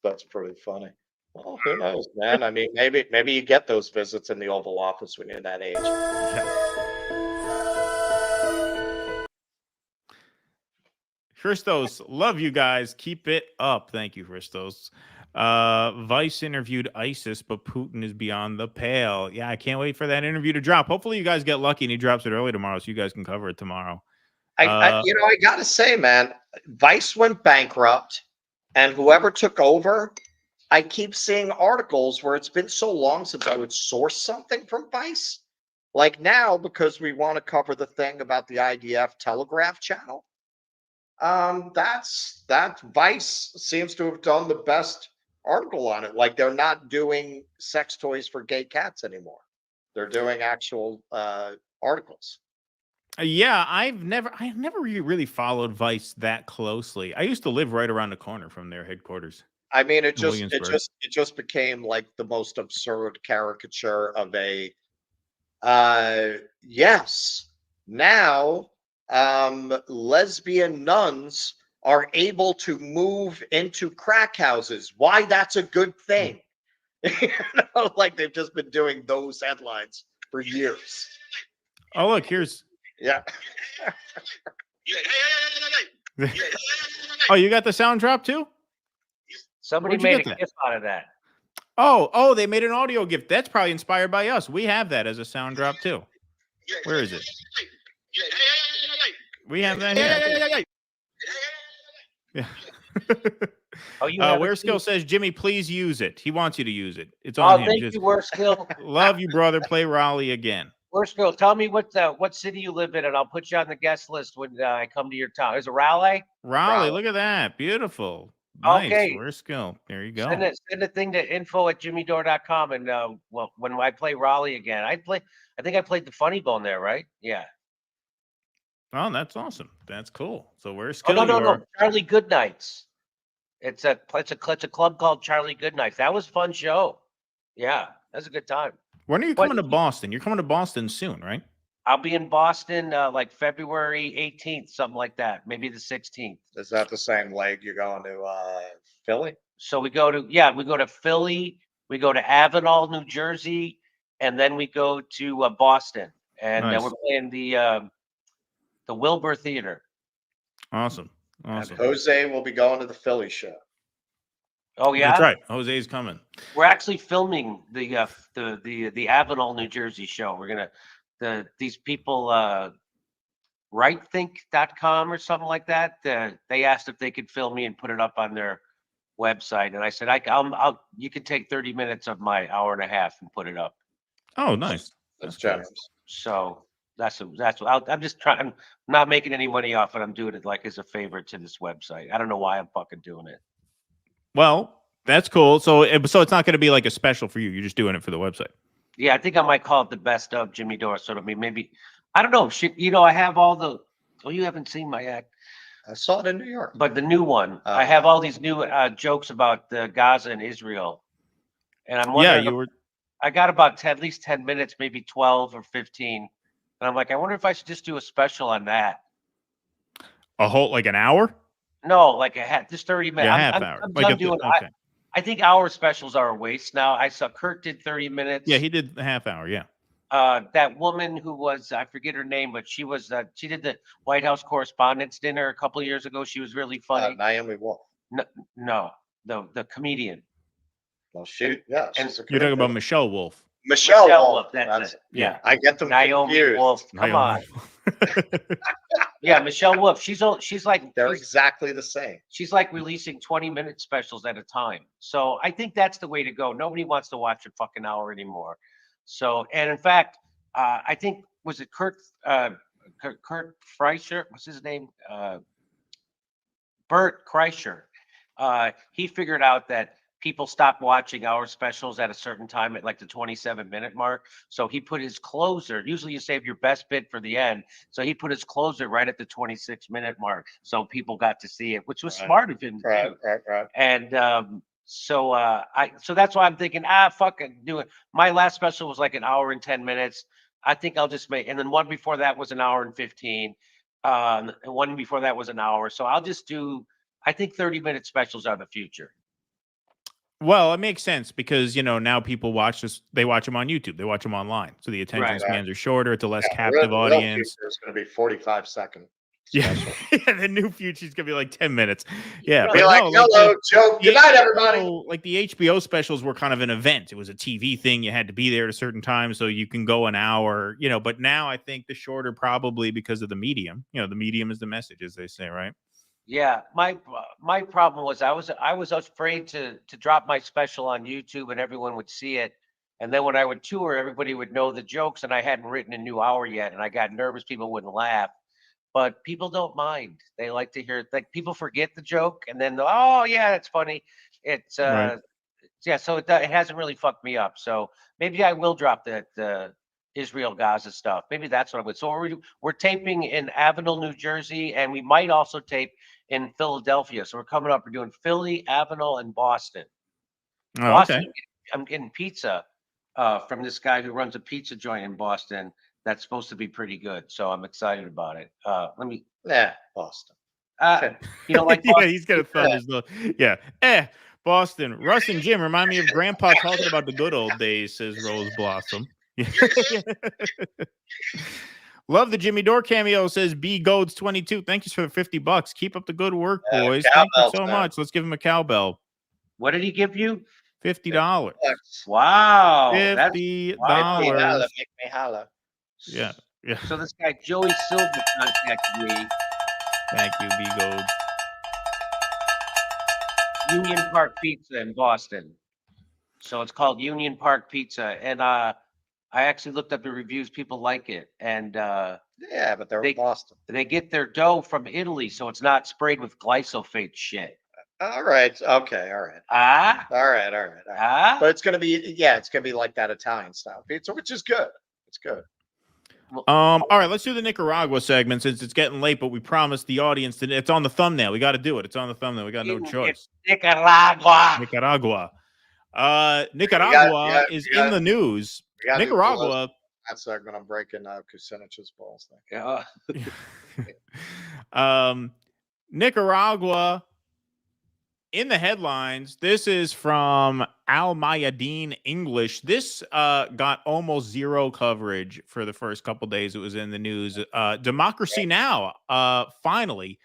That's pretty funny. Well, who knows, man? I mean, maybe you get those visits in the Oval Office when you're that age. Christos, love you guys. Keep it up. Thank you, Christos. Vice interviewed ISIS, but Putin is beyond the pale. Yeah, I can't wait for that interview to drop. Hopefully you guys get lucky and he drops it early tomorrow so you guys can cover it tomorrow. I gotta say, man, Vice went bankrupt, and whoever took over, I keep seeing articles where it's been so long since I would source something from Vice. Like now, because we want to cover the thing about the IDF Telegraph channel. That Vice seems to have done the best article on it. Like they're not doing sex toys for gay cats anymore. They're doing actual articles. Yeah, I've never really followed Vice that closely. I used to live right around the corner from their headquarters. I mean, it Williamsburg. just became like the most absurd caricature of a yes. Now lesbian nuns are able to move into crack houses. Why that's a good thing. Like they've just been doing those headlines for years. Oh, look, here's Yeah. Oh, you got the sound drop too? Somebody Where'd you made get a that? gift out of that. Oh, they made an audio gift. That's probably inspired by us. We have that as a sound drop too. Where is it? We have that here. Yeah. Oh, you have Where it Skill too? says, Jimmy, please use it. He wants you to use it. It's on him. Thank Just you, Where Skill. love you, brother. Play Raleigh again. Where Skill, tell me what city you live in, and I'll put you on the guest list when I come to your town. Is it Raleigh? Raleigh, look at that. Beautiful. Nice. Okay. Where's Skill? There you go. Send a thing to info@jimmydore.com, and well, when I play Raleigh again, I think I played the Funny Bone there, right? Yeah. Oh, that's awesome. That's cool. So where's Oh, Skill? no. Charlie Goodnights. It's a club called Charlie Goodnights. That was a fun show. Yeah, that's a good time. When are you coming to Boston? You're coming to Boston soon, right? I'll be in Boston like February 18th, something like that. Maybe the 16th. Is that the same leg you're going to Philly? So we go to Philly, we go to Avenel, New Jersey, and then we go to Boston, and Nice. we're playing the Wilbur Theater. Awesome. And Jose will be going to the Philly show. Oh yeah, That's right. Jose's coming. We're actually filming the Avenel, New Jersey show. We're gonna these people rightthink.com or something like that. They asked if they could film me and put it up on their website, and I said I'll you can take 30 minutes of my hour and a half and put it up. Oh, nice. That's generous. So that's what I'm just trying. I'm not making any money off it. I'm doing it like as a favor to this website. I don't know why I'm fucking doing it. Well, that's cool. So it's not going to be like a special for you. You're just doing it for the website. Yeah, I think I might call it the best of Jimmy Dore. So maybe I don't know. Shit, I have all the. Oh, you haven't seen my act. I saw it in New York. But the new one, I have all these new jokes about Gaza and Israel, and I'm wondering. I got about at least 10 minutes, maybe 12 or 15, and I'm like, I wonder if I should just do a special on that. A whole an hour? No, like just 30 minutes. Yeah, half hour. I'm Like done doing. okay. I think hour specials are a waste now. I saw Kurt did 30 minutes. Yeah, he did a half hour. Yeah. That woman who was, I forget her name, but she did the White House Correspondents' Dinner a couple of years ago. She was really funny. Naomi Wolf. No, the comedian. Well, she, yeah. She's a You're talking about Michelle Wolf. Michelle Wolf. That's it. Yeah. I get them Naomi confused. Wolf. Come on. Yeah, Michelle Wolf. She's like They're exactly the same. she's like releasing 20-minute specials at a time. So I think that's the way to go. Nobody wants to watch a fucking hour anymore. So, and in fact, I think was it Kurt Kreischer? What's his name? Bert Kreischer. He figured out that people stopped watching hour specials at a certain time at like the 27-minute mark. So he put his closer. Usually you save your best bit for the end. So he put his closer right at the 26-minute mark. So people got to see it, which was smart of him to do. Right. And so that's why I'm thinking, fuck it, do it. My last special was like an hour and 10 minutes. I think I'll just make, and then one before that was an hour and 15. And one before that was an hour. So I'll just do, I think 30-minute specials are the future. Well, it makes sense because, now people watch this. They watch them on YouTube. They watch them online. So the attention spans are shorter. It's a less captive audience. It's going to be 45 seconds. Yeah. The new future is going to be like 10 minutes. Yeah. Be like, hello, Joe. Good night, everybody. Like the HBO specials were kind of an event. It was a TV thing. You had to be there at a certain time. So you can go an hour, but now I think the shorter probably because of the medium. The medium is the message, as they say, right? Yeah, my problem was I was afraid to drop my special on YouTube and everyone would see it, and then when I would tour, everybody would know the jokes, and I hadn't written a new hour yet, and I got nervous people wouldn't laugh, but people don't mind. They like to hear it. Like people forget the joke, and then oh yeah, that's funny. It's yeah, so it hasn't really fucked me up. So maybe I will drop that Israel Gaza stuff. Maybe that's what I would. So we're taping in Avenel, New Jersey, and we might also tape in Philadelphia. So we're coming up. We're doing Philly, Avenel, and Boston. Boston, okay. I'm getting pizza from this guy who runs a pizza joint in Boston. That's supposed to be pretty good. So I'm excited about it. Boston. You know, like Boston? Yeah, he's gonna thumb his little. Yeah. Boston. Russ and Jim remind me of Grandpa talking about the good old days, says Rose Blossom. Love the Jimmy Dore cameo, says B Goads 22. Thank you for the $50. Keep up the good work, boys. Thank you so much. Let's give him a cowbell. What did he give you? $50. Wow. $50. Make me holla. Yeah. So this guy Joey Silva contacted me. Thank you, B Goads. Union Park Pizza in Boston. So it's called Union Park Pizza, and I actually looked up the reviews. People like it, and yeah, but they're in Boston. They get their dough from Italy, so it's not sprayed with glyphosate shit. All right. Okay. All right. All right. But it's gonna be like that Italian style pizza, which is good. It's good. All right, let's do the Nicaragua segment since it's getting late, but we promised the audience that it's on the thumbnail. We got to do it. It's on the thumbnail. We got no choice. Nicaragua. Nicaragua is in the news. Nicaragua. That segment, I'm breaking Kucinich's balls. Nicaragua in the headlines. This is from Al Mayadeen English. This got almost zero coverage for the first couple days it was in the news. Democracy Now! Finally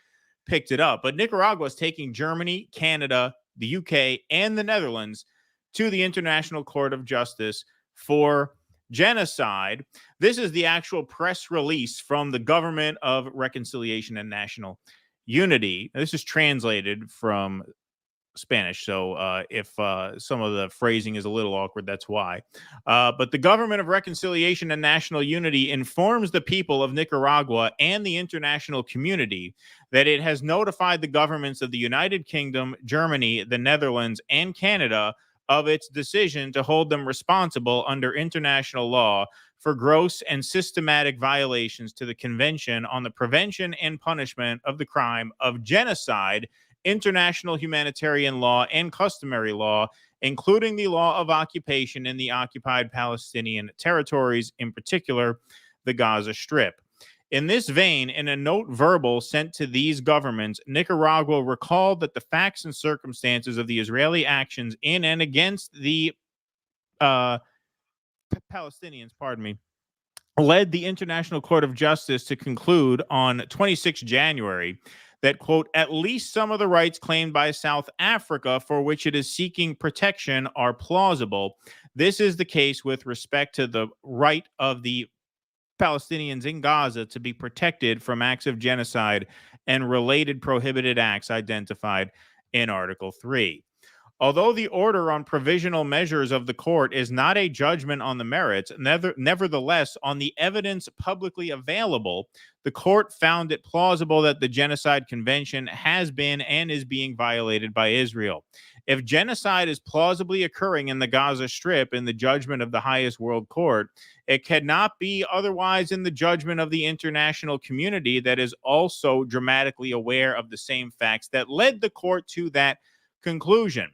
picked it up. But Nicaragua is taking Germany, Canada, the UK, and the Netherlands to the International Court of Justice for genocide. This is the actual press release from the Government of Reconciliation and National Unity. This is translated from Spanish, so if some of the phrasing is a little awkward, that's why. But the Government of Reconciliation and National Unity informs the people of Nicaragua and the international community that it has notified the governments of the United Kingdom, Germany, the Netherlands, and Canada of its decision to hold them responsible under international law for gross and systematic violations to the Convention on the Prevention and Punishment of the Crime of Genocide, international humanitarian law, and customary law, including the law of occupation in the occupied Palestinian territories, in particular, the Gaza Strip. In this vein, in a note verbal sent to these governments, Nicaragua recalled that the facts and circumstances of the Israeli actions in and against the Palestinians, led the International Court of Justice to conclude on 26 January that, quote, at least some of the rights claimed by South Africa for which it is seeking protection are plausible. This is the case with respect to the right of the Palestinians in Gaza to be protected from acts of genocide and related prohibited acts identified in Article 3. Although the order on provisional measures of the court is not a judgment on the merits, nevertheless, on the evidence publicly available, the court found it plausible that the Genocide Convention has been and is being violated by Israel. If genocide is plausibly occurring in the Gaza Strip in the judgment of the highest world court, it cannot be otherwise in the judgment of the international community that is also dramatically aware of the same facts that led the court to that conclusion.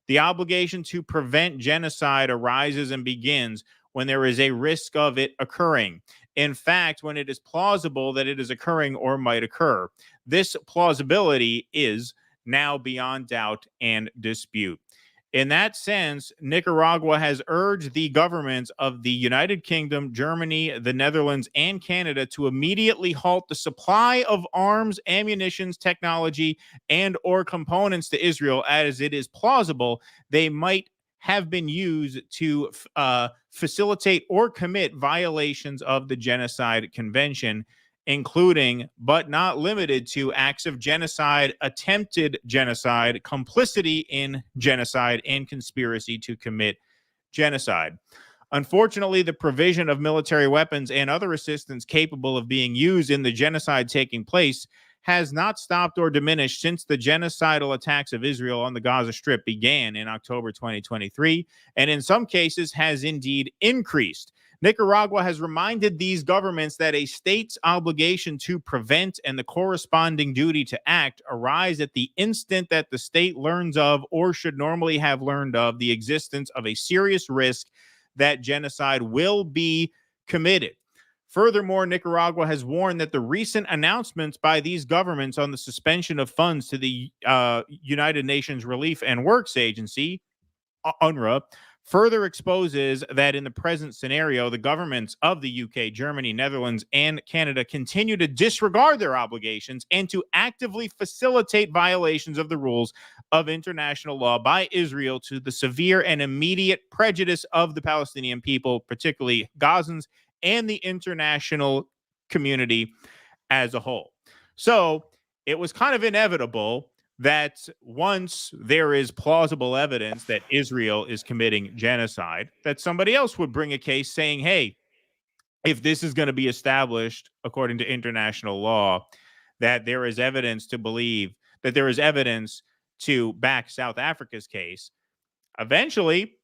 The obligation to prevent genocide arises and begins when there is a risk of it occurring. In fact, when it is plausible that it is occurring or might occur. This plausibility is now beyond doubt and dispute. In that sense, Nicaragua has urged the governments of the United Kingdom, Germany, the Netherlands, and Canada to immediately halt the supply of arms, ammunitions, technology, and or components to Israel, as it is plausible they might have been used to facilitate or commit violations of the Genocide Convention, including, but not limited to, acts of genocide, attempted genocide, complicity in genocide, and conspiracy to commit genocide. Unfortunately, the provision of military weapons and other assistance capable of being used in the genocide taking place has not stopped or diminished since the genocidal attacks of Israel on the Gaza Strip began in October 2023, and in some cases has indeed increased. Nicaragua has reminded these governments that a state's obligation to prevent and the corresponding duty to act arise at the instant that the state learns of, or should normally have learned of, the existence of a serious risk that genocide will be committed. Furthermore, Nicaragua has warned that the recent announcements by these governments on the suspension of funds to the United Nations Relief and Works Agency, UNRWA, further exposes that in the present scenario, the governments of the UK, Germany, Netherlands, and Canada continue to disregard their obligations and to actively facilitate violations of the rules of international law by Israel to the severe and immediate prejudice of the Palestinian people, particularly Gazans, and the international community as a whole. So it was kind of inevitable that once there is plausible evidence that Israel is committing genocide, that somebody else would bring a case saying, hey, if this is going to be established according to international law, that there is evidence to believe that there is evidence to back South Africa's case, eventually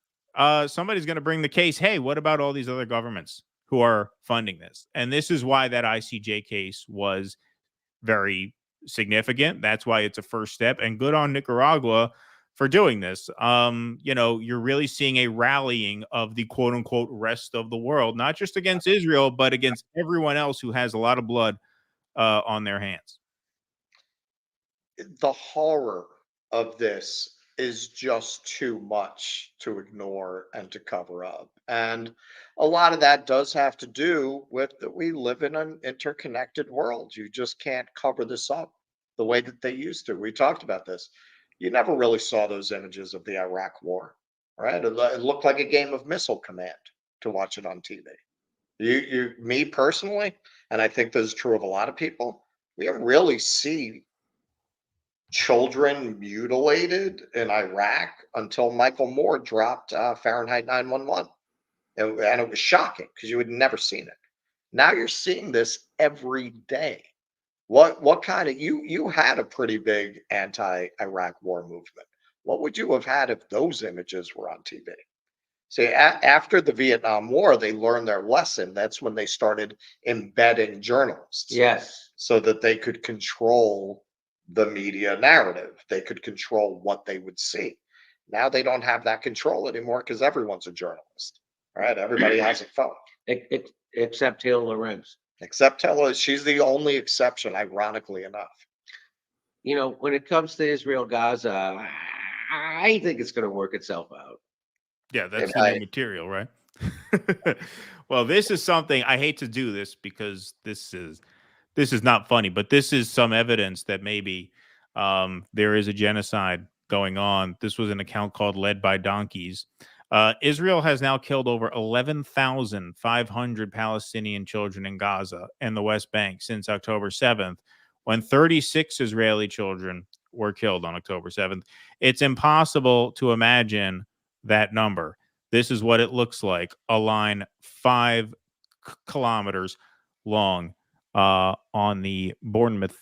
somebody's going to bring the case, hey, what about all these other governments who are funding this? And this is why that ICJ case was very significant. That's why it's a first step, and good on Nicaragua for doing this. You're really seeing a rallying of the quote unquote rest of the world, not just against Israel, but against everyone else who has a lot of blood on their hands. The horror of this is just too much to ignore and to cover up. And a lot of that does have to do with that we live in an interconnected world. You just can't cover this up the way that they used to. We talked about this. You never really saw those images of the Iraq war, right? It looked like a game of Missile Command to watch it on TV. Me personally, and I think this is true of a lot of people, we don't really see children mutilated in Iraq until Michael Moore dropped Fahrenheit 9/11. And it was shocking because you had never seen it. Now you're seeing this every day. What kind of, you had a pretty big anti-Iraq war movement. What would you have had if those images were on TV? See, after the Vietnam War, they learned their lesson. That's when they started embedding journalists. Yes. So that they could control the media narrative. They could control what they would see. Now they don't have that control anymore because everyone's a journalist, right? Everybody has a phone. Except Taylor Lorenz. Except Taylor, she's the only exception, ironically enough. You know, when it comes to Israel, Gaza, I think it's going to work itself out. Yeah, that's the new material, right? Well, this is something, I hate to do this because this is this is not funny, but this is some evidence that maybe there is a genocide going on. This was an account called Led by Donkeys. Israel has now killed over 11,500 Palestinian children in Gaza and the West Bank since October 7th, when 36 Israeli children were killed on October 7th. It's impossible to imagine that number. This is what it looks like, a line 5 kilometers long on the Bournemouth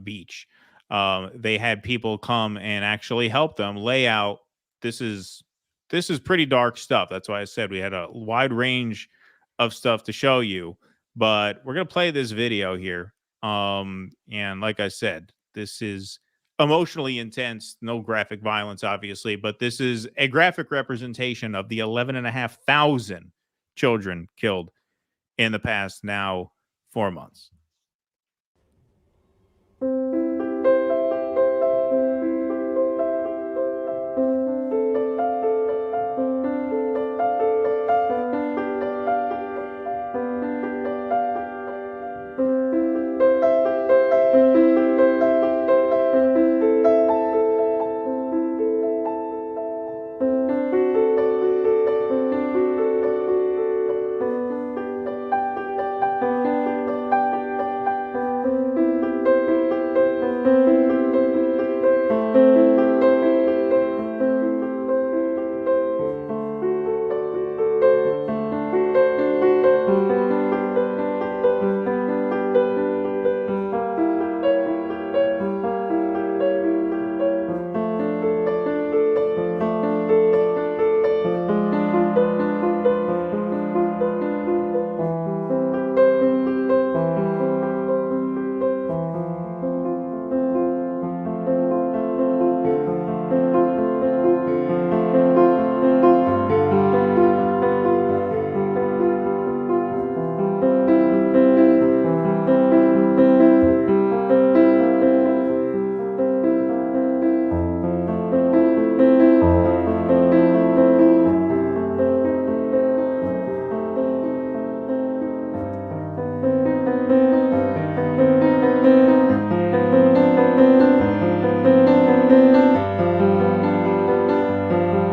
beach. They had people come and actually help them lay out. This is pretty dark stuff. That's why I said we had a wide range of stuff to show you, but we're going to play this video here. And like I said, this is emotionally intense, no graphic violence, obviously, but this is a graphic representation of the 11,500 children killed in the past now 4 months.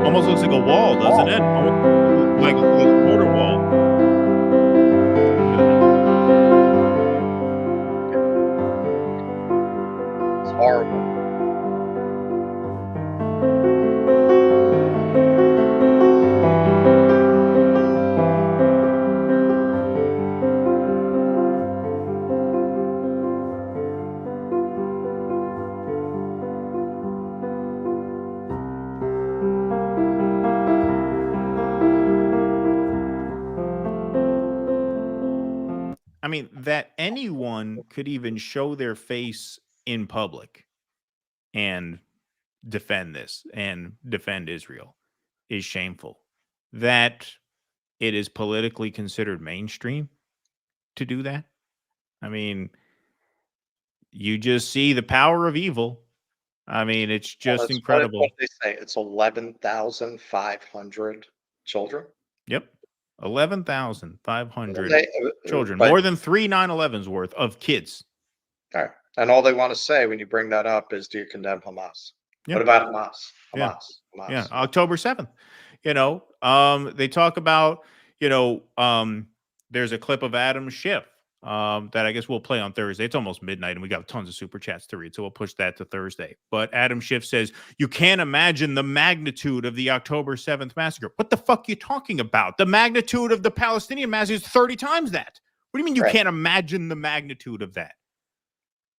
Almost looks like a wall, doesn't it? Like a border wall. It's horrible. I mean, that anyone could even show their face in public and defend this and defend Israel is shameful. That it is politically considered mainstream to do that. I mean, you just see the power of evil. I mean, it's just incredible. What they say, it's 11,500 children. Yep. 11,500 children. More than 3 9/11s worth of kids. All right. And all they want to say when you bring that up is, do you condemn Hamas? Yeah. What about Hamas? Yeah. Hamas. Yeah, October 7th. You know, they talk about, there's a clip of Adam Schiff that I guess we'll play on Thursday. It's almost midnight and we got tons of super chats to read, so we'll push that to Thursday. But Adam Schiff says, you can't imagine the magnitude of the October 7th massacre. What the fuck are you talking about? The magnitude of the Palestinian massacre is 30 times that. What do you mean you can't imagine the magnitude of that?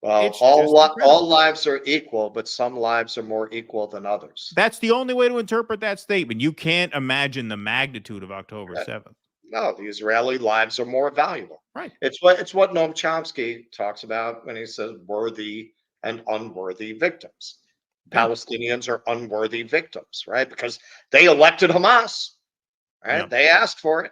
Well, all lives are equal, but some lives are more equal than others. That's the only way to interpret that statement. You can't imagine the magnitude of October 7th. No, the Israeli lives are more valuable. Right. It's what Noam Chomsky talks about when he says worthy and unworthy victims. Palestinians are unworthy victims, right? Because they elected Hamas, right? Yeah. They asked for it.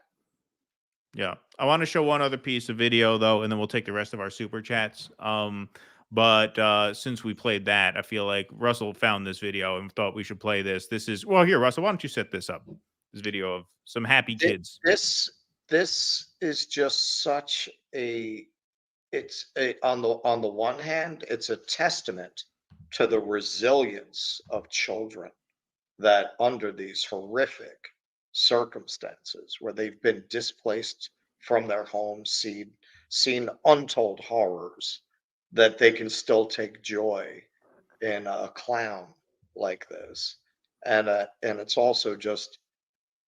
Yeah. I want to show one other piece of video, though, and then we'll take the rest of our super chats. But since we played that, I feel like Russell found this video and thought we should play this. This is, well, here, Russell, why don't you set this up? This video of some happy kids. This is just such a on the one hand, it's a testament to the resilience of children that under these horrific circumstances where they've been displaced from their homes, seen untold horrors, that they can still take joy in a clown like this. And it's also just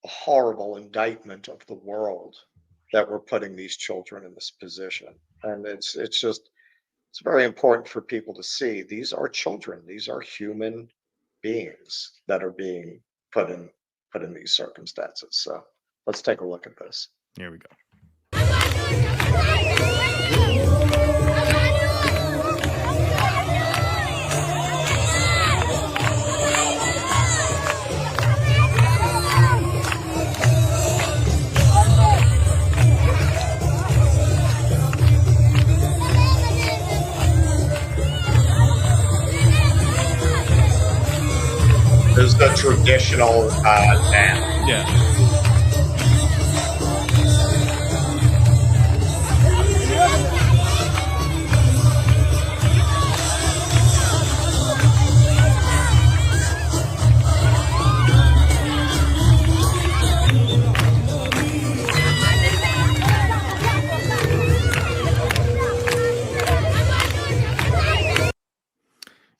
a horrible indictment of the world that we're putting these children in this position. And it's very important for people to see these are children, these are human beings that are being put in these circumstances. So let's take a look at this. Here we go. This is the traditional dance. Yeah.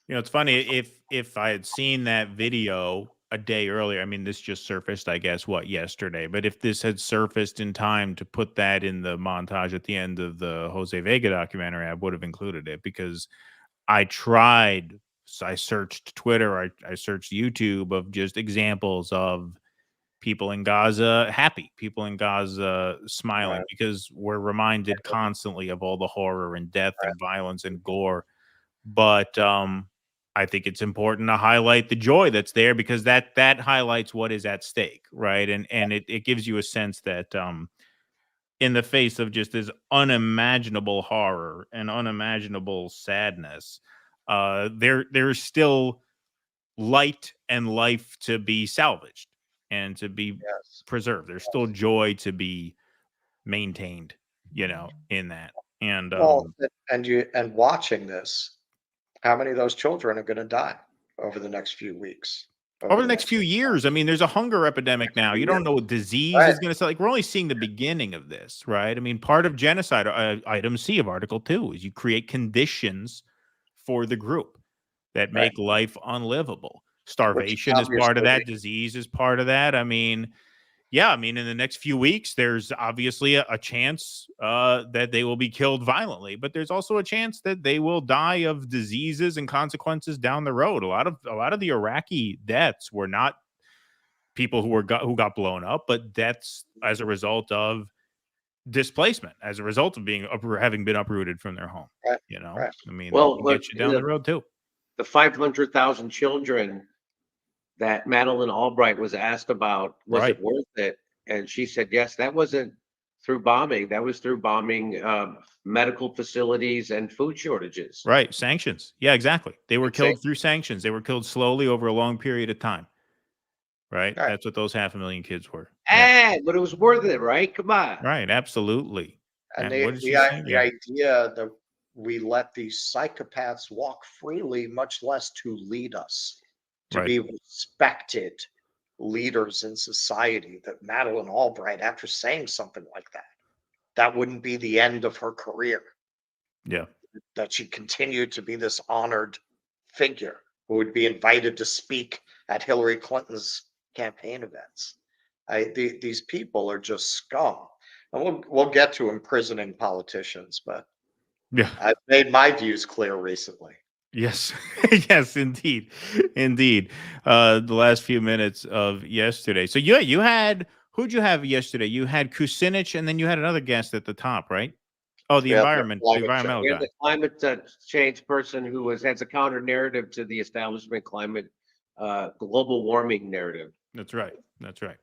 You know, it's funny, if I had seen that video a day earlier, I mean, this just surfaced, I guess, yesterday, but if this had surfaced in time to put that in the montage at the end of the Jose Vega documentary, I would have included it, because I searched Twitter, I searched YouTube of just examples of people in Gaza happy, people in Gaza smiling, because we're reminded constantly of all the horror and death and violence and gore. But I think it's important to highlight the joy that's there, because that highlights what is at stake, right? And it gives you a sense that in the face of just this unimaginable horror and unimaginable sadness, there's still light and life to be salvaged and to be preserved. There's still joy to be maintained, you know, in that. And and watching this, how many of those children are going to die over the next few weeks? Over the next few years. I mean, there's a hunger epidemic now. You don't know what disease is going to say. Like, we're only seeing the beginning of this, right? I mean, part of genocide, item C of Article 2, is you create conditions for the group that make life unlivable. Starvation is part of that. Disease is part of that. I mean, yeah, I mean, in the next few weeks, there's obviously a chance that they will be killed violently, but there's also a chance that they will die of diseases and consequences down the road. A lot of the Iraqi deaths were not people who got blown up, but deaths as a result of displacement, as a result of having been uprooted from their home. You know, I mean, well, get you down the road too. The 500,000 children that Madeleine Albright was asked about, was it worth it? And she said, yes, that wasn't through bombing. That was through bombing medical facilities and food shortages. Right. Sanctions. Yeah, exactly. They were killed through sanctions. They were killed slowly over a long period of time. Right. That's what those 500,000 kids were. But it was worth it, right? Come on. Right. Absolutely. And the idea that we let these psychopaths walk freely, much less to lead us, to be respected leaders in society, that Madeleine Albright, after saying something like that, that wouldn't be the end of her career. Yeah. That she continued to be this honored figure who would be invited to speak at Hillary Clinton's campaign events. These people are just scum. And we'll get to imprisoning politicians, but I've made my views clear recently. Yes. Yes, indeed. Indeed. The last few minutes of yesterday. So you had, who'd you have yesterday? You had Kucinich, and then you had another guest at the top, right? Oh, the environmental guy. The climate change person who has a counter narrative to the establishment climate global warming narrative. That's right. That's right.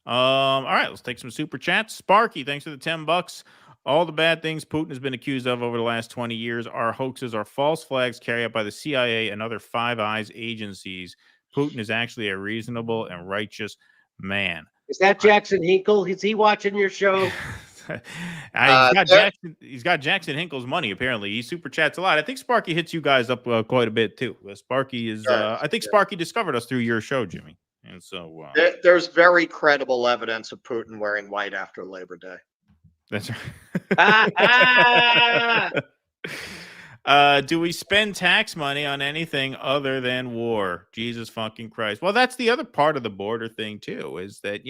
All right, let's take some super chats. Sparky, thanks for the $10. All the bad things Putin has been accused of over the last 20 years are hoaxes, are false flags carried out by the CIA and other Five Eyes agencies. Putin is actually a reasonable and righteous man. Is that Jackson Hinkle? Is he watching your show? He's got Jackson Hinkle's money. Apparently, he super chats a lot. I think Sparky hits you guys up quite a bit too. Sparky is. I think Sparky discovered us through your show, Jimmy, and so there's very credible evidence of Putin wearing white after Labor Day. That's right. Do we spend tax money on anything other than war? Jesus fucking Christ. Well, that's the other part of the border thing too, is that,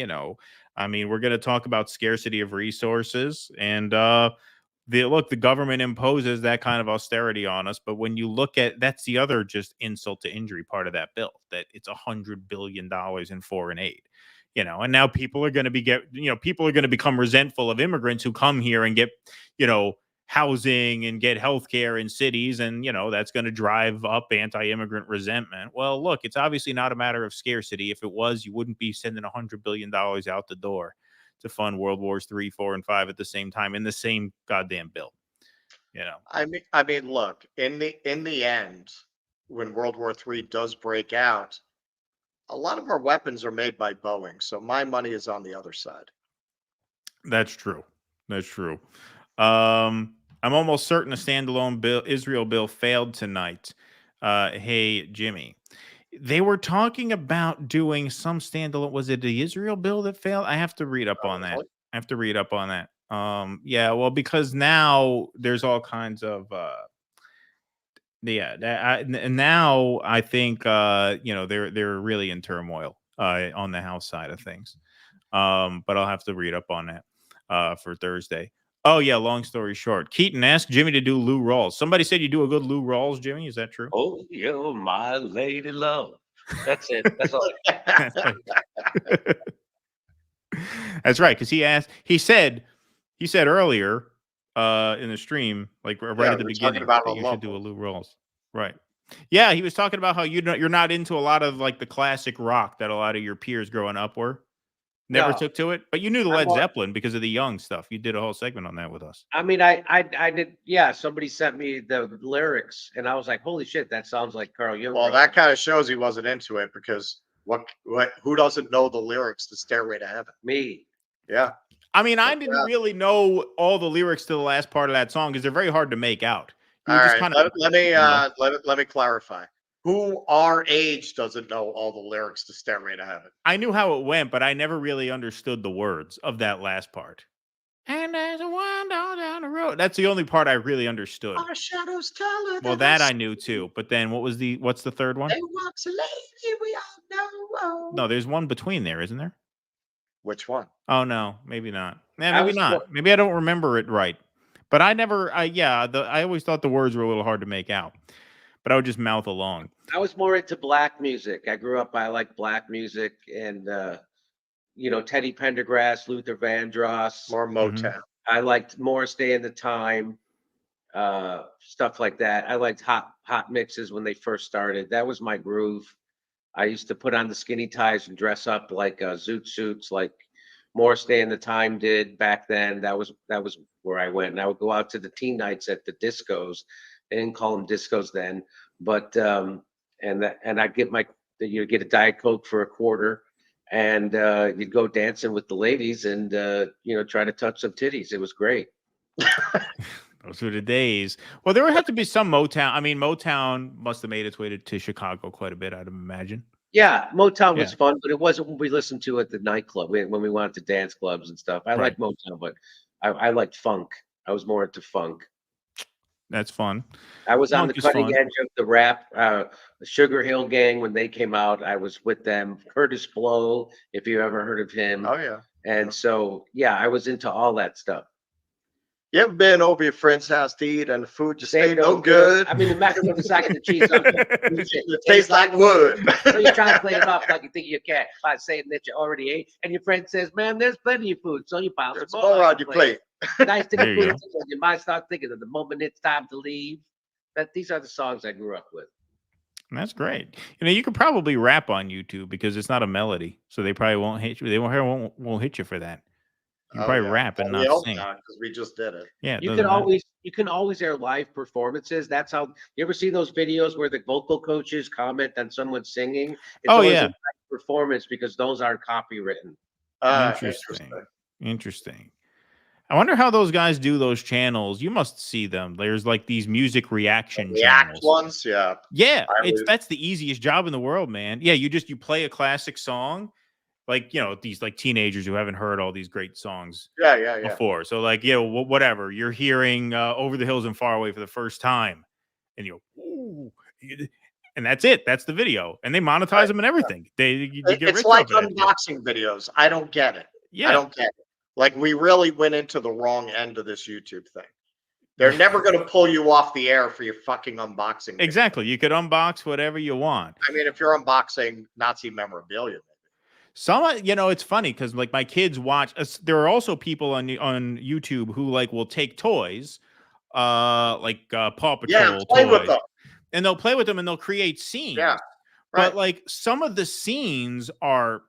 I mean, we're going to talk about scarcity of resources, and the government imposes that kind of austerity on us. But when you look at, that's the other just insult to injury part of that bill, that it's $100 billion in foreign aid. And now people are going to become resentful of immigrants who come here and get, housing and get healthcare in cities. And, that's going to drive up anti-immigrant resentment. Well, look, it's obviously not a matter of scarcity. If it was, you wouldn't be sending $100 billion out the door to fund World Wars 3, 4, and 5 at the same time in the same goddamn bill. I mean, look, in the end, when World War 3 does break out, a lot of our weapons are made by Boeing, so my money is on the other side. That's true. I'm almost certain a standalone Israel bill failed tonight. Hey, Jimmy. They were talking about doing some standalone. Was it the Israel bill that failed? I have to read up on that. Yeah, well, because now there's all kinds of now I think they're really in turmoil on the House side of things. But I'll have to read up on that for Thursday. Oh yeah, long story short, Keaton asked Jimmy to do Lou Rawls. Somebody said you do a good Lou Rawls, Jimmy. Is that true? Oh, you're my lady love. That's it. That's all. That's right, because he said earlier in the stream, like right at the beginning, that you should do a Lou Rawls. Right. Yeah, he was talking about how you're not into a lot of like the classic rock that a lot of your peers growing up were. Never took to it, but you knew the Led Zeppelin because of the Young stuff. You did a whole segment on that with us. I mean, I did. Yeah, somebody sent me the lyrics, and I was like, "Holy shit, that sounds like Carl Jung." Well, that kind of shows he wasn't into it, because who doesn't know the lyrics to "Stairway to Heaven"? Me. Yeah. I mean, I didn't really know all the lyrics to the last part of that song because they're very hard to make out. All right, let me clarify. Who our age doesn't know all the lyrics to "Stairway to Heaven"? I knew how it went, but I never really understood the words of that last part. And there's a wind all down the road. That's the only part I really understood. Our shadows taller. Well, that I knew too. But then what's the third one? There walks a lady we all know. No, there's one between there, isn't there? Which one? Oh no, maybe not. Maybe not. Maybe I don't remember it right. But I always thought the words were a little hard to make out. But I would just mouth along. I was more into black music. I grew up, I like black music, and Teddy Pendergrass, Luther Vandross. More Motown. I liked Morris Day and the Time, stuff like that. I liked hot mixes when they first started. That was my groove. I used to put on the skinny ties and dress up like zoot suits, like Morris Day and the Time did back then. That was where I went, and I would go out to the teen nights at the discos. They didn't call them discos then, but and I'd get you'd get a Diet Coke for $0.25, and you'd go dancing with the ladies and try to touch some titties. It was great. Those were the days. Well, there would have to be some Motown. I mean, Motown must have made its way to Chicago quite a bit, I'd imagine. Yeah, Motown was fun, but it wasn't what we listened to at the nightclub when we went to dance clubs and stuff. I liked Motown, but I liked funk. I was more into funk. That's fun. I was on the cutting edge of the rap, the Sugar Hill Gang when they came out. I was with them. Curtis Blow, if you ever heard of him. Oh yeah. And so I was into all that stuff. You ever been over your friend's house to eat and the food just ain't no good? I mean, the macaroni with the sack of the cheese. It tastes like wood. So you're trying to play it off like you think you can by saying that you already ate, and your friend says, "Man, there's plenty of food," so you pile some more on your plate. Nice to be food. You might start thinking of the moment it's time to leave. These are the songs I grew up with. That's great. You could probably rap on YouTube because it's not a melody, so they probably won't hit you. They won't hit you for that. You probably rap and not sing. Because we just did it. Yeah, you can always air live performances. That's how you ever see those videos where the vocal coaches comment on someone singing? It's always a live performance because those aren't copywritten. Interesting. I wonder how those guys do those channels. You must see them. There's like these music reaction channels. Ones, yeah. Yeah, that's the easiest job in the world, man. Yeah, you play a classic song, like, you know, these like teenagers who haven't heard all these great songs before. So like, you know, whatever, you're hearing Over the Hills and Far Away for the first time, and you go, ooh, and that's it. That's the video, and they monetize them and everything. You get It's rich like off it. unboxing videos. I don't get it. Yeah. I don't get it. Like, we really went into the wrong end of this YouTube thing. They're never going to pull you off the air for your fucking unboxing video. Exactly. You could unbox whatever you want. I mean, if you're unboxing Nazi memorabilia. Some, you know, it's funny because like my kids watch. There are also people on YouTube who like will take toys, like Paw Patrol play toys, with them. and they'll play with them and they'll create scenes. Yeah, But like some of the scenes are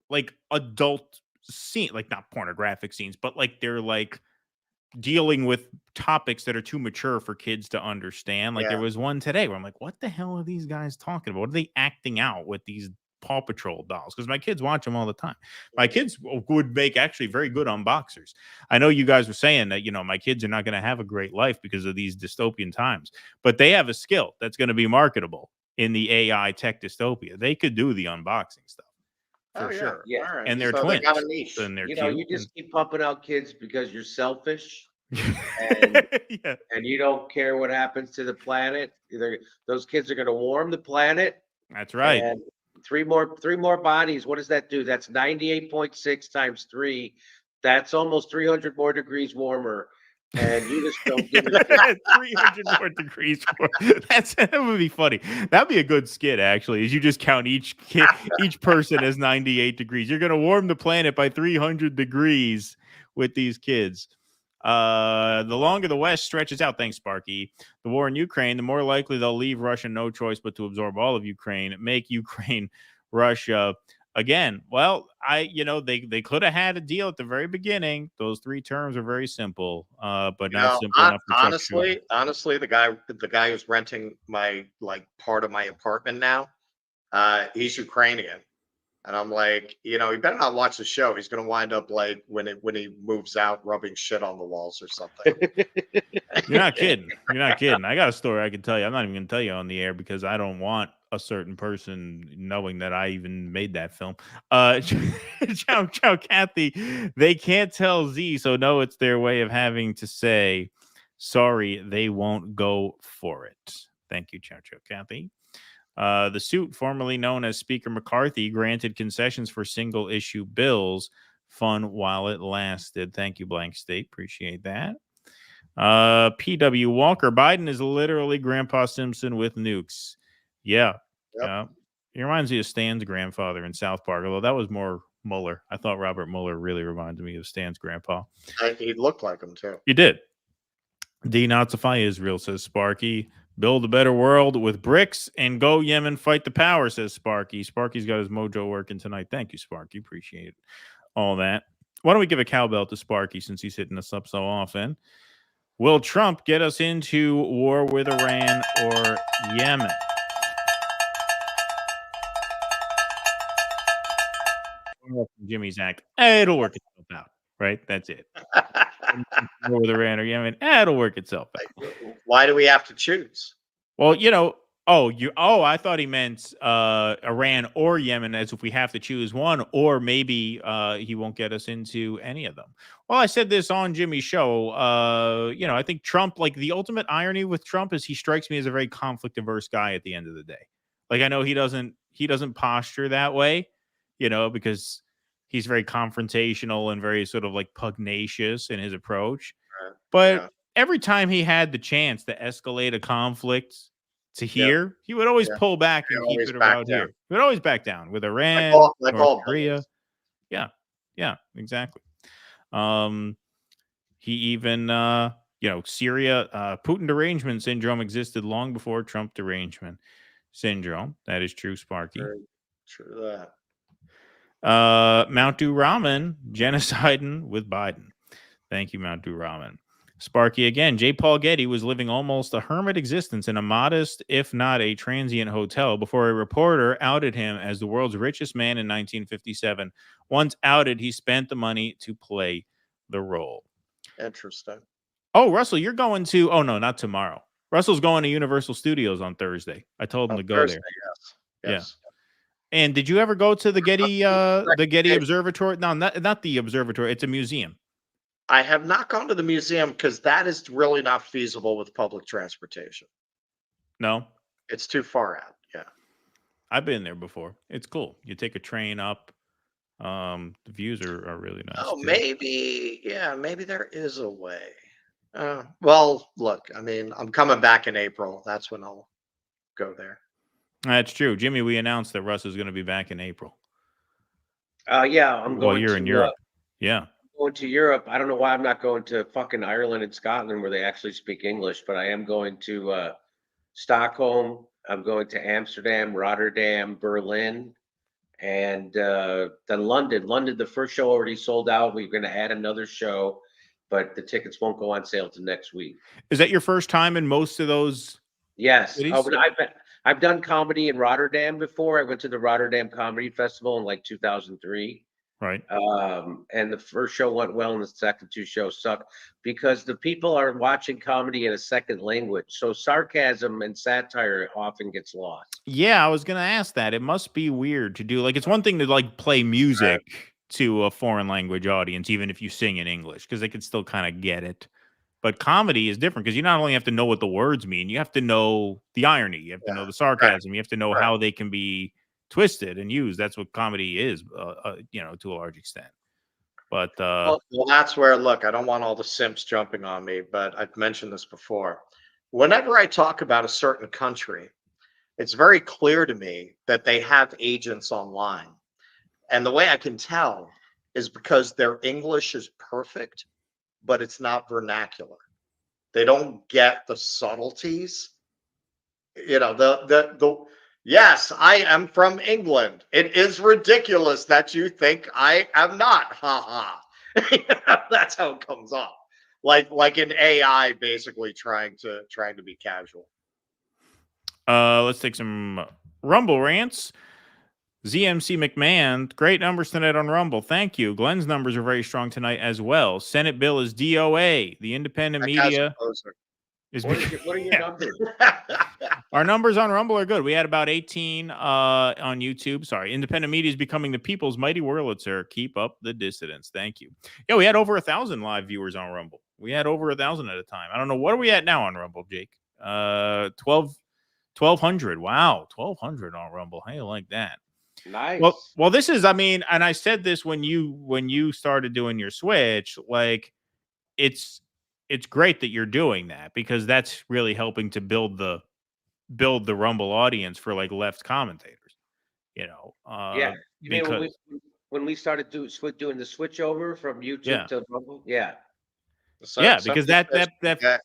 like adult scene, like not pornographic scenes, but like they're like dealing with topics that are too mature for kids to understand. Like there was one today where I'm like, what the hell are these guys talking about? What are they acting out with these Paw Patrol dolls? Because my kids watch them all the time. My kids would make actually very good unboxers. I know you guys were saying that, you know, my kids are not going to have a great life because of these dystopian times, but they have a skill that's going to be marketable in the AI tech dystopia. They could do the unboxing stuff. For sure. Yeah. All right. And they're So twins. they got a niche. And they're You know, cute. you just keep pumping out kids because you're selfish. And, and you don't care what happens to the planet. Those kids are going to warm the planet. That's right. And three more bodies. What does that do? That's 98.6 times 3. That's almost 300 more degrees warmer. And you just don't give a 300 more degrees. That would be funny. That'd be a good skit, actually. Is you just count each person as 98 degrees. You're going to warm the planet by 300 degrees with these kids. The longer the West stretches out, thanks, Sparky, the war in Ukraine, the more likely they'll leave Russia no choice but to absorb all of Ukraine, make Ukraine Russia again. Well, they could have had a deal at the very beginning. Those 3 terms are very simple, but not simple enough for honestly, the guy who's renting my part of my apartment now, he's Ukrainian. And I'm like, you know, he better not watch the show. He's going to wind up like when he moves out, rubbing shit on the walls or something. You're not kidding. You're not kidding. I got a story I can tell you. I'm not even going to tell you on the air because I don't want a certain person knowing that I even made that film. Ciao, Kathy. They can't tell Z, so no, it's their way of having to say, sorry, they won't go for it. Thank you, ciao, Kathy. The suit, formerly known as Speaker McCarthy, granted concessions for single-issue bills. Fun while it lasted. Thank you, Blank State. Appreciate that. P.W. Walker. Biden is literally Grandpa Simpson with nukes. Yeah. Yep. He reminds me of Stan's grandfather in South Park, although that was more Mueller. I thought Robert Mueller really reminded me of Stan's grandpa. He looked like him, too. He did. Denazify Israel, says Sparky. Build a better world with bricks and go Yemen, fight the power, says Sparky. Sparky's got his mojo working tonight. Thank you, Sparky. Appreciate it. All that. Why don't we give a cowbell to Sparky since he's hitting us up so often? Will Trump get us into war with Iran or Yemen? Jimmy's act. It'll work itself out, right? That's it. War with Iran or Yemen, it'll work itself out. Why do we have to choose? Well, you know, I thought he meant Iran or Yemen, as if we have to choose one, or maybe he won't get us into any of them. Well, I said this on Jimmy's show. I think Trump, like the ultimate irony with Trump is he strikes me as a very conflict averse guy at the end of the day. Like, I know he doesn't posture that way, you know, because he's very confrontational and very sort of like pugnacious in his approach. But every time he had the chance to escalate a conflict to here, he would always pull back and keep it around here. He would always back down with Iran, North Korea. Yeah, exactly. He even, Syria, Putin derangement syndrome existed long before Trump derangement syndrome. That is true, Sparky. Very true that. Mount Du Ramen genociding with Biden. Thank you, Mount Du Ramen. Sparky again. J. Paul Getty was living almost a hermit existence in a modest, if not a transient hotel before a reporter outed him as the world's richest man in 1957. Once outed, he spent the money to play the role. Interesting. Oh, Russell, you're going to? Oh no, not tomorrow. Russell's going to Universal Studios on Thursday. I told him to go Thursday, there. yes. Yeah. And did you ever go to the Getty Observatory? No, not the observatory. It's a museum. I have not gone to the museum because that is really not feasible with public transportation. No, it's too far out. Yeah, I've been there before. It's cool. You take a train up. The views are really nice. Oh, too. maybe there is a way. Well, look, I mean, I'm coming back in April. That's when I'll go there. That's true, Jimmy. We announced that Russ is going to be back in April. Yeah, I'm going. Well, you're in Europe. Yeah. Going to Europe. I don't know why I'm not going to fucking Ireland and Scotland where they actually speak English, but I am going to Stockholm. I'm going to Amsterdam, Rotterdam, Berlin, and then London. London, the first show already sold out. We're going to add another show, but the tickets won't go on sale till next week. Is that your first time in most of those? Yes. Oh, I've done comedy in Rotterdam before. I went to the Rotterdam Comedy Festival in like 2003. Right. And the first show went well, and the second two shows sucked because the people are watching comedy in a second language. So sarcasm and satire often gets lost. Yeah, I was going to ask that. It must be weird to do. Like, it's one thing to like play music to a foreign language audience, even if you sing in English, because they can still kind of get it. But comedy is different because you not only have to know what the words mean, you have to know the irony, you have to know the sarcasm, you have to know how they can be twisted and used. That's what comedy is, to a large extent. But well, that's where, look, I don't want all the simps jumping on me, but I've mentioned this before. Whenever I talk about a certain country, it's very clear to me that they have agents online. And the way I can tell is because their English is perfect, but it's not vernacular. They don't get the subtleties. Yes, I am from England. It is ridiculous that you think I am not. Ha ha. That's how it comes off. Like an AI basically trying to be casual. Let's take some Rumble rants. ZMC McMahon, great numbers tonight on Rumble. Thank you. Glenn's numbers are very strong tonight as well. Senate bill is DOA. The independent media is. What are your numbers? Our numbers on Rumble are good. We had about 18 on YouTube. Sorry. Independent media is becoming the people's mighty Wurlitzer. Keep up the dissidence. Thank you. Yeah, we had over 1,000 live viewers on Rumble. We had over 1,000 at a time. I don't know. What are we at now on Rumble, Jake? 1,200. Wow. 1,200 on Rumble. How you like that? Nice. Well, this is, I mean, and I said this when you started doing your switch, like it's great that you're doing that because that's really helping to build the Rumble audience for like left commentators, Yeah. You mean when we started doing the switch over from YouTube to Rumble? Yeah. Because that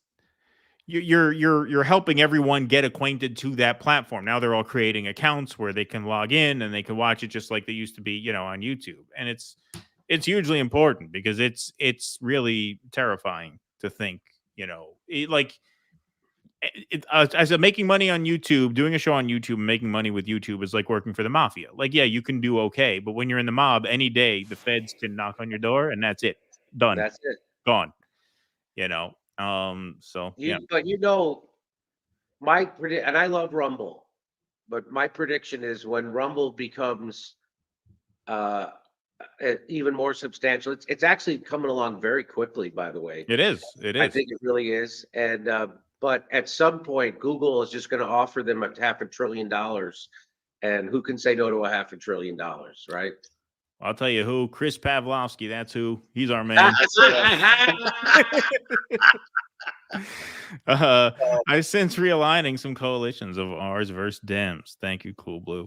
you're helping everyone get acquainted to that platform. Now they're all creating accounts where they can log in and they can watch it just like they used to be, on YouTube. And it's hugely important because it's really terrifying to think, as making money on YouTube, doing a show on YouTube and making money with YouTube is like working for the mafia. Like, yeah, you can do okay, but when you're in the mob, any day the feds can knock on your door and that's it. Done. That's it. Gone. But my prediction, and I love Rumble, but my prediction is when Rumble becomes even more substantial, it's actually coming along very quickly, by the way. It is. I think it really is. And but at some point, Google is just going to offer them $500 billion, and who can say no to $500 billion, right? I'll tell you who. Chris Pavlovsky. That's who. He's our man. I've since realigning some coalitions of ours versus Dems. Thank you, Cool Blue.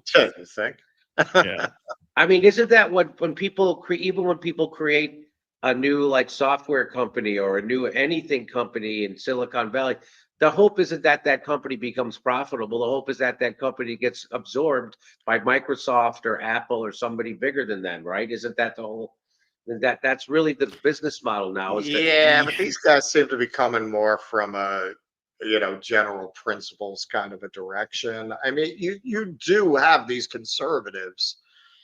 Yeah. I mean, isn't that what when people create a new like software company or a new anything company in Silicon Valley, the hope isn't that company becomes profitable. The hope is that company gets absorbed by Microsoft or Apple or somebody bigger than them, right? Isn't that the whole? That's really the business model now. But these guys seem to be coming more from a general principles kind of a direction. I mean, you do have these conservatives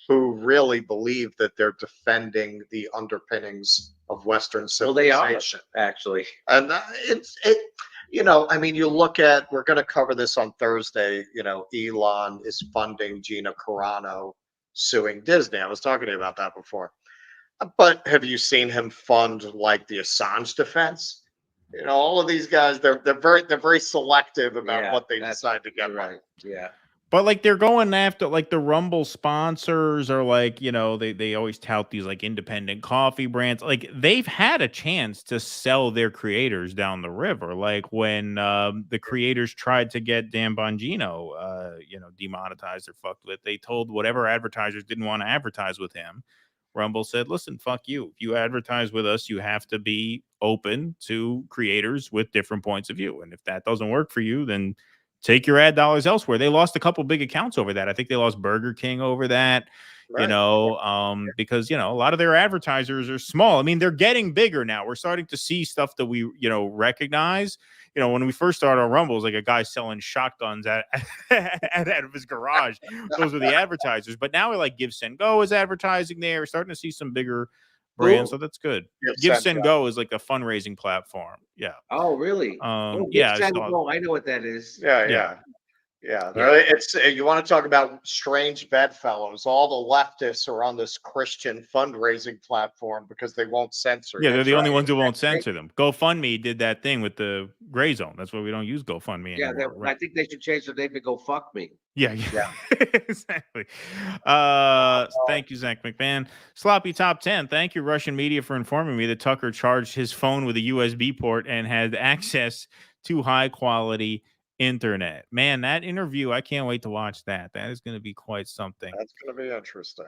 who really believe that they're defending the underpinnings of Western Well, they are civilization. actually. And I mean, you look at, we're going to cover this on Thursday, Elon is funding Gina Carano suing Disney. I was talking to you about that before. But have you seen him fund like the Assange defense? All of these guys, they're very selective about what they decide to get right. Yeah. But like they're going after like the Rumble sponsors are like, they always tout these like independent coffee brands. Like they've had a chance to sell their creators down the river. Like when the creators tried to get Dan Bongino, demonetized or fucked with, they told whatever advertisers didn't want to advertise with him. Rumble said, listen, fuck you. If you advertise with us, you have to be open to creators with different points of view. And if that doesn't work for you, then take your ad dollars elsewhere. They lost a couple big accounts over that. I think they lost Burger King over that, because, a lot of their advertisers are small. I mean, they're getting bigger now. We're starting to see stuff that we, recognize. When we first started on Rumble, it was like a guy selling shotguns out of his garage. Those were the advertisers. But now we're like Give, Send, Go is advertising there. We're starting to see some bigger brands, so that's good. Give, Send, Go is like a fundraising platform. Yeah. Oh, really? Yeah. Send, Go. I know what that is. Yeah. It's you want to talk about strange bedfellows. All the leftists are on this Christian fundraising platform because they won't censor. Yeah, they're the only ones who won't censor them. GoFundMe did that thing with the gray zone. That's why we don't use GoFundMe anymore. Yeah, right? I think they should change the name to Go Fuck Me. Yeah. Exactly. Thank you, Zach McMahon. Sloppy Top 10. Thank you, Russian media, for informing me that Tucker charged his phone with a USB port and had access to high quality internet. Man, that interview, I can't wait to watch that. That is going to be quite something. That's going to be interesting.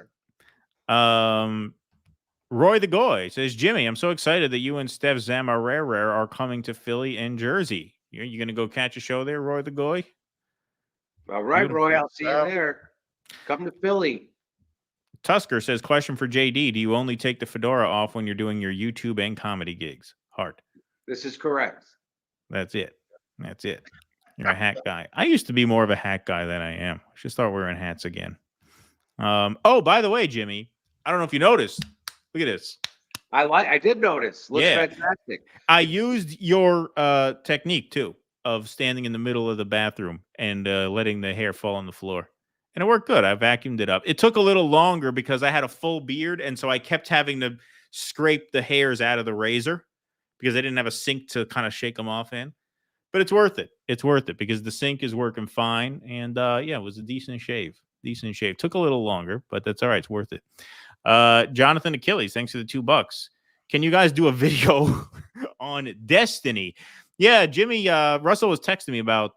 Roy the Goy says, Jimmy, I'm so excited that you and Steph Zamarere are coming to Philly and Jersey. You going to go catch a show there, Roy the Goy? All right, Roy, I'll see you there. Come to Philly. Tusker says, question for JD. Do you only take the fedora off when you're doing your YouTube and comedy gigs? Hard. This is correct. That's it. You're a hat guy. I used to be more of a hat guy than I am. I should start wearing hats again. By the way, Jimmy, I don't know if you noticed. Look at this. I did notice. Looks fantastic. I used your technique too of standing in the middle of the bathroom and letting the hair fall on the floor. And it worked good. I vacuumed it up. It took a little longer because I had a full beard, and so I kept having to scrape the hairs out of the razor because I didn't have a sink to kind of shake them off in. But it's worth it. It's worth it because the sink is working fine. And it was a decent shave. Took a little longer, but that's all right. It's worth it. Jonathan Achilles, thanks for the $2. Can you guys do a video on Destiny? Yeah, Jimmy, Russell was texting me about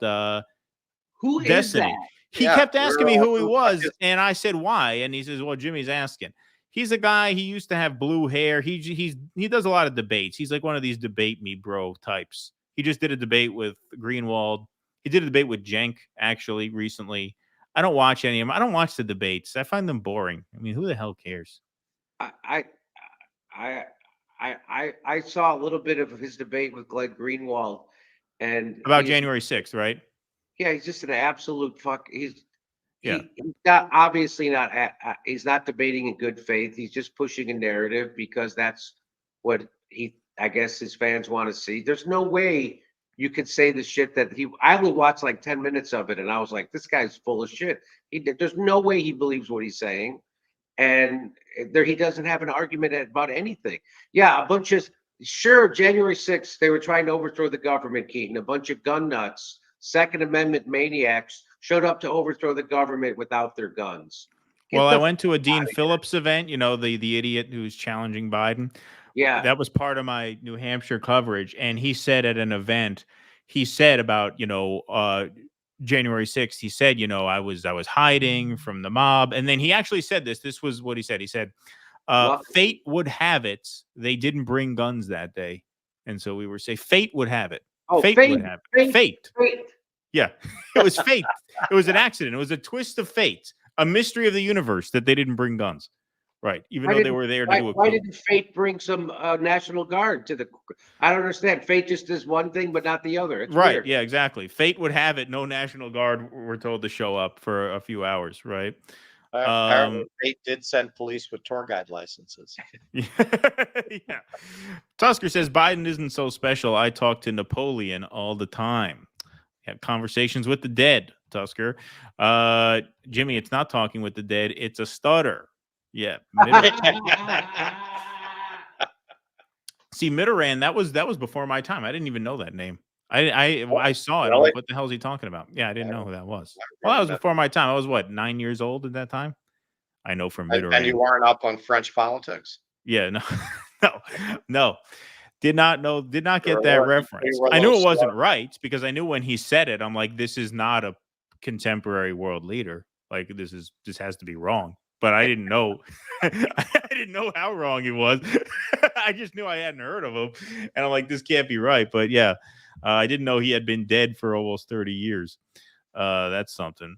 who Destiny. Is that? He kept asking me who he was, and I said, why? And he says, well, Jimmy's asking. He's a guy, he used to have blue hair. He does a lot of debates. He's like one of these debate me bro types. He just did a debate with Greenwald. He did a debate with Cenk, actually, recently. I don't watch any of them. I don't watch the debates. I find them boring. I mean, who the hell cares? I saw a little bit of his debate with Glenn Greenwald, and about January 6th, right? Yeah, he's just an absolute fuck. He's not obviously not. He's not debating in good faith. He's just pushing a narrative because that's what I guess his fans want to see. There's no way you could say the shit that I only watched like 10 minutes of it, and I was like, this guy's full of shit. There's no way he believes what he's saying. And he doesn't have an argument about anything. Yeah, a bunch of, January 6th, they were trying to overthrow the government, Keaton. A bunch of gun nuts, Second Amendment maniacs showed up to overthrow the government without their guns. I went to a Dean Phillips event, the idiot who's challenging Biden. Yeah. That was part of my New Hampshire coverage. And he said at an event, about, January 6th, he said, I was hiding from the mob. And then he actually said this was what he said. He said, fate would have it. They didn't bring guns that day. And so we were saying fate would have it. Oh, fate would have it. Fate. Yeah, it was fate. It was an accident. It was a twist of fate, a mystery of the universe that they didn't bring guns. Right. Even though they were there to do it. Why didn't fate bring some National Guard to the? I don't understand. Fate just does one thing, but not the other. It's right. Weird. Yeah, exactly. Fate would have it. No National Guard were told to show up for a few hours. Right. Apparently, they did send police with tour guide licenses. Yeah. Tusker says Biden isn't so special. I talk to Napoleon all the time. Have conversations with the dead, Tusker. Jimmy, it's not talking with the dead. It's a stutter. Yeah. See, Mitterrand, that was before my time. I didn't even know that name. I saw it. Really? What the hell is he talking about? Yeah, I didn't know who that was. Well, that was before my time. I was what, 9 years old at that time? I know from Mitterrand. And you weren't up on French politics? Yeah, no. Did not get that reference. I knew it wasn't right because I knew when he said it, I'm like, this is not a contemporary world leader. Like this has to be wrong. But I didn't know. I didn't know how wrong he was. I just knew I hadn't heard of him, and I'm like, this can't be right. But yeah, I didn't know he had been dead for almost 30 years. That's something.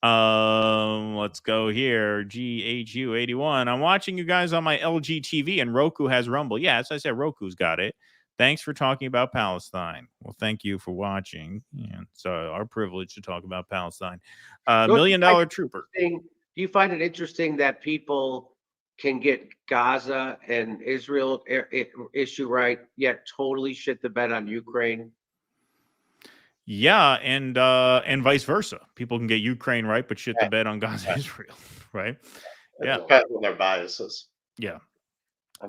Let's go here. GHU81. I'm watching you guys on my LG TV, and Roku has Rumble. Yeah, as I said, Roku's got it. Thanks for talking about Palestine. Well, thank you for watching. Yeah, it's our privilege to talk about Palestine. $1 Million Trooper. Do you find it interesting that people can get Gaza and Israel issue right, yet totally shit the bed on Ukraine? Yeah, and vice versa. People can get Ukraine right, but shit the bed on Gaza, Israel, right? Yeah, depends on their biases. Yeah.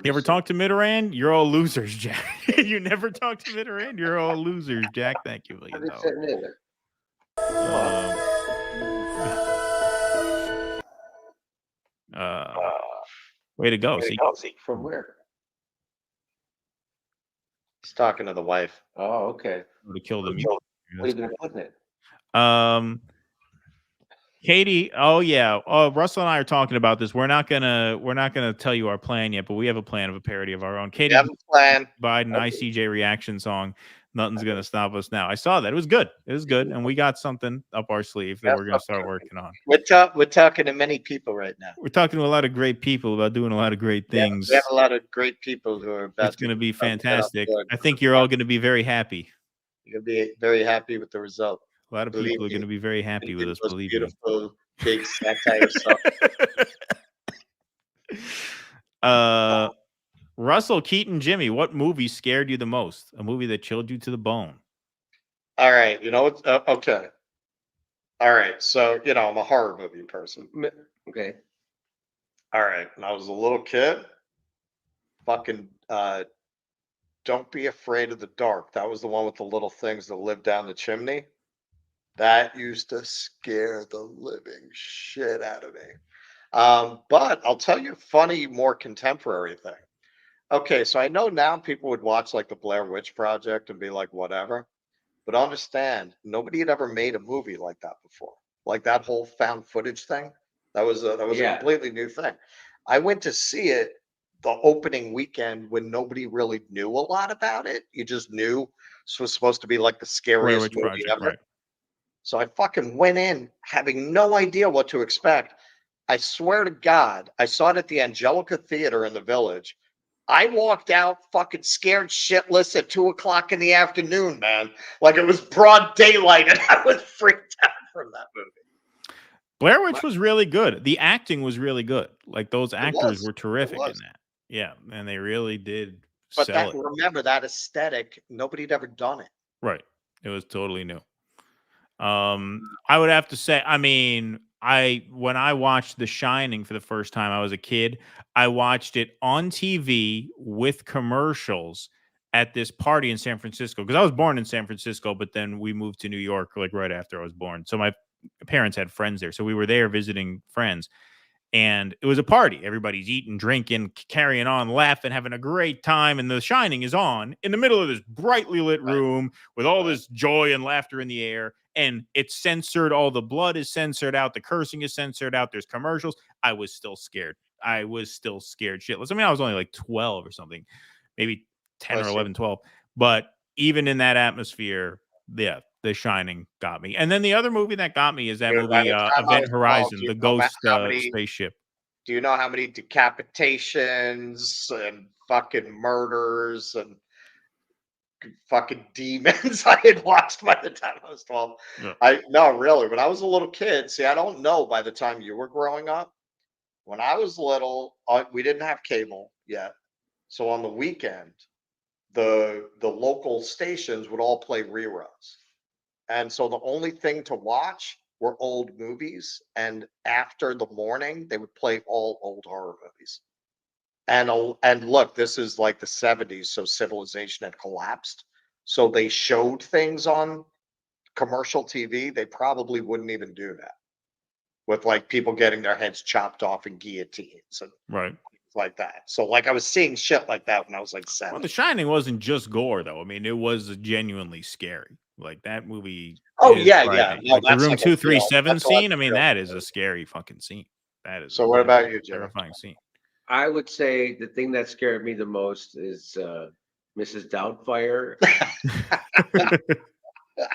You ever talk to Mitterrand? You're all losers, Jack. You never talk to Mitterrand? You're all losers, Jack. Thank you, $1 million. Sitting in there. Way to go. See, from where? He's talking to the wife. Oh, okay. To kill the mute. What are you going to put in it? Katie, oh yeah. Oh, Russell and I are talking about this. We're not gonna tell you our plan yet, but we have a plan of a parody of our own. Katie, plan. Biden ICJ reaction song. Nothing's gonna stop us now. I saw that. It was good. And we got something up our sleeve that we're gonna start working on. We're talking to many people right now. We're talking to a lot of great people about doing a lot of great things. We have a lot of great people who are about. It's gonna be fantastic. I think you're all gonna be very happy. You're gonna be very happy with the result. A lot of people are going to be very happy with us. Believe me. Beautiful, big satire song. Russell, Keaton, Jimmy, what movie scared you the most? A movie that chilled you to the bone? All right, you know what? Okay. All right, so I'm a horror movie person. Okay. All right, when I was a little kid, fucking Don't Be Afraid of the Dark. That was the one with the little things that live down the chimney. That used to scare the living shit out of me. But I'll tell you a funny, more contemporary thing. Okay, so I know now people would watch like the Blair Witch Project and be like, whatever. But understand, nobody had ever made a movie like that before. Like that whole found footage thing. That was a completely new thing. I went to see it the opening weekend when nobody really knew a lot about it. You just knew this was supposed to be like the scariest movie Project, ever. Right. So I fucking went in having no idea what to expect. I swear to God, I saw it at the Angelica Theater in the Village. I walked out fucking scared shitless at 2:00 in the afternoon, man. Like it was broad daylight and I was freaked out from that movie. Blair Witch was really good. The acting was really good. Like those actors were terrific in that. Yeah, and they really did sell it. Remember that aesthetic, nobody had ever done it. Right. It was totally new. I would have to say, I mean, when I watched The Shining for the first time, I was a kid. I watched it on TV with commercials at this party in San Francisco because I was born in San Francisco, but then we moved to New York like right after I was born. So my parents had friends there, so we were there visiting friends. And it was a party. Everybody's eating, drinking, carrying on, laughing, having a great time. And The Shining is on in the middle of this brightly lit room with all this joy and laughter in the air. And it's censored. All the blood is censored out. The cursing is censored out. There's commercials. I was still scared. I was still scared shitless. I mean, I was only like 12 or something, maybe 10 or 11, 12. But even in that atmosphere, yeah, The Shining got me. And then the other movie that got me is that movie, Event Horizon, the ghost spaceship. Do you know how many decapitations and fucking murders and fucking demons I had watched by the time I was 12. Yeah. No, really. When I was a little kid, see, I don't know by the time you were growing up. When I was little, we didn't have cable yet. So on the weekend, the local stations would all play reruns. And so the only thing to watch were old movies. And after the morning, they would play all old horror movies. And look, this is like the 70s, so civilization had collapsed. So they showed things on commercial TV. They probably wouldn't even do that, with like people getting their heads chopped off in guillotines and Right. like that. So like I was seeing shit like that when I was like 7. Well, The Shining wasn't just gore, though. I mean, it was genuinely scary. Like that movie. Oh, is yeah, frightening. yeah. No, Like the that's room like a 237 that's like scene. I mean, a that is a scary fucking scene. That is. So what about you, Jim? Terrifying scene. I would say the thing that scared me the most is Mrs. Doubtfire.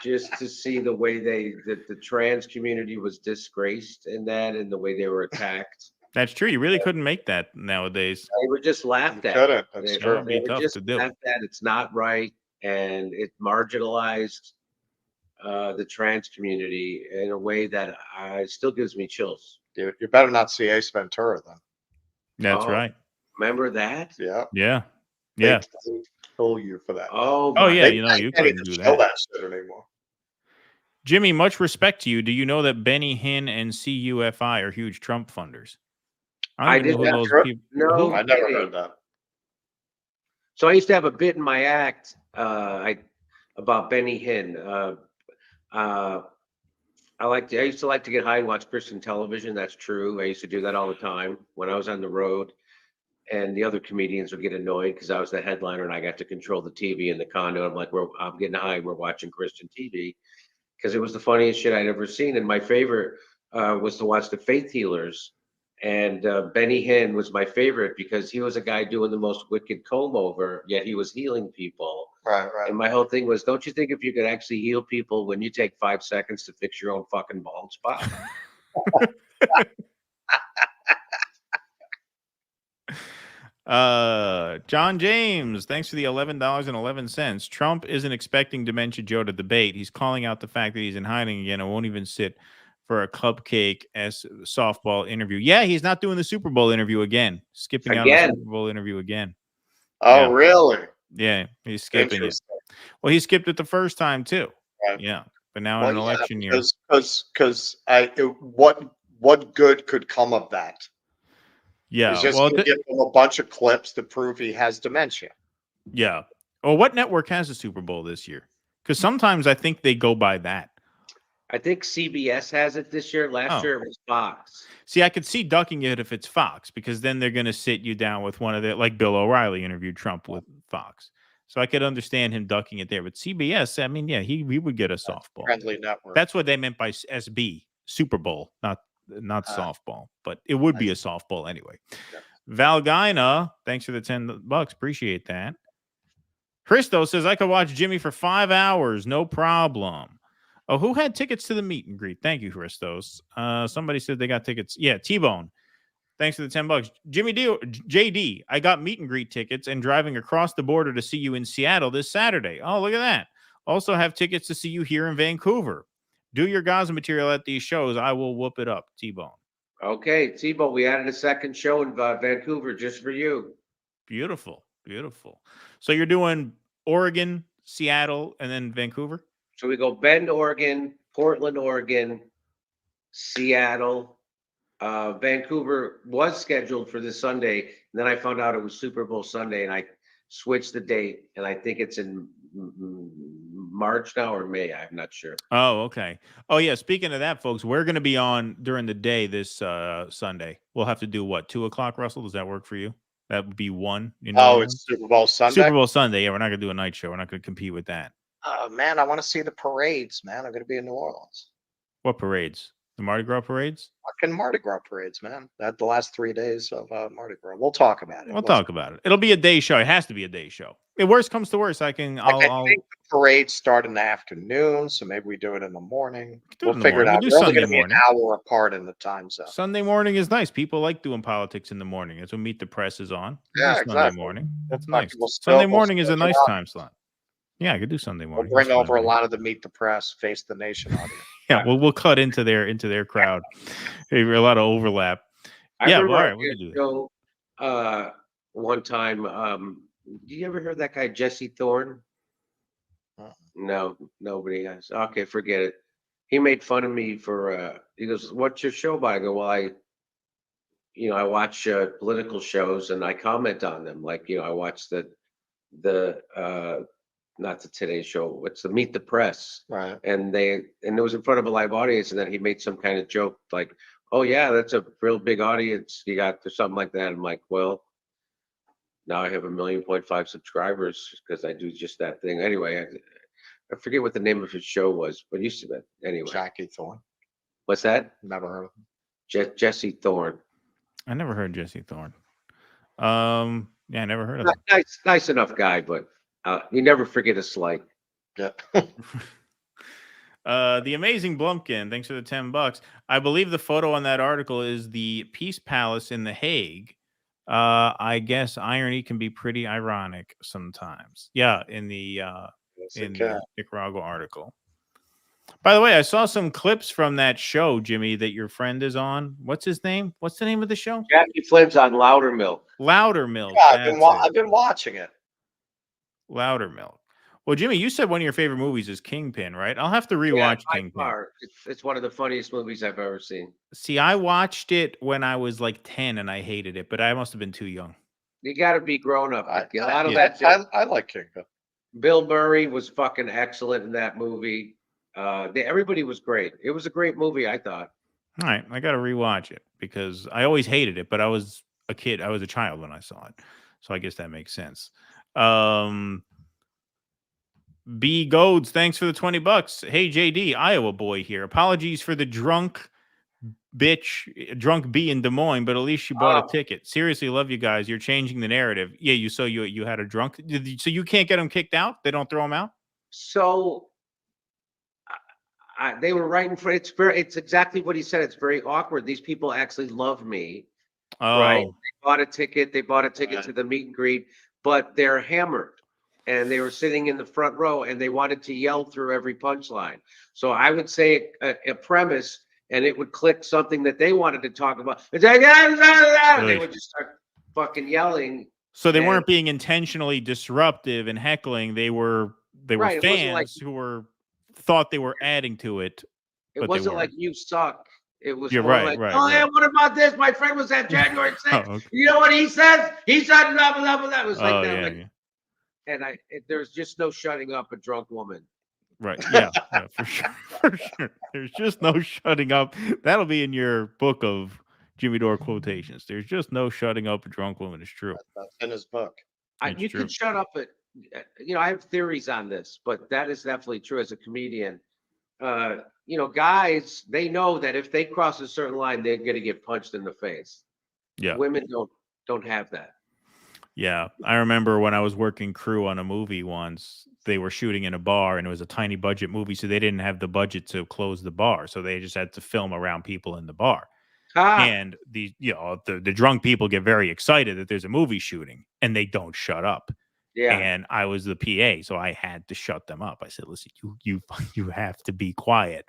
Just to see the way the trans community was disgraced in that, and the way they were attacked. That's true. You really couldn't make that nowadays. They were just laughed at. couldn't. That's They true. Be were tough just to do. laughed at. It's not right, and it marginalized the trans community in a way that still gives me chills. You better not see Ace Ventura then. That's Oh, right. Remember that? Yeah. Yeah. Yeah. They kill you for that. Oh, Oh, yeah. They You know, you can't couldn't even do show that. that shit anymore. Jimmy, much respect to you. Do you know that Benny Hinn and CUFI are huge Trump funders? I don't even did know not. who those people. No, I never kidding. heard that. So I used to have a bit in my act about Benny Hinn. I used to like to get high and watch Christian television. That's true. I used to do that all the time when I was on the road, and the other comedians would get annoyed because I was the headliner and I got to control the TV in the condo. I'm like, I'm getting high. We're watching Christian TV because it was the funniest shit I'd ever seen. And my favorite was to watch the Faith Healers. And Benny Hinn was my favorite because he was a guy doing the most wicked comb over, yet he was healing people. Right. And my whole thing was, don't you think if you could actually heal people when you take 5 seconds to fix your own fucking bald spot? John James, thanks for the $11.11. Trump isn't expecting Dementia Joe to debate. He's calling out the fact that he's in hiding again and won't even sit for a cupcake as softball interview. Yeah, he's not doing the Super Bowl interview again. Skipping out on the Super Bowl interview again. Oh, Yeah. really? Yeah, he's skipping it. Interesting. Well, he skipped it the first time too. Right. Yeah, but now in an election year. Because what good could come of that? Yeah, He's just well, going to give them a bunch of clips to prove he has dementia. yeah. Well, what network has the Super Bowl this year? Because sometimes I think they go by that. I think CBS has it this year. Last year it was Fox. See, I could see ducking it if it's Fox, because then they're going to sit you down with one of the, like Bill O'Reilly interviewed Trump with Fox. So I could understand him ducking it there. But CBS, I mean, yeah, he would get a softball. Friendly network. That's what they meant by SB, Super Bowl, not softball. But it would be a softball anyway. Yeah. Valgina, thanks for the $10. Appreciate that. Christo says, I could watch Jimmy for 5 hours. No problem. Oh, who had tickets to the meet and greet? Thank you, Christos. Somebody said they got tickets. Yeah, T-Bone. Thanks for the $10. Jimmy D, JD, I got meet and greet tickets and driving across the border to see you in Seattle this Saturday. Oh, look at that. Also have tickets to see you here in Vancouver. Do your Gaza material at these shows. I will whoop it up, T-Bone. Okay, T-Bone, we added a second show in Vancouver just for you. Beautiful, beautiful. So you're doing Oregon, Seattle, and then Vancouver? So we go Bend, Oregon, Portland, Oregon, Seattle. Vancouver was scheduled for this Sunday. And then I found out it was Super Bowl Sunday and I switched the date. And I think it's in March now or May. I'm not sure. Oh, okay. Oh, yeah. Speaking of that, folks, we're going to be on during the day this Sunday. We'll have to do what? 2 o'clock, Russell? Does that work for you? That would be 1. You know, oh, it's Super Bowl Sunday? Super Bowl Sunday. Yeah, we're not going to do a night show. We're not going to compete with that. Man, I want to see the parades, man. I'm going to be in New Orleans. What parades? The Mardi Gras parades? Fucking Mardi Gras parades, man. That the last 3 days of Mardi Gras. We'll talk about it. We'll talk about it. It'll be a day show. It has to be a day show. If worst comes to worst, I think the parades start in the afternoon, so maybe we do it in the morning. We'll in the figure morning. it out. We'll do We're only Sunday going to be an morning. hour apart in the time zone. Sunday morning is nice. People like doing politics in the morning. That's when Meet the Press is on. Yeah, Sunday exactly. morning. That's We'll nice. still- Sunday we'll morning is a still nice get out. time slot. Yeah, I could do Sunday We'll morning. bring over a lot of the Meet the Press, Face the Nation audience. Yeah, we'll cut into their crowd. A lot of overlap. I Yeah, remember all I right, we did can do a show one time. Do you ever hear that guy Jesse Thorne? No, nobody has. Okay, forget it. He made fun of me for. He goes, "What's your show about?" I go, "Well, I watch political shows and I comment on them. Like, I watch the not the Today Show. What's the Meet the Press? Right. And it was in front of a live audience, and then he made some kind of joke like, "Oh yeah, that's a real big audience you got," or something like that. I'm like, well, now I have 1.5 million subscribers because I do just that thing. Anyway, I forget what the name of his show was, but used to be anyway. Jackie Thorne. What's that? Never heard of him. Jesse Thorne. I never heard Jesse Thorne. Yeah, I never heard of him. Nice enough guy, but you never forget a slight. Yeah. The Amazing Blumpkin, thanks for the $10. I believe the photo on that article is the Peace Palace in The Hague. I guess irony can be pretty ironic sometimes. Yeah, in the Nicaragua article. By the way, I saw some clips from that show, Jimmy, that your friend is on. What's his name? What's the name of the show? Jackie Flynn's on Loudermilk. Loudermilk. Yeah, I've been watching it. Loudermilk. Well, Jimmy, you said one of your favorite movies is Kingpin, right? I'll have to rewatch Kingpin. It's one of the funniest movies I've ever seen. See, I watched it when I was like 10 and I hated it, but I must have been too young. You got to be grown up. I like Kingpin. Bill Murray was fucking excellent in that movie. Everybody was great. It was a great movie, I thought. All right, I got to rewatch it because I always hated it, but I was a kid. I was a child when I saw it, so I guess that makes sense. B Goads, thanks for the $20. Hey JD, Iowa boy here. Apologies for the drunk B in Des Moines, but at least she bought a ticket. Seriously, love you guys. You're changing the narrative. Yeah, you had a drunk. So you can't get them kicked out? They don't throw them out? So they were right in front. It's exactly what he said. It's very awkward. These people actually love me. Oh. Right? They bought a ticket. To the meet and greet, but they're hammered. And they were sitting in the front row and they wanted to yell through every punchline. So I would say a premise and it would click something that they wanted to talk about. They would just start fucking yelling. So they weren't being intentionally disruptive and heckling. They were right, fans who thought they were adding to it. It wasn't like you suck. It was You're more right, like, right, oh right. yeah, what about this? My friend was at January 6th. Oh, okay. You know what he says? He said blah blah blah blah. It was like that. Yeah, like, yeah. And there's just no shutting up a drunk woman. Right. Yeah, for sure. For sure. There's just no shutting up. That'll be in your book of Jimmy Dore quotations. There's just no shutting up a drunk woman. It's true. That's in his book. You can shut up I have theories on this, but that is definitely true as a comedian. Guys, they know that if they cross a certain line, they're going to get punched in the face. Yeah. Women don't have that. Yeah, I remember when I was working crew on a movie once, they were shooting in a bar and it was a tiny budget movie, so they didn't have the budget to close the bar, so they just had to film around people in the bar. And the drunk people get very excited that there's a movie shooting and they don't shut up. Yeah. And I was the PA, so I had to shut them up. I said, "Listen, you have to be quiet."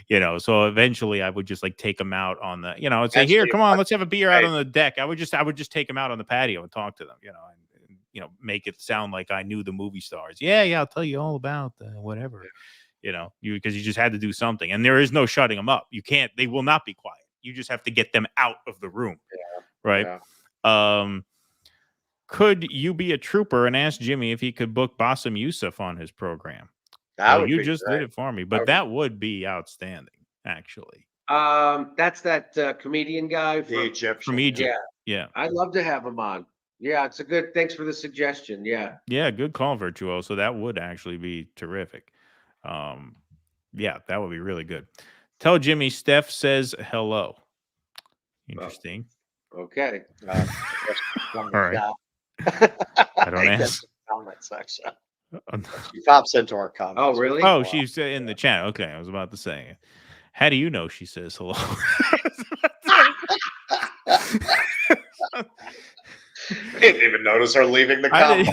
So eventually I would just like take them out on the, I'd say, "Here, come on, let's have a beer out on the deck." I would just take them out on the patio and talk to them, and make it sound like I knew the movie stars. Yeah, I'll tell you all about whatever, because you just had to do something. And there is no shutting them up. They will not be quiet. You just have to get them out of the room. Yeah. Right. Yeah. Could you be a trooper and ask Jimmy if he could book Bassem Youssef on his program? You just did it for me, but that would be outstanding, actually. That's that comedian guy from Egypt. From Egypt. Yeah. I'd love to have him on. Yeah, it's a good. Thanks for the suggestion. Yeah. Yeah, good call, Virtuoso. That would actually be terrific. Yeah, that would be really good. Tell Jimmy Steph says hello. Interesting. Okay. All right. I don't ask. Comment section. She pops into our comments. Oh, really? Oh, she's in the chat. Okay, I was about to say. How do you know she says hello? I didn't even notice her leaving the comment.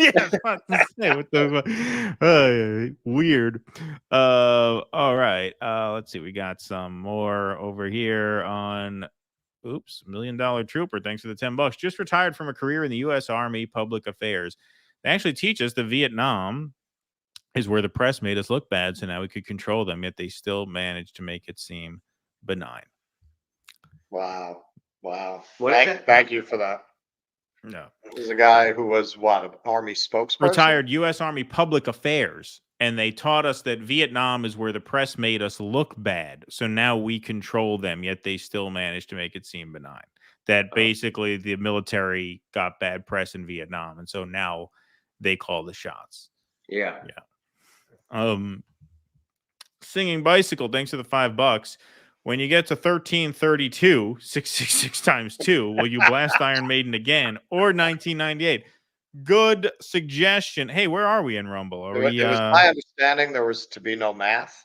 Yeah, I was about to say, what the weird. All right. Let's see. We got some more over here on $1 Million Trooper. Thanks for the $10. Just retired from a career in the U.S. Army Public Affairs. They actually teach us that Vietnam is where the press made us look bad, so now we could control them, yet they still managed to make it seem benign. Wow. What is it? Thank you for that. No. It was a guy who was what, an Army spokesperson? Retired U.S. Army Public Affairs, and they taught us that Vietnam is where the press made us look bad, so now we control them, yet they still managed to make it seem benign. That basically the military got bad press in Vietnam, and so now they call the shots. Yeah. Singing Bicycle, thanks for the $5. When you get to 1332, 666 times 2, will you blast Iron Maiden again or 1998? Good suggestion. Hey, where are we in Rumble? Are we? It was my understanding there was to be no math.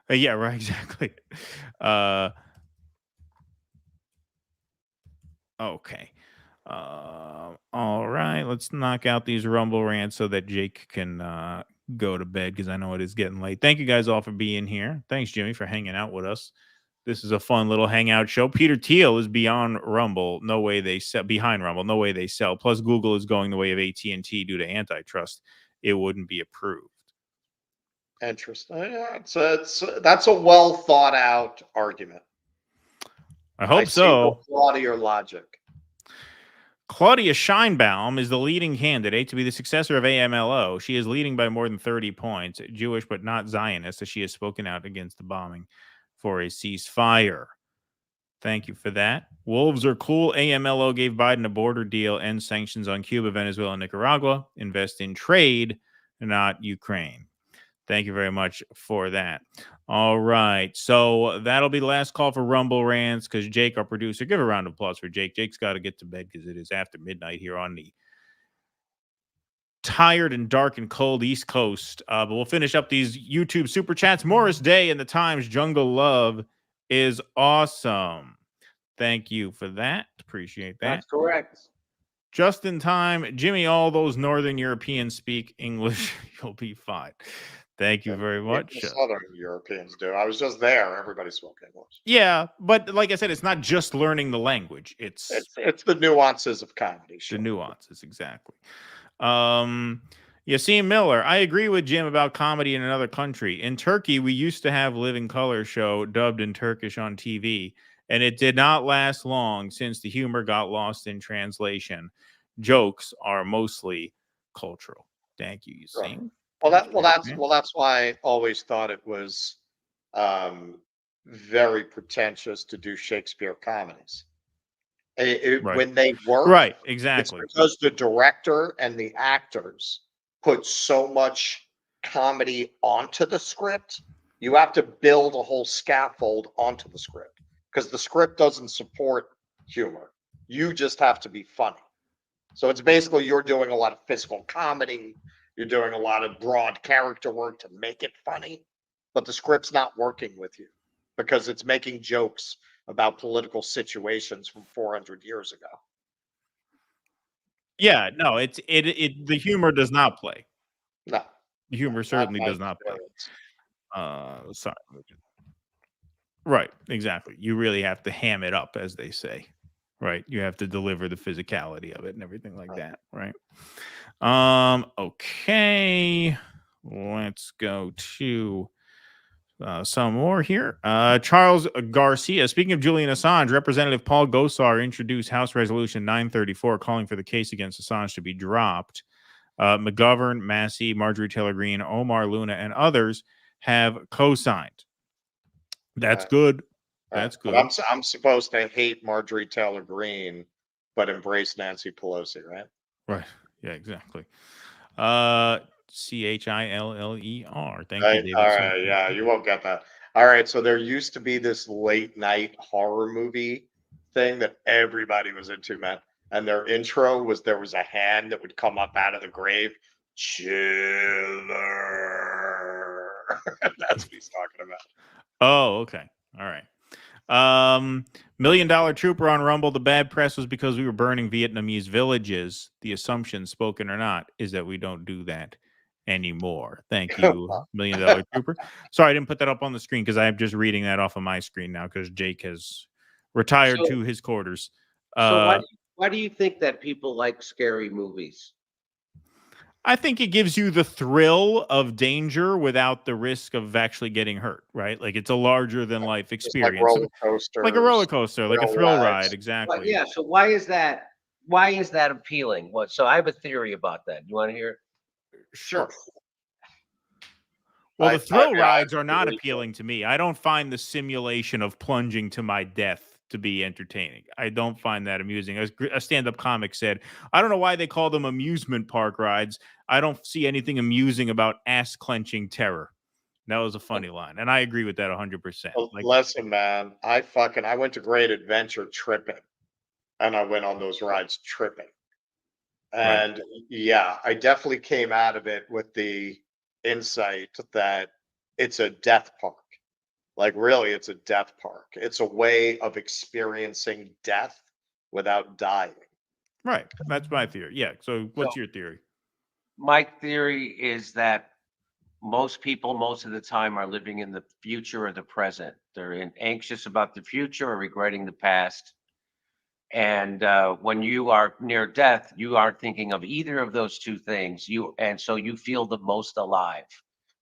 Yeah, right. Exactly. Okay. All right. Let's knock out these Rumble rants so that Jake can go to bed, because I know it is getting late. Thank you guys all for being here. Thanks, Jimmy, for hanging out with us. This is a fun little hangout show. Peter Thiel is beyond Rumble. No way they sell. Behind Rumble. No way they sell. Plus, Google is going the way of AT&T due to antitrust. It wouldn't be approved. Interesting. Yeah, that's a well thought out argument. I hope so. No flaw to your logic. Claudia Scheinbaum is the leading candidate to be the successor of AMLO. She is leading by more than 30 points. Jewish but not Zionist, as she has spoken out against the bombing for a ceasefire. Thank you for that. Wolves are cool. AMLO gave Biden a border deal, end sanctions on Cuba, Venezuela, and Nicaragua. Invest in trade, not Ukraine. Thank you very much for that. All right. So that'll be the last call for Rumble Rants, because Jake, our producer, give a round of applause for Jake. Jake's got to get to bed because it is after midnight here on the tired and dark and cold East Coast. But we'll finish up these YouTube super chats. Morris Day in the Times, Jungle Love is awesome. Thank you for that. Appreciate that. That's correct. Just in time. Jimmy, all those Northern Europeans speak English. You'll be fine. Thank you very much. Southern Europeans do. I was just there. Everybody spoke English. Yeah, but like I said, it's not just learning the language. It's the nuances of comedy. The nuances, exactly. Yassine Miller, I agree with Jim about comedy in another country. In Turkey, we used to have Living Color show dubbed in Turkish on TV, and it did not last long since the humor got lost in translation. Jokes are mostly cultural. Thank you, Yassine. Right. That's why I always thought it was very pretentious to do Shakespeare comedies. Right. When they work, right, exactly, it's because the director and the actors put so much comedy onto the script. You have to build a whole scaffold onto the script because the script doesn't support humor. You just have to be funny. So it's basically you're doing a lot of physical comedy. You're doing a lot of broad character work to make it funny, but the script's not working with you because it's making jokes about political situations from 400 years ago. Yeah, no, the humor does not play. No. The humor certainly does not play. Sorry. Right, exactly. You really have to ham it up, as they say. Right. You have to deliver the physicality of it and everything like that. Right. Okay. Let's go to some more here. Charles Garcia. Speaking of Julian Assange, Representative Paul Gosar introduced House Resolution 934 calling for the case against Assange to be dropped. McGovern, Massey, Marjorie Taylor Greene, Omar Luna, and others have co-signed. That's good. That's good. But I'm supposed to hate Marjorie Taylor Greene, but embrace Nancy Pelosi, right? Right. Yeah, exactly. Chiller. Thank you, David. All right. Yeah, you won't get that. All right. So there used to be this late night horror movie thing that everybody was into, man. And their intro was there was a hand that would come up out of the grave. Chiller. That's what he's talking about. Oh, okay. All right. $1 million trooper on Rumble. The bad press was because we were burning Vietnamese villages. The assumption, spoken or not, is that we don't do that anymore. Thank you, $1 million trooper. Sorry, I didn't put that up on the screen because I'm just reading that off of my screen now because Jake has retired to his quarters. So why do you think that people like scary movies? I think it gives you the thrill of danger without the risk of actually getting hurt, right? Like it's a larger than life experience. Like a roller coaster, like a thrill ride. Exactly. But yeah. So why is that? Why is that appealing? What? So I have a theory about that. You want to hear? Sure. Well, the thrill rides are not appealing to me. I don't find the simulation of plunging to my death to be entertaining. I don't find that amusing. As a stand-up comic said, I don't know why they call them amusement park rides. I don't see anything amusing about ass-clenching terror. That was a funny line, and I agree with that 100%. Like, listen, man, I went to Great Adventure tripping, and I went on those rides tripping. And yeah, I definitely came out of it with the insight that it's a death park. Like really, it's a death park. It's a way of experiencing death without dying. Right. That's my theory. Yeah. So what's your theory? My theory is that most people, most of the time, are living in the future or the present. They're anxious about the future or regretting the past. And when you are near death, you aren't thinking of either of those two things. So you feel the most alive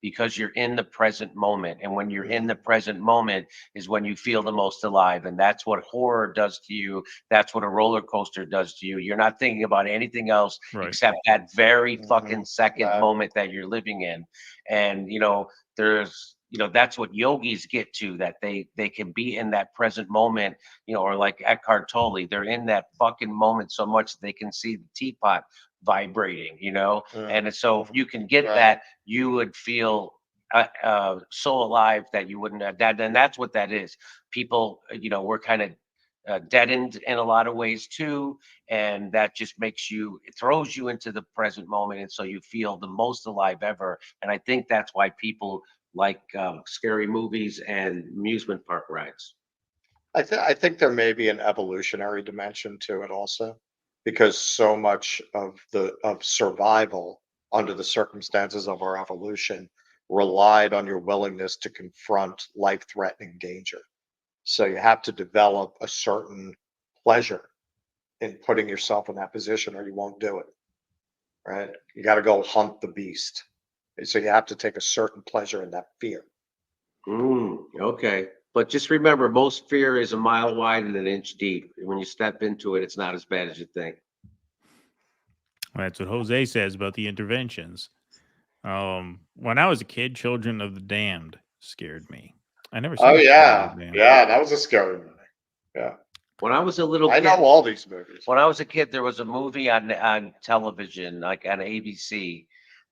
because you're in the present moment. And when you're in the present moment is when you feel the most alive. And that's what horror does to you. That's what a roller coaster does to you. You're not thinking about anything else except that very fucking second moment that you're living in. And, that's what yogis get to, that they can be in that present moment, or like Eckhart Tolle, they're in that fucking moment so much that they can see the teapot vibrating, and so if you can get that, you would feel so alive that you wouldn't have that. And that's what that is. People, we're kind of deadened in a lot of ways too, and that just it throws you into the present moment, and so you feel the most alive ever. And I think that's why people like scary movies and amusement park rides. I think there may be an evolutionary dimension to it also, because so much of survival under the circumstances of our evolution relied on your willingness to confront life-threatening danger. So you have to develop a certain pleasure in putting yourself in that position, or you won't do it. Right? You got to go hunt the beast. So you have to take a certain pleasure in that fear. Okay. But just remember, most fear is a mile wide and an inch deep. When you step into it, it's not as bad as you think. That's what Jose says about the interventions. When I was a kid, Children of the Damned scared me. I never seen that was a scary movie. Yeah. When I was a little kid, I know all these movies. When I was a kid, there was a movie on television, like on ABC,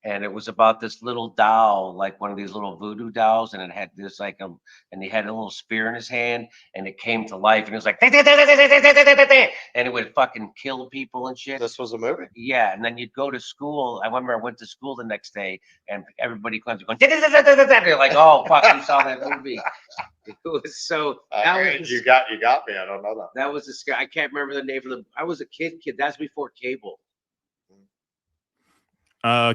and it was about this little doll, like one of these little voodoo dolls, and it had this and he had a little spear in his hand, and it came to life, and it was like, and it would fucking kill people and shit. This was a movie? Yeah, and then you'd go to school. I remember I went to school the next day, and everybody comes going, they're like, oh fuck, you saw that movie. It was so. You got me. I don't know that. That was a. I can't remember the name of the. I was a kid. That's before cable.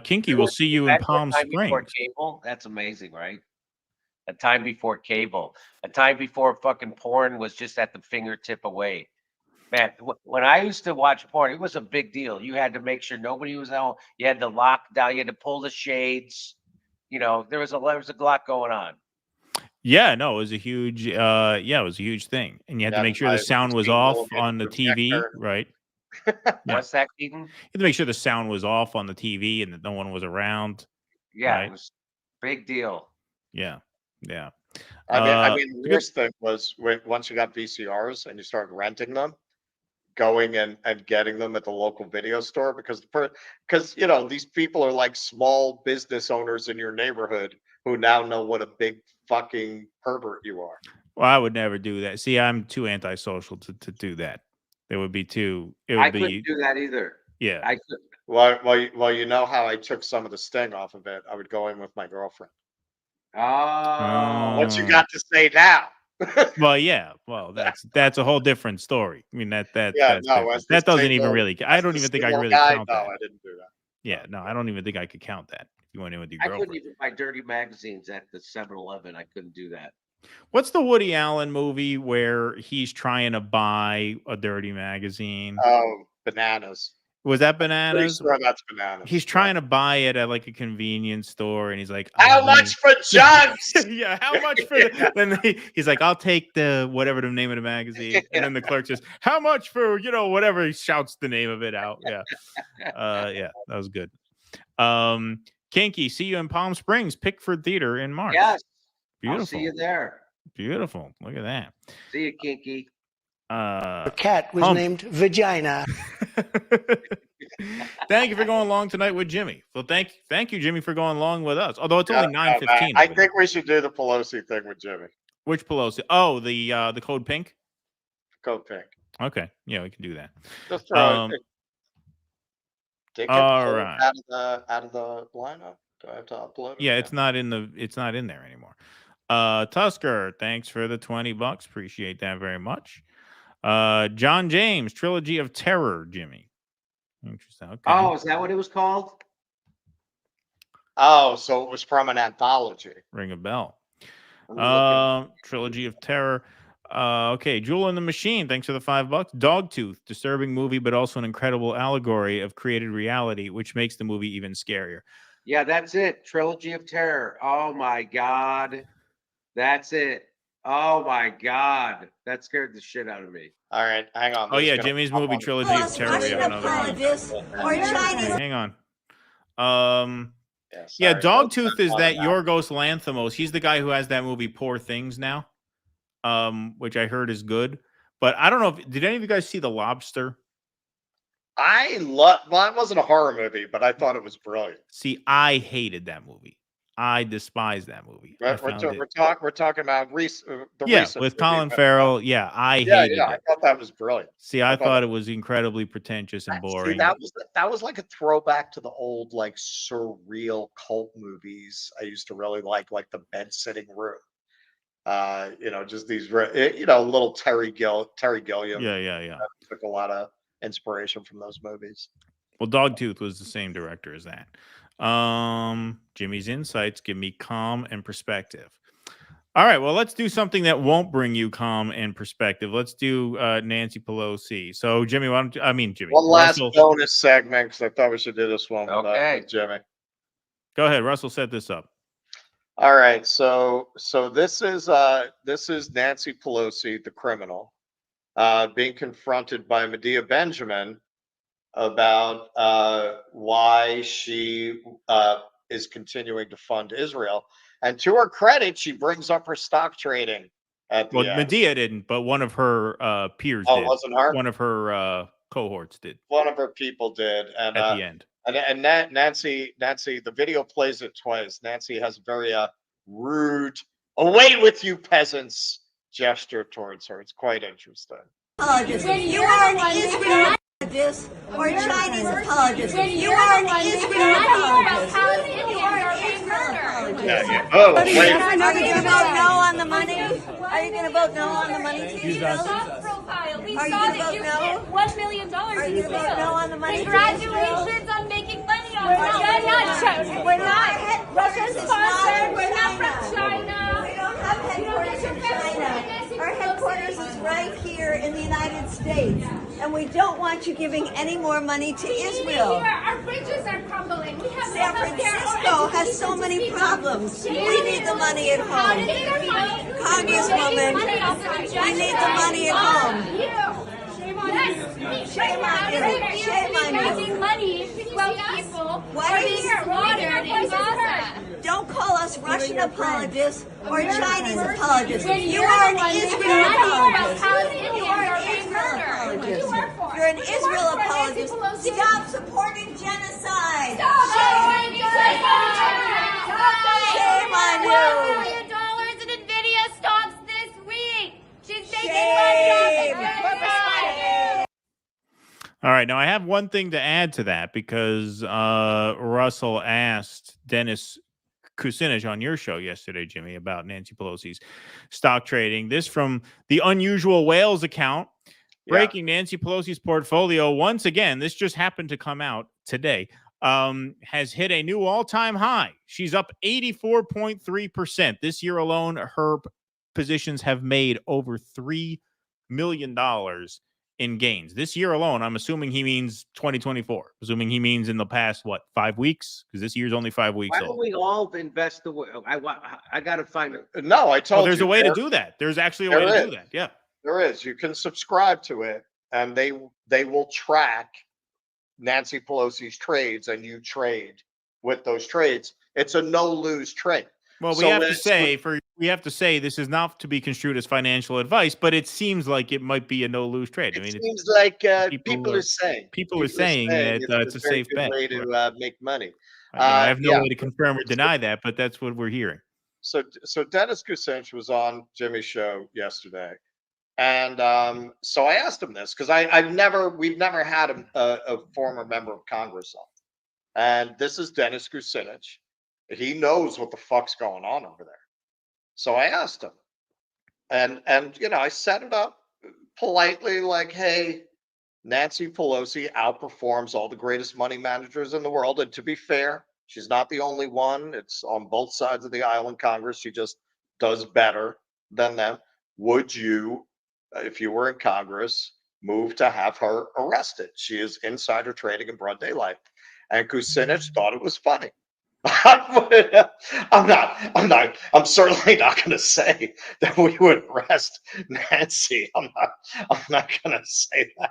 Kinky will see you in Palm Springs. Cable? That's amazing, right? A time before cable. A time before fucking porn was just at the fingertip away. Man, when I used to watch porn, it was a big deal. You had to make sure nobody was out. You had to lock down. You had to pull the shades. There was a lot going on. Yeah, no, it was a huge. It was a huge thing, and you had to make sure the sound was off on the TV, right? What's that, Keaton? You had to make sure the sound was off on the TV and that no one was around. Yeah, right? It was a big deal. Yeah. I mean, the worst thing was once you got VCRs and you started renting them, going and getting them at the local video store, because these people are like small business owners in your neighborhood who now know what a big fucking pervert you are. Well, I would never do that. See, I'm too antisocial to do that. It would be too. I couldn't do that either. Yeah. I could. Well, you know how I took some of the sting off of it. I would go in with my girlfriend. Oh. What you got to say now? Well, yeah. Well, that's a whole different story. I mean, that Yeah, that's no, different. as the That doesn't even single- really. I as don't the even think I single really guy, count no, that. I didn't do that. Yeah, no, I don't even think I could count that. If you went in with your I girlfriend. couldn't even buy dirty magazines at the 7-Eleven. I couldn't do that. What's the Woody Allen movie where he's trying to buy a dirty magazine? Oh, Bananas. Was that Pretty Bananas? sure that's Bananas. He's trying to buy it at like a convenience store, and he's like, How much for jugs? Yeah, how much for the then he's like, I'll take the whatever the name of the magazine. And then the clerk says, how much for, whatever, he shouts the name of it out. Yeah. Yeah, that was good. Kinky, see you in Palm Springs, Pickford Theater in March. Yes. Beautiful. I'll see you there. Beautiful. Look at that. See you, Kinky. The cat was named Vagina. Thank you for going along tonight with Jimmy. So thank you, Jimmy, for going along with us. Although it's only 9:15. I think we should do the Pelosi thing with Jimmy. Which Pelosi? Oh, the code pink. Code pink. Okay, yeah, we can do that. Just throw it. All right. Out of the lineup. Do I have to upload it? Yeah, it's not in there anymore. Tusker, thanks for the $20. Appreciate that very much. John James, Trilogy of Terror, Jimmy. Interesting. Okay. Oh, is that what it was called? Oh, so it was from an anthology. Ring a bell. Trilogy of Terror. Okay, Jewel in the Machine, thanks for the $5. Dogtooth, disturbing movie, but also an incredible allegory of created reality, which makes the movie even scarier. Yeah, that's it. Trilogy of Terror. Oh my God. That's it. Oh my God. That scared the shit out of me. All right, hang on. Oh yeah, Jimmy's movie Trilogy of Terror. We have another one. Hang on. Yeah, Dogtooth is that Yorgos Lanthimos. He's the guy who has that movie Poor Things now, which I heard is good. But I don't know if did any of you guys see The Lobster? Well, it wasn't a horror movie, but I thought it was brilliant. See, I hated that movie. I despise that movie. We're talking about the recent with movie, Colin Farrell. Yeah, I hated it. I thought that was brilliant. See, I thought it was incredibly pretentious and boring. See, that was like a throwback to the old like surreal cult movies I used to really like The Bed Sitting Room. Just these little Terry Gilliam. Yeah. Took a lot of inspiration from those movies. Well, Dogtooth was the same director as that. Jimmy's insights give me calm and perspective. All right, well, let's do something that won't bring you calm and perspective. Let's do Nancy Pelosi. So, Jimmy, Jimmy. One last bonus segment because I thought we should do this one with Jimmy. Go ahead, Russell. Set this up. All right, so this is Nancy Pelosi, the criminal, being confronted by Medea Benjamin about why she is continuing to fund Israel. And to her credit, she brings up her stock trading at the end. Medea didn't, but one of her peers did. Oh, wasn't her? One of her cohorts did. One of her people did. And at the end. And Nancy, the video plays it twice. Nancy has a very rude, away with you peasants gesture towards her. It's quite interesting. You are an Israel apologist or a Chinese apologist. You are an Israel apologist. You are an Israel apologist. Oh, are you going to vote no on the money? Are you going to vote no on the money? Are you going to vote no? $1 million. Are you going to vote no on the money? Congratulations on making money on it. We're not. Russia's sponsored. We're not from China. We don't have headquarters in China. Our headquarters is right here in the United States. And we don't want you giving any more money to Israel. Our bridges are crumbling. We have San Francisco has so many problems. We need the money at home. Congresswoman, we need the money at home. Shame on you. Shame on you. Money while people are being slaughtered in Gaza. Don't call us Russian apologists or Chinese apologists. You are an Israel apologist. You are an Israel apologist. You're an Israel apologist. Stop supporting genocide. Shame on you. $1 million in Nvidia stocks this week. She's making money off the genocide. All right, now I have one thing to add to that because Russell asked Dennis Kucinich on your show yesterday, Jimmy, about Nancy Pelosi's stock trading. This from the Unusual Whales account. Breaking Nancy Pelosi's portfolio once again. This just happened to come out today. Has hit a new all-time high. She's up 84.3%. This year alone, her positions have made over $3 million in gains. This year alone, I'm assuming he means 2024. Assuming he means in the past, 5 weeks? Because this year's only 5 weeks Why old. don't we all invest the way? I got to find it. No, I told you. There's a way to do that. There's actually a way to do that. Yeah. There is. You can subscribe to it, and they will track Nancy Pelosi's trades, and you trade with those trades. It's a no-lose trade. Well, we have to say this is not to be construed as financial advice, but it seems like it might be a no-lose trade. I mean, it seems like people are saying that it's a safe bet. Way to make money. I have no way to confirm or deny that, but that's what we're hearing. So Dennis Kucinich was on Jimmy's show yesterday, and so I asked him this because we've never had a former member of Congress on, and this is Dennis Kucinich. He knows what the fuck's going on over there. So I asked him, and I set it up politely, like, hey, Nancy Pelosi outperforms all the greatest money managers in the world. And to be fair, she's not the only one. It's on both sides of the aisle in Congress. She just does better than them. Would you, if you were in Congress, move to have her arrested? She is insider trading in broad daylight. And Kucinich thought it was funny. I'm certainly not going to say that we would arrest Nancy. I'm not going to say that.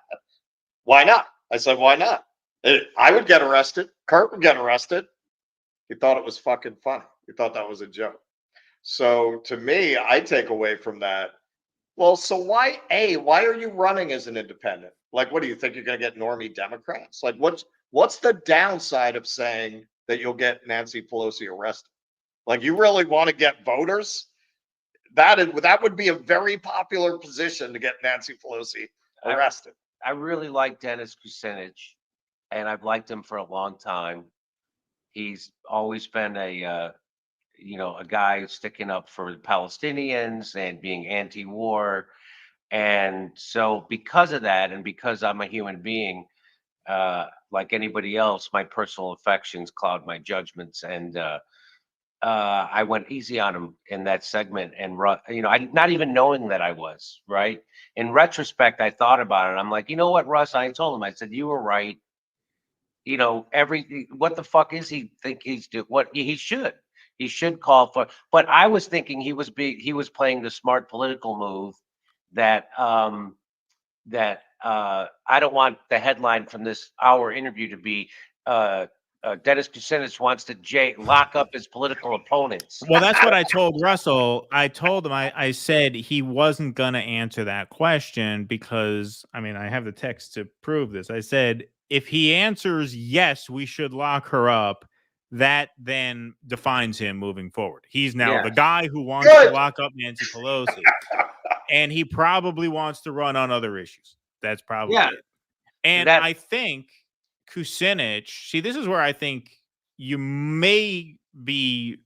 Why not? I said, why not? I would get arrested. Kurt would get arrested. He thought it was fucking funny. He thought that was a joke. So to me, I take away from that. Well, so why are you running as an independent? Like, what do you think you're going to get normie Democrats? Like, what's the downside of saying that you'll get Nancy Pelosi arrested? Like, you really want to get voters? That would be a very popular position to get Nancy Pelosi arrested. I really like Dennis Kucinich, and I've liked him for a long time. He's always been a guy sticking up for the Palestinians and being anti-war. And so because of that, and because I'm a human being, like anybody else, my personal affections cloud my judgments, and I went easy on him in that segment. And I not even knowing that I was right. In retrospect, I thought about it. I'm like, you know what, Russ? I told him. I said, you were right. What the fuck is he think he's doing? What he should call for. But I was thinking he was playing the smart political move that I don't want the headline from this hour interview to be Dennis Kucinich wants to lock up his political opponents. Well, that's what I told Russell. I told him, I said he wasn't going to answer that question because, I have the text to prove this. I said, if he answers yes, we should lock her up, that then defines him moving forward. He's now the guy who wants to lock up Nancy Pelosi. And he probably wants to run on other issues. That's probably it. And I think Kucinich, see, this is where I think you may be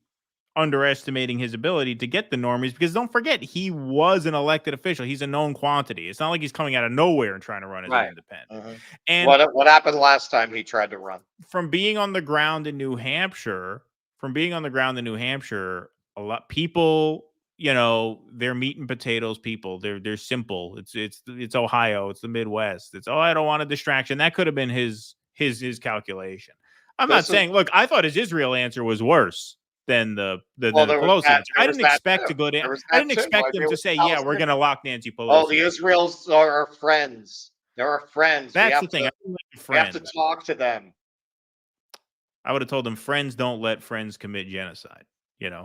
underestimating his ability to get the normies, because don't forget, he was an elected official. He's a known quantity. It's not like he's coming out of nowhere and trying to run as an independent. And what happened last time he tried to run? From being on the ground in New Hampshire, a lot people, they're meat and potatoes people. They're simple. It's Ohio. It's the Midwest. I don't want a distraction. That could have been his calculation. I'm not saying, look, I thought his Israel answer was worse than the Pelosi answer. I didn't expect to go down. I didn't expect him to say, yeah, we're going to lock Nancy Pelosi. Oh, the Israels are our friends. They're our friends. That's the thing. We have to talk to them. I would have told them friends don't let friends commit genocide. But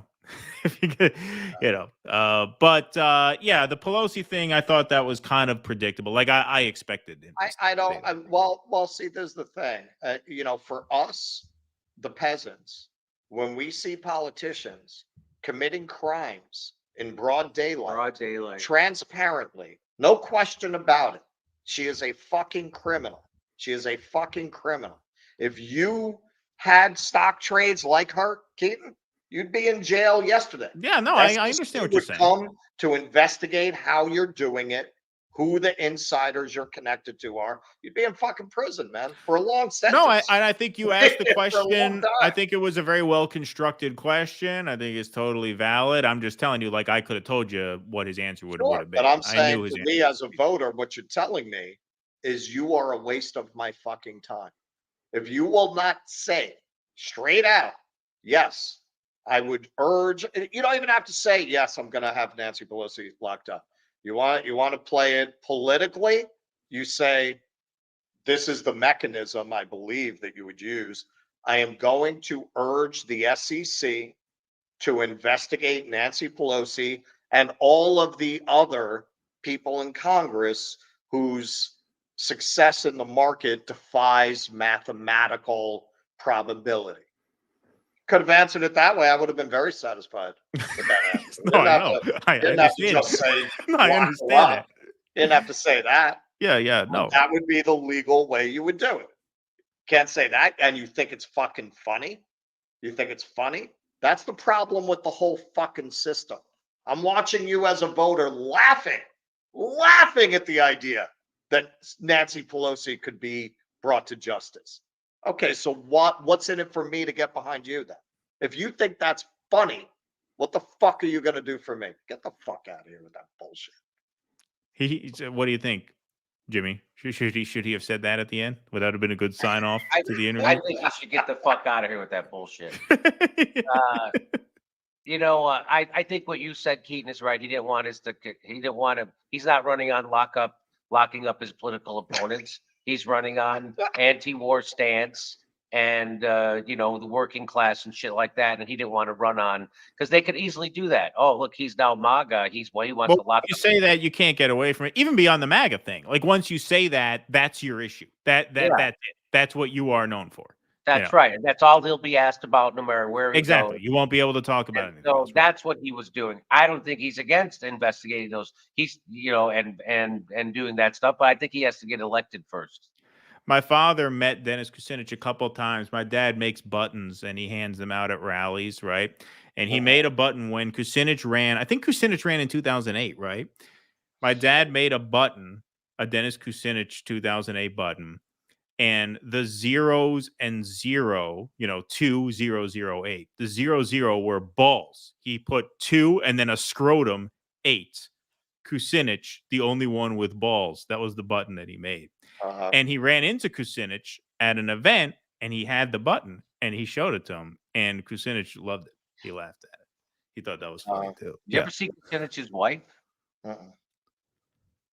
the Pelosi thing, I thought that was kind of predictable. Like I expected it. See, there's the thing. For us, the peasants, when we see politicians committing crimes in broad daylight, transparently, no question about it, she is a fucking criminal. If you had stock trades like her, Keaton, You'd be in jail yesterday. Yeah, no, I understand what you're saying. Come to investigate how you're doing it, who the insiders you're connected to are. You'd be in fucking prison, man, for a long sentence. No, I think you asked the For a long question. time. I think it was a very well constructed question. I think it's totally valid. I'm just telling you, like, I could have told you what his answer would have been. But I'm I saying knew his to answer. me as a voter, what you're telling me is you are a waste of my fucking time. If you will not say straight out, yes, I would urge. You don't even have to say yes. I'm going to have Nancy Pelosi locked up. You want to play it politically? You say this is the mechanism I believe that you would use. I am going to urge the SEC to investigate Nancy Pelosi and all of the other people in Congress whose success in the market defies mathematical probability. Could have answered it that way. I would have been very satisfied with that answer. No, I know. I didn't have to understand. just say, No, I understand that. Didn't have to say that. Yeah, no. That would be the legal way you would do it. Can't say that, and you think it's fucking funny? You think it's funny? That's the problem with the whole fucking system. I'm watching you as a voter laughing at the idea that Nancy Pelosi could be brought to justice. Okay, so what's in it for me to get behind you then? If you think that's funny, what the fuck are you going to do for me? Get the fuck out of here with that bullshit. What do you think, Jimmy? Should he have said that at the end? Would that have been a good sign off to the interview? I think he should get the fuck out of here with that bullshit. I think what you said, Keaton, is right. He didn't want he's not running on locking up his political opponents. He's running on anti-war stance and the working class and shit like that. And he didn't want to run on because they could easily do that. Oh, look, he's now MAGA. He wants to lock. You say that, you can't get away from it, even beyond the MAGA thing. Like once you say that, that's your issue. That's it. That's what you are known for. That's right. And that's all he'll be asked about no matter where he Exactly. goes. You won't be able to talk about anything. So that's what he was doing. I don't think he's against investigating those. He's, and doing that stuff, but I think he has to get elected first. My father met Dennis Kucinich a couple of times. My dad makes buttons and he hands them out at rallies, right? And he made a button when Kucinich ran. I think Kucinich ran in 2008, right? My dad made a button, a Dennis Kucinich 2008 button. And the zeros and 2008. The 00 were balls. He put 2 and then a scrotum 8. Kucinich, the only one with balls. That was the button that he made. And he ran into Kucinich at an event and he had the button and he showed it to him. And Kucinich loved it. He laughed at it. He thought that was funny too. Did you ever see Kucinich's wife?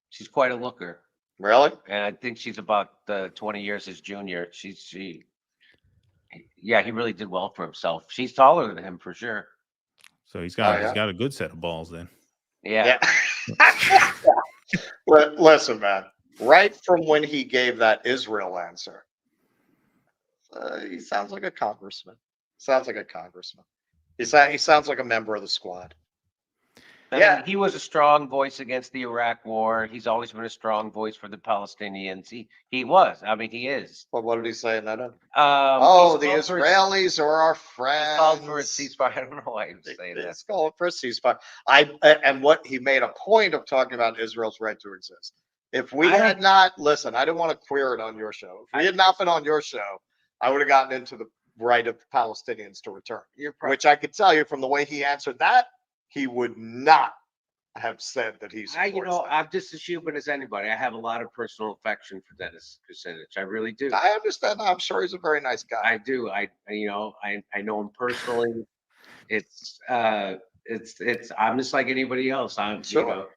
She's quite a looker. Really? And I think she's about 20 years his junior. He really did well for himself. She's taller than him for sure. So he's got a good set of balls then. Yeah. Listen, man. Right from when he gave that Israel answer, he sounds like a congressman. He sounds like a member of the squad. He was a strong voice against the Iraq war. He's always been a strong voice for the Palestinians. He was. I mean, he is. Well, what did he say in that? The Israelis are our friends. He called for a ceasefire. I don't know why he was saying that. It's called for a ceasefire. And what he made a point of talking about Israel's right to exist. If we had not, listen, I didn't want to queer it on your show. If we had not been on your show, I would have gotten into the right of Palestinians to return. Which I could tell you from the way he answered that, he would not have said that he's. I'm just as human as anybody. I have a lot of personal affection for Dennis Kucinich. I really do. I understand. I'm sure he's a very nice guy. I do. I know him personally. It's I'm just like anybody else. I'm sure.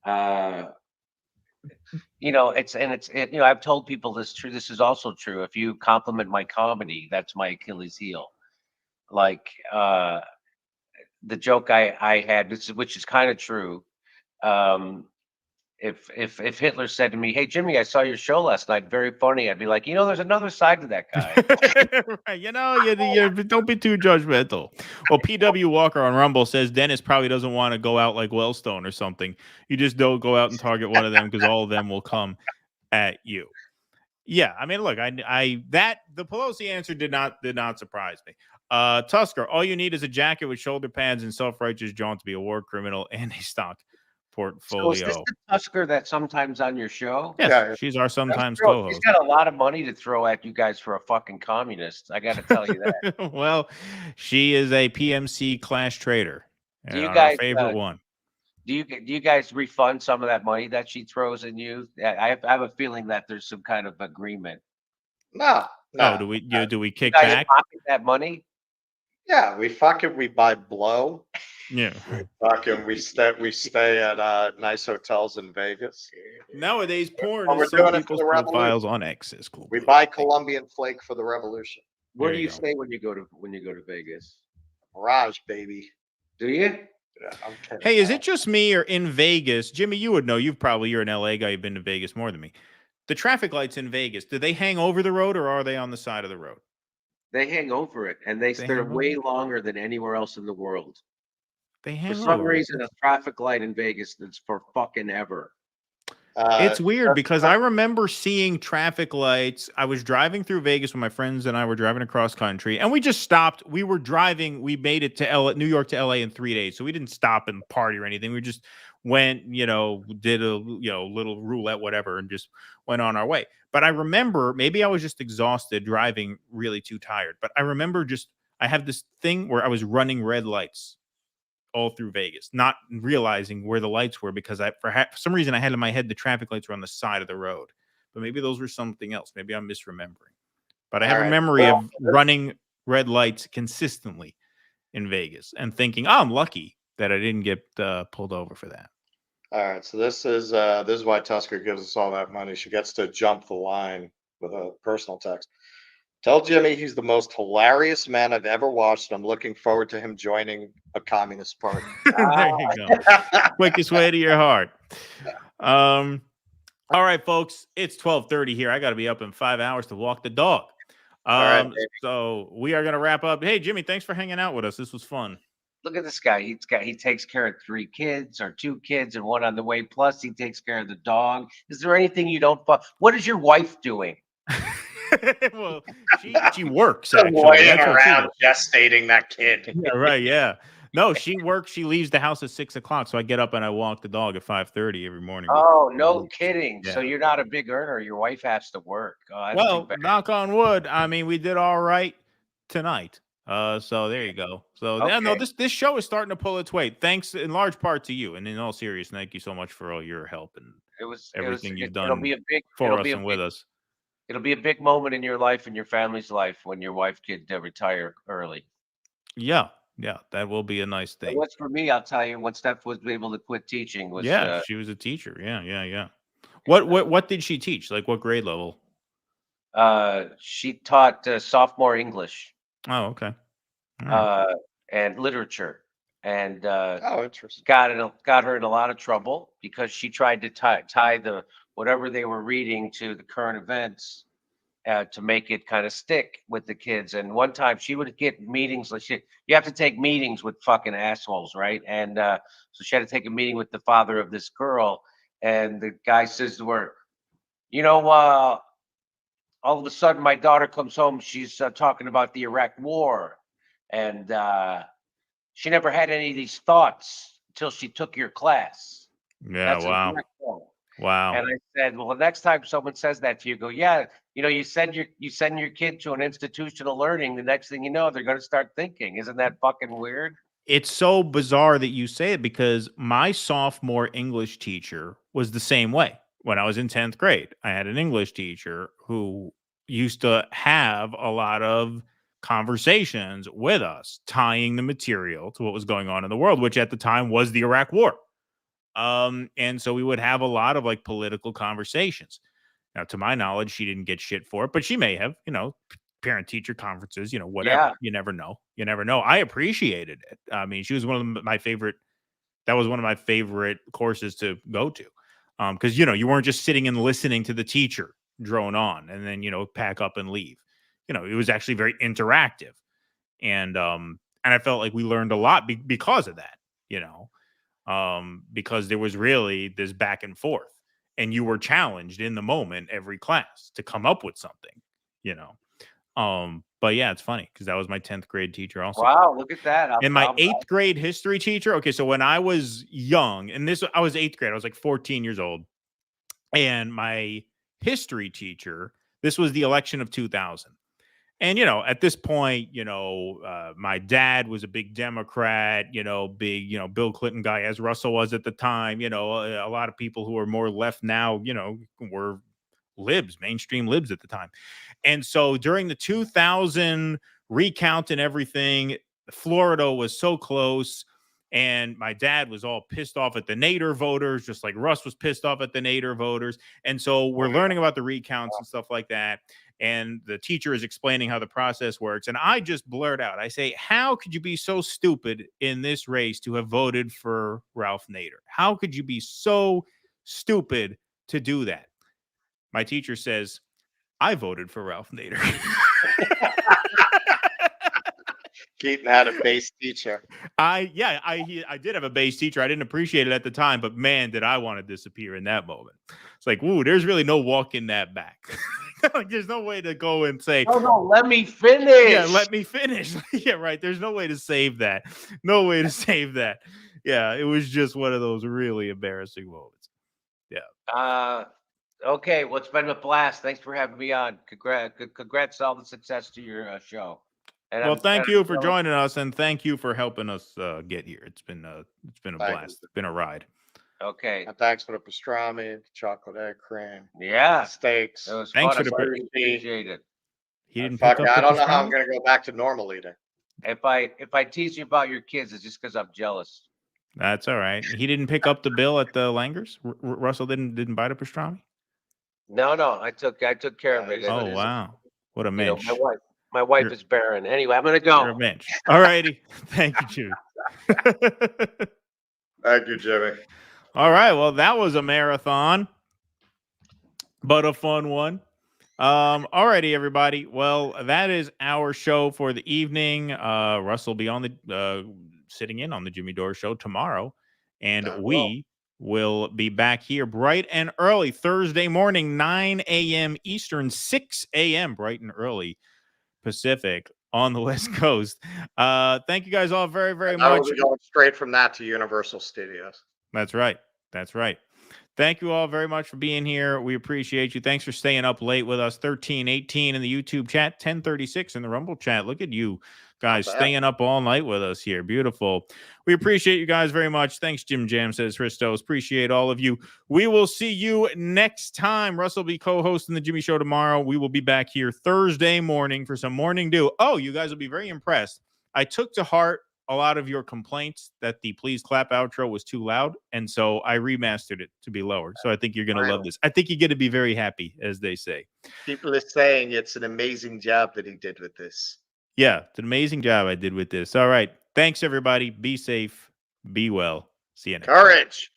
I've told people this true. This is also true. If you compliment my comedy, that's my Achilles heel. Like the joke I had, which is kind of true. If Hitler said to me, "Hey Jimmy, I saw your show last night, very funny," I'd be like, there's another side to that guy. Right. You don't be too judgmental. Well, PW Walker on Rumble says Dennis probably doesn't want to go out like Wellstone or something. You just don't go out and target one of them because all of them will come at you. Yeah, I mean, look, the Pelosi answer did not surprise me. Tusker, all you need is a jacket with shoulder pads and self-righteous jaunt to be a war criminal and a stock portfolio. So is this the Tusker that's sometimes on your show? Yes, she's our sometimes She's co-host. got a lot of money to throw at you guys for a fucking communist. I got to tell you that. Well, she is a PMC clash trader. Do you our guys favorite one? Do you guys refund some of that money that she throws in you? I have a feeling that there's some kind of agreement. No. Oh, do we kick You guys back? pocket that money? Yeah, we buy blow. Yeah. We stay at nice hotels in Vegas. Nowadays, porn We're is some doing it for people's the revolution. profiles on X is cool. We buy Colombian flake for the revolution. Where There do you you go. stay when you go to Vegas? Mirage, baby. Do you? Yeah, I'm kidding. Hey, is it just me or in Vegas? Jimmy, you would know. You're an LA guy. You've been to Vegas more than me. The traffic lights in Vegas, do they hang over the road or are they on the side of the road? They hang over it, and they're way longer than anywhere else in the world. They hang For some over it. reason, a traffic light in Vegas that's for fucking ever. It's weird because I remember seeing traffic lights. I was driving through Vegas when my friends and I were driving across country, and we just stopped. We were driving. We made it to New York to LA in 3 days, so we didn't stop and party or anything. We just went, did a little roulette, whatever, and just went on our way. But I remember, maybe I was just exhausted driving, really too tired. But I remember I have this thing where I was running red lights all through Vegas, not realizing where the lights were because for some reason I had in my head the traffic lights were on the side of the road, but maybe those were something else. Maybe I'm misremembering, but I have a memory of running red lights consistently in Vegas and thinking, oh, I'm lucky that I didn't get pulled over for that. All right, so this is why Tusker gives us all that money. She gets to jump the line with a personal text. Tell Jimmy he's the most hilarious man I've ever watched. I'm looking forward to him joining a communist party. There you go. Quickest way to your heart. All right, folks, it's 12:30 here. I got to be up in 5 hours to walk the dog. So we are going to wrap up. Hey, Jimmy, thanks for hanging out with us. This was fun. Look at this guy. He takes care of 3 kids or 2 kids and 1 on the way. Plus, he takes care of the dog. Is there anything you don't? What is your wife doing? Well, she works actually. Laying around gestating that kid. Yeah, right. Yeah. No, she works. She leaves the house at 6 o'clock. So I get up and I walk the dog at 5:30 every morning. Oh, no kidding. Yeah. So you're not a big earner. Your wife has to work. Oh, that's Well, too bad. knock on wood. I mean, we did all right tonight. So there you go. So yeah, no, this show is starting to pull its weight. Thanks in large part to you. And in all seriousness, thank you so much for all your help and everything you've done for us and with us. It'll be a big moment in your life and your family's life when your wife could retire early. Yeah, that will be a nice thing. What's for me, I'll tell you, when Steph was able to quit teaching was she was a teacher. Yeah. What did she teach? Like what grade level? She taught sophomore English. Oh, okay. And literature, and interesting. Got her in a lot of trouble because she tried to tie the whatever they were reading to the current events to make it kind of stick with the kids. And one time she would get meetings like you have to take meetings with fucking assholes, right? And so she had to take a meeting with the father of this girl, and the guy says to her, all of a sudden my daughter comes home, she's talking about the Iraq war, and she never had any of these thoughts until she took your class. Yeah. That's Wow. And I said, well, the next time someone says that to you, go, yeah, you send your kid to an institutional learning. The next thing you know, they're going to start thinking. Isn't that fucking weird? It's so bizarre that you say it because my sophomore English teacher was the same way. When I was in 10th grade, I had an English teacher who used to have a lot of conversations with us, tying the material to what was going on in the world, which at the time was the Iraq war. And so we would have a lot of like political conversations. Now, to my knowledge, she didn't get shit for it, but she may have, parent teacher conferences, whatever. Yeah. You never know. I appreciated it. I mean, she was one of my favorite. That was one of my favorite courses to go to. Because, you weren't just sitting and listening to the teacher drone on and then, pack up and leave. It was actually very interactive. And I felt like we learned a lot because of that, because there was really this back and forth and you were challenged in the moment every class to come up with something, But yeah, it's funny because that was my 10th grade teacher also. Wow, look at that. And my 8th grade history teacher. Okay, so when I was young, and I was 8th grade, I was like 14 years old. And my history teacher, this was the election of 2000. And, at this point, my dad was a big Democrat, big, Bill Clinton guy, as Russell was at the time. A lot of people who are more left now, were libs, mainstream libs at the time. And so during the 2000 recount and everything, Florida was so close. And my dad was all pissed off at the Nader voters, just like Russ was pissed off at the Nader voters. And so we're learning about the recounts and stuff like that. And the teacher is explaining how the process works. And I just blurt out, I say, how could you be so stupid in this race to have voted for Ralph Nader? How could you be so stupid to do that? My teacher says, I voted for Ralph Nader. Keaton had a base teacher. I did have a base teacher. I didn't appreciate it at the time, but man, did I want to disappear in that moment. It's like, woo, there's really no walking that back. Like, there's no way to go and say, oh no, let me finish. Yeah, let me finish. Yeah, right. There's no way to save that. No way to save that. Yeah, it was just one of those really embarrassing moments. Yeah. Okay, well, it's been a blast. Thanks for having me on. Congrats on all the success to your show. And well, thank you for joining us, and thank you for helping us get here. It's been a blast. It's been a ride. Okay. And thanks for the pastrami, chocolate egg cream. Yeah. Steaks. It was Thanks fun. for the Appreciate it. He didn't Fuck, pick up I the don't know how I'm pastrami? gonna go back to normal eating. If I tease you about your kids, it's just because I'm jealous. That's all right. He didn't pick up the bill at the Langers. Russell didn't buy the pastrami. No, I took care of it. Oh wow, what a mensch! My wife is barren. Anyway, I'm gonna go. You're a mensch. All righty. Thank you, Jimmy. Thank you, Jimmy. All right. Well, that was a marathon, but a fun one. All righty, everybody. Well, that is our show for the evening. Russ will be on the sitting in on the Jimmy Dore show tomorrow, and we will be back here bright and early Thursday morning, 9 a.m. Eastern, 6 a.m. bright and early Pacific on the West Coast. Thank you guys all very, very much. We'll be going straight from that to Universal Studios. That's right. That's right. Thank you all very much for being here. We appreciate you. Thanks for staying up late with us. 1318 in the YouTube chat, 1036 in the Rumble chat. Look at you guys staying up all night with us here. Beautiful. We appreciate you guys very much. Thanks, Jim Jam, says Christos. Appreciate all of you. We will see you next time. Russell will be co-hosting the Jimmy Show tomorrow. We will be back here Thursday morning for some morning dew. Oh, you guys will be very impressed. I took to heart a lot of your complaints that the Please Clap outro was too loud, and so I remastered it to be lower. So I think you're going to love this. I think you're going to be very happy, as they say. People are saying it's an amazing job that he did with this. Yeah, it's an amazing job I did with this. All right. Thanks, everybody. Be safe. Be well. See you next time. Courage.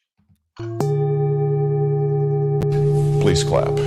Please clap.